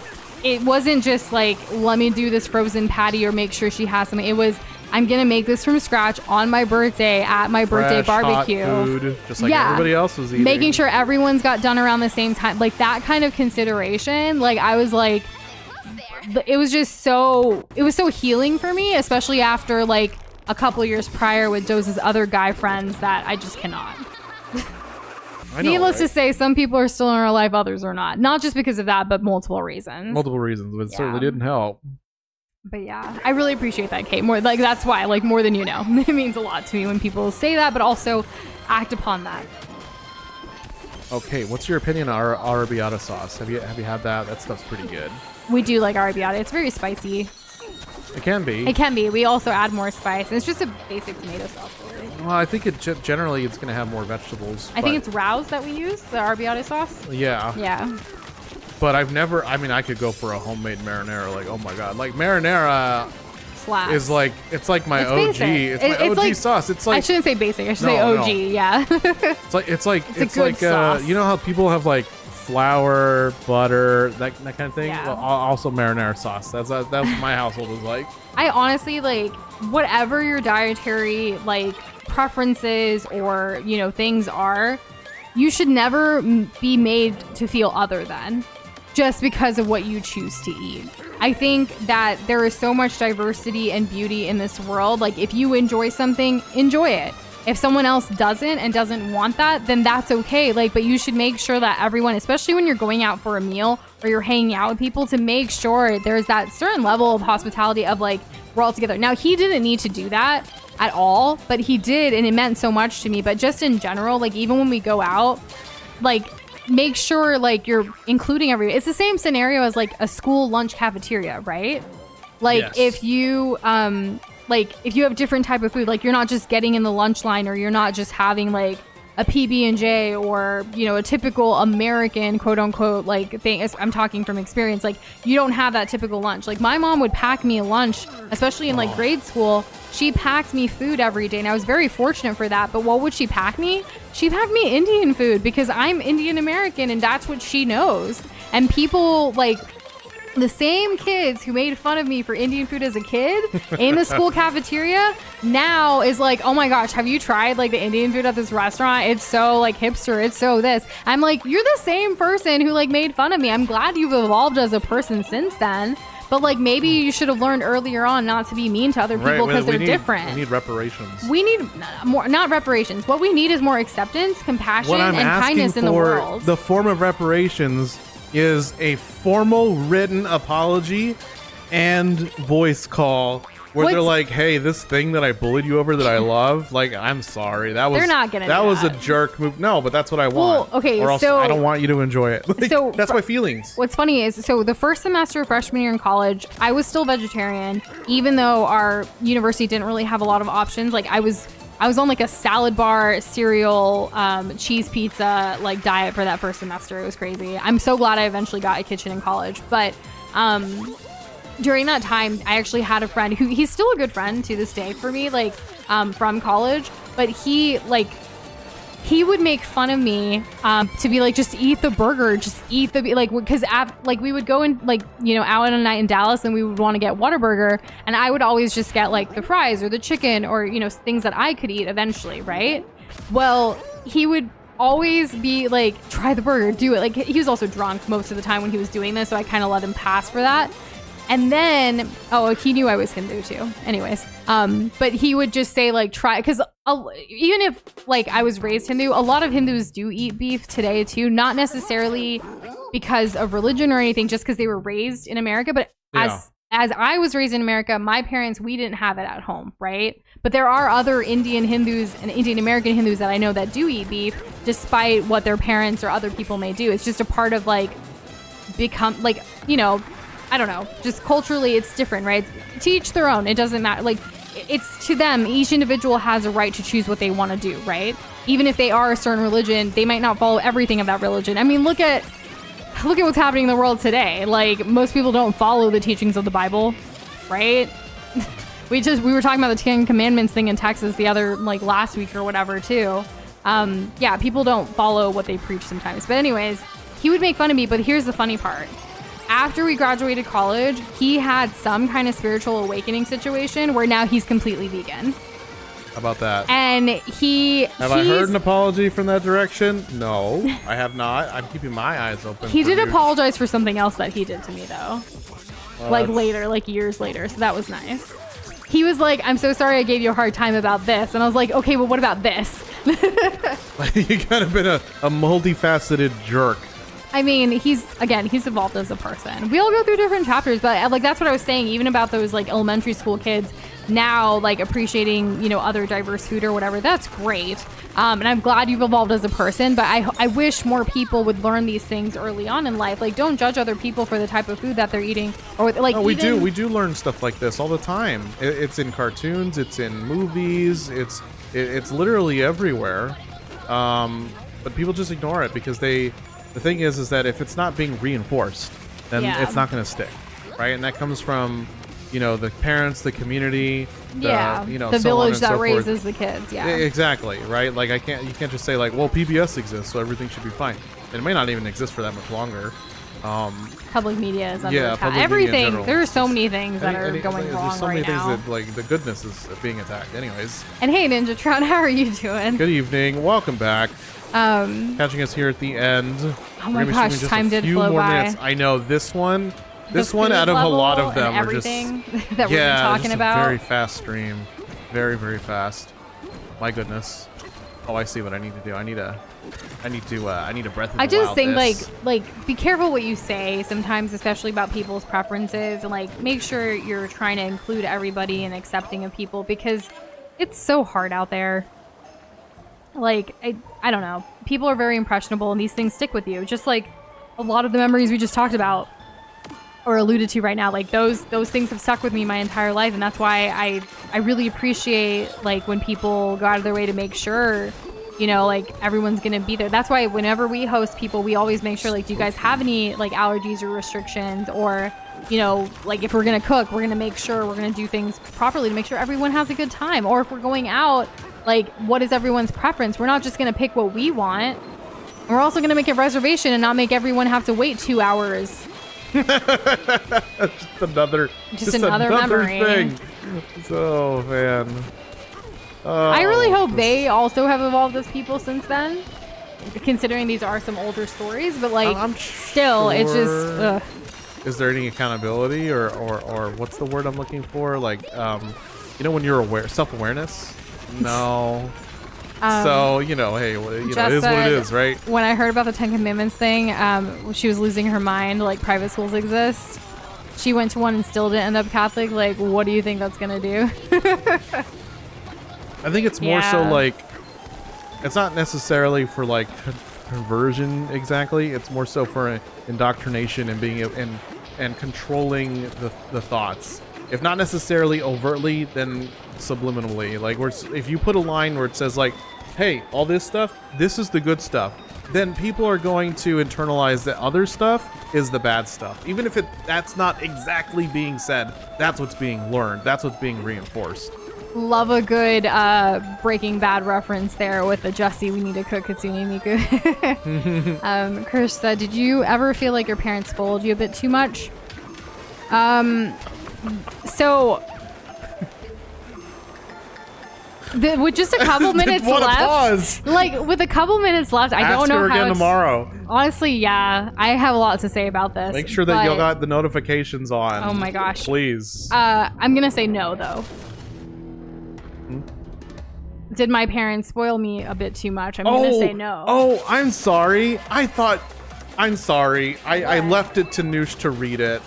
wasn't just like, let me do this frozen patty or make sure she has something. It was, I'm gonna make this from scratch on my birthday at my birthday barbecue. Hot food, just like everybody else was eating. Making sure everyone's got done around the same time, like that kind of consideration. Like I was like, it was so healing for me, especially after like a couple years prior with Doza's other guy friends that I just cannot. I know, Needless right? to say, some people are still in our life, others are not. Not just because of that, but multiple reasons. Multiple reasons, but it certainly didn't help. But yeah, I really appreciate that, Kate. More like that's why, like more than you know. It means a lot to me when people say that, but also act upon that. Okay, what's your opinion on our arrabbiata sauce? Have you had that? That stuff's pretty good. We do like arrabbiata. It's very spicy. It can be. It can be. We also add more spice. It's just a basic tomato sauce. Really. Well, I think it generally it's going to have more vegetables. I think it's Rouse that we use, the arrabbiata sauce. Yeah. Yeah. But I've never. I mean, I could go for a homemade marinara. Like, oh my god, like marinara Slaps. is like it's like my It's OG. basic. It's my It's OG like- sauce. It's I like shouldn't say basic. I should No, say OG. no. Yeah. it's like a good sauce. you know how people have like flour, butter, that kind of thing. Yeah. Well, also marinara sauce. That's what my household is like. I honestly like whatever your dietary like preferences or things are, you should never be made to feel other than just because of what you choose to eat. I think that there is so much diversity and beauty in this world. Like if you enjoy something, enjoy it. If someone else doesn't and doesn't want that, then that's okay. Like, but you should make sure that everyone, especially when you're going out for a meal or you're hanging out with people, to make sure there's that certain level of hospitality of like, we're all together. Now, he didn't need to do that at all, but he did, and it meant so much to me. But just in general, like even when we go out, like make sure like you're including everyone. It's the same scenario as like a school lunch cafeteria, right? Like Yes. if you if you have different type of food, like you're not just getting in the lunch line, or you're not just having like a PB&J or a typical American quote unquote like thing. I'm talking from experience. Like you don't have that typical lunch. Like my mom would pack me a lunch, especially in like grade school. She packed me food every day, and I was very fortunate for that. But what would she pack me? She packed me Indian food because I'm Indian American, and that's what she knows. And people like the same kids who made fun of me for Indian food as a kid in the school cafeteria now is like, oh my gosh, have you tried like the Indian food at this restaurant? It's so like hipster. It's so this. I'm like, you're the same person who like made fun of me. I'm glad you've evolved as a person since then. But like maybe you should have learned earlier on not to be mean to other people because they're different. We need reparations. We need more, not reparations. What we need is more acceptance, compassion, What I'm and asking kindness in the for, world. the form of reparations is a formal written apology and voice call where they're like, hey, this thing that I bullied you over that I love, like, I'm sorry. That was They're not gonna that do was a that. jerk move. No, but that's what I want. Well, okay, or else so- I don't want you to enjoy it. Like, so that's my feelings. What's funny is, so the first semester of freshman year in college, I was still vegetarian, even though our university didn't really have a lot of options. Like I was on like a salad bar, cereal, cheese pizza like diet for that first semester. It was crazy. I'm so glad I eventually got a kitchen in college. But during that time, I actually had a friend who he's still a good friend to this day for me, like from college. But he would make fun of me to be like, just eat the burger, just eat the like, because like we would go in like out on a night in Dallas and we would want to get Whataburger, and I would always just get like the fries or the chicken or things that I could eat eventually, right? Well, he would always be like, try the burger, do it. Like he was also drunk most of the time when he was doing this, so I kind of let him pass for that. And then, he knew I was Hindu too. Anyways, but he would just say like, try, because even if like I was raised Hindu, a lot of Hindus do eat beef today too. Not necessarily because of religion or anything, just because they were raised in America. But as I was raised in America, my parents, we didn't have it at home, right? But there are other Indian Hindus and Indian American Hindus that I know that do eat beef, despite what their parents or other people may do. It's just a part of like become like I don't know, just culturally it's different, right? To each their own. It doesn't matter. Like it's to them. Each individual has a right to choose what they want to do, right? Even if they are a certain religion, they might not follow everything of that religion. I mean, look at what's happening in the world today. Like most people don't follow the teachings of the Bible, right? We were talking about the 10 Commandments thing in Texas the other like last week or whatever too. People don't follow what they preach sometimes. But anyways, he would make fun of me, but here's the funny part. After we graduated college, he had some kind of spiritual awakening situation where now he's completely vegan. How about that? And have I heard an apology from that direction? No, I have not. I'm keeping my eyes open. He for did new- apologize for something else that he did to me though. Well, Like that's- later, like years later. So that was nice. He was like, I'm so sorry I gave you a hard time about this. And I was like, okay, well, what about this? Like, you kind of been a multifaceted jerk. I mean, he's evolved as a person. We all go through different chapters, but like that's what I was saying, even about those like elementary school kids now, like appreciating, you know, other diverse food or whatever. That's great. And I'm glad you've evolved as a person, but I wish more people would learn these things early on in life. Like, don't judge other people for the type of food that they're eating, or like. No, we do learn stuff like this all the time. It's in cartoons, it's in movies, it's literally everywhere. But people just ignore it because the thing is that if it's not being reinforced, then it's not going to stick, right? And that comes from, you know, the parents, the community, you know, the so village that so raises the kids. Yeah, exactly, right? Like you can't just say like, well, PBS exists, so everything should be fine. It may not even exist for that much longer. Public media is under attack. Public Everything. media in There are so many things that are going there's wrong so many right things now. that, like, the goodness is being attacked. Anyways. And hey, Ninjatron, how are you doing? Good evening. Welcome back. Catching us here at the end. Oh my gosh, time did flow by. I know this one out of a lot of them are just that we've been talking about. Very fast stream. Very, very fast. My goodness. Oh, I see what I need to do. I need a breath of the I just think wildness. like be careful what you say sometimes, especially about people's preferences, and like make sure you're trying to include everybody and accepting of people, because it's so hard out there. Like I don't know. People are very impressionable and these things stick with you. Just like a lot of the memories we just talked about or alluded to right now, like those things have stuck with me my entire life, and that's why I really appreciate like when people go out of their way to make sure, you know, like everyone's gonna be there. That's why whenever we host people, we always make sure, like, do you guys have any like allergies or restrictions, or, you know, like if we're gonna cook, we're gonna make sure we're gonna do things properly to make sure everyone has a good time. Or if we're going out, like, what is everyone's preference? We're not just gonna pick what we want. We're also gonna make a reservation and not make everyone have to wait 2 hours. just another memory thing. So, man. I really hope they also have evolved as people since then, considering these are some older stories, but like I'm still, sure. it's just ugh. Is there any accountability or what's the word I'm looking for? Like, you know, when you're self-awareness? No. So, you know, hey, you know, it is what it is, right? When I heard about the 10 Commandments thing, she was losing her mind, like private schools exist. She went to one and still didn't end up Catholic. Like, what do you think that's gonna do? I think it's more so like, it's not necessarily for like conversion exactly. It's more so for indoctrination and being and controlling the thoughts. If not necessarily overtly, then subliminally. Like, if you put a line where it says like, hey, all this stuff, this is the good stuff, then people are going to internalize that other stuff is the bad stuff. Even if that's not exactly being said, that's what's being learned. That's what's being reinforced. Love a good Breaking Bad reference there with the Jesse, we need to cook Katsune Miku. Chris said, did you ever feel like your parents spoiled you a bit too much? So with just a couple minutes left, pause. like with a couple minutes left, I don't know her how again tomorrow. Honestly, yeah, I have a lot to say about this. Make sure that you got the notifications on. Oh my gosh, please. I'm gonna say no though. Did my parents spoil me a bit too much? I'm gonna say no. Oh, I'm sorry. I'm sorry. I left it to Noosh to read it.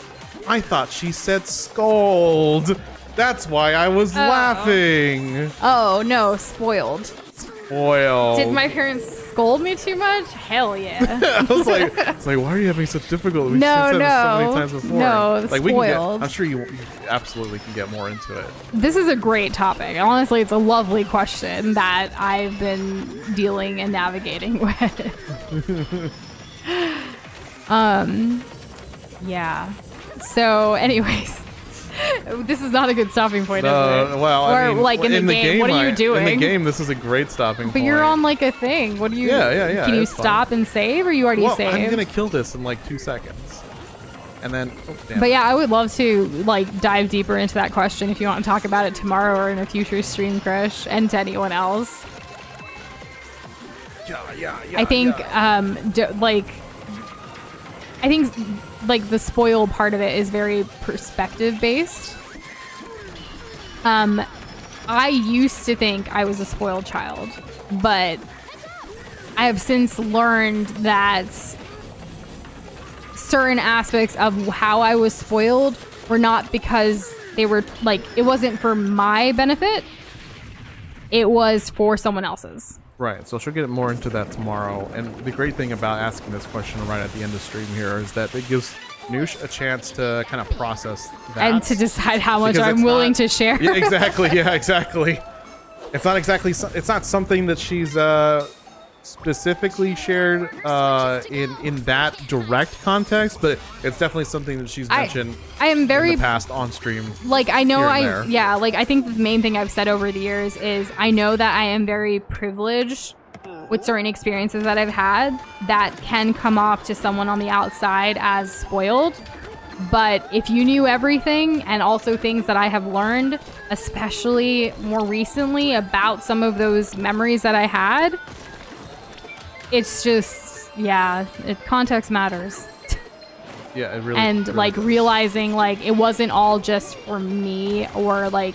I thought she said scold. That's why I was laughing. Oh, no, spoiled. Spoiled. Did my parents scold me too much? Hell yeah. I was like, why are you having such difficulty? We've said this so many times before. No, like, spoiled. I'm sure you absolutely can get more into it. This is a great topic. Honestly, it's a lovely question that I've been dealing and navigating with. Yeah. So, anyways. This is not a good stopping point, is it? Well, or I mean, like in the game, what are you doing? In the game, this is a great stopping point. But you're on like a thing. What do you? Yeah. Can you stop and save, or you already saved? I'm gonna kill this in like 2 seconds, and then. Oh, damn. But yeah, I would love to like dive deeper into that question if you want to talk about it tomorrow or in a future stream, Krish, and to anyone else. Yeah. I think I think like the spoil part of it is very perspective based. I used to think I was a spoiled child, but I have since learned that certain aspects of how I was spoiled were not because they were like, it wasn't for my benefit. It was for someone else's. Right, so she'll get more into that tomorrow. And the great thing about asking this question right at the end of stream here is that it gives Noosh a chance to kind of process that. And to decide how much Because I'm it's willing not- to share. Yeah, exactly. Yeah, exactly. It's not exactly. It's not something that she's specifically shared in that direct context, but it's definitely something that she's mentioned. I am very in the past on stream. like I know here and there. like I think the main thing I've said over the years is I know that I am very privileged with certain experiences that I've had that can come off to someone on the outside as spoiled. But if you knew everything and also things that I have learned, especially more recently about some of those memories that I had, it's just, yeah, context matters. Yeah, it really. And really like does. realizing like it wasn't all just for me or like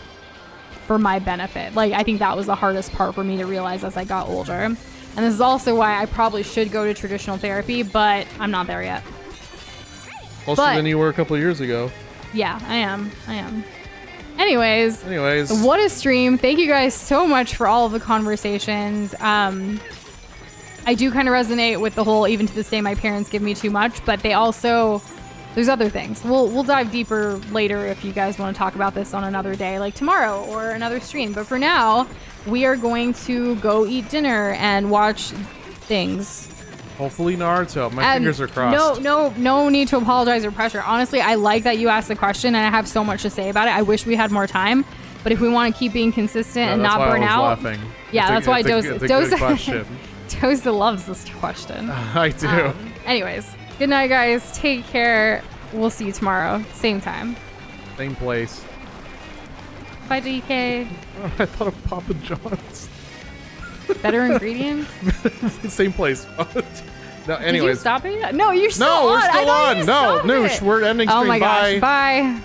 for my benefit. Like I think that was the hardest part for me to realize as I got older. And this is also why I probably should go to traditional therapy, but I'm not there yet. Closer but- than you were a couple of years ago. Yeah, I am. Anyways, what a stream. Thank you guys so much for all of the conversations. I do kind of resonate with the whole, even to this day, my parents give me too much, but they also, there's other things. We'll dive deeper later if you guys want to talk about this on another day, like tomorrow or another stream. But for now, we are going to go eat dinner and watch things. Hopefully Naruto. My fingers are crossed. No need to apologize or pressure. Honestly, I like that you asked the question and I have so much to say about it. I wish we had more time, but if we want to keep being consistent and not burn out. Laughing. Yeah, that's why it's a good question. Doza loves this question. I do. Anyways, good night, guys. Take care. We'll see you tomorrow. Same time. Same place. Bye, DK. Oh, I thought of Papa John's. Better ingredients? Same place. No, anyways. Did you stop it yet? No, you're still No, on. we're still I thought on. you No, stopped Noosh, it. we're ending stream. Oh my Bye. gosh. Bye.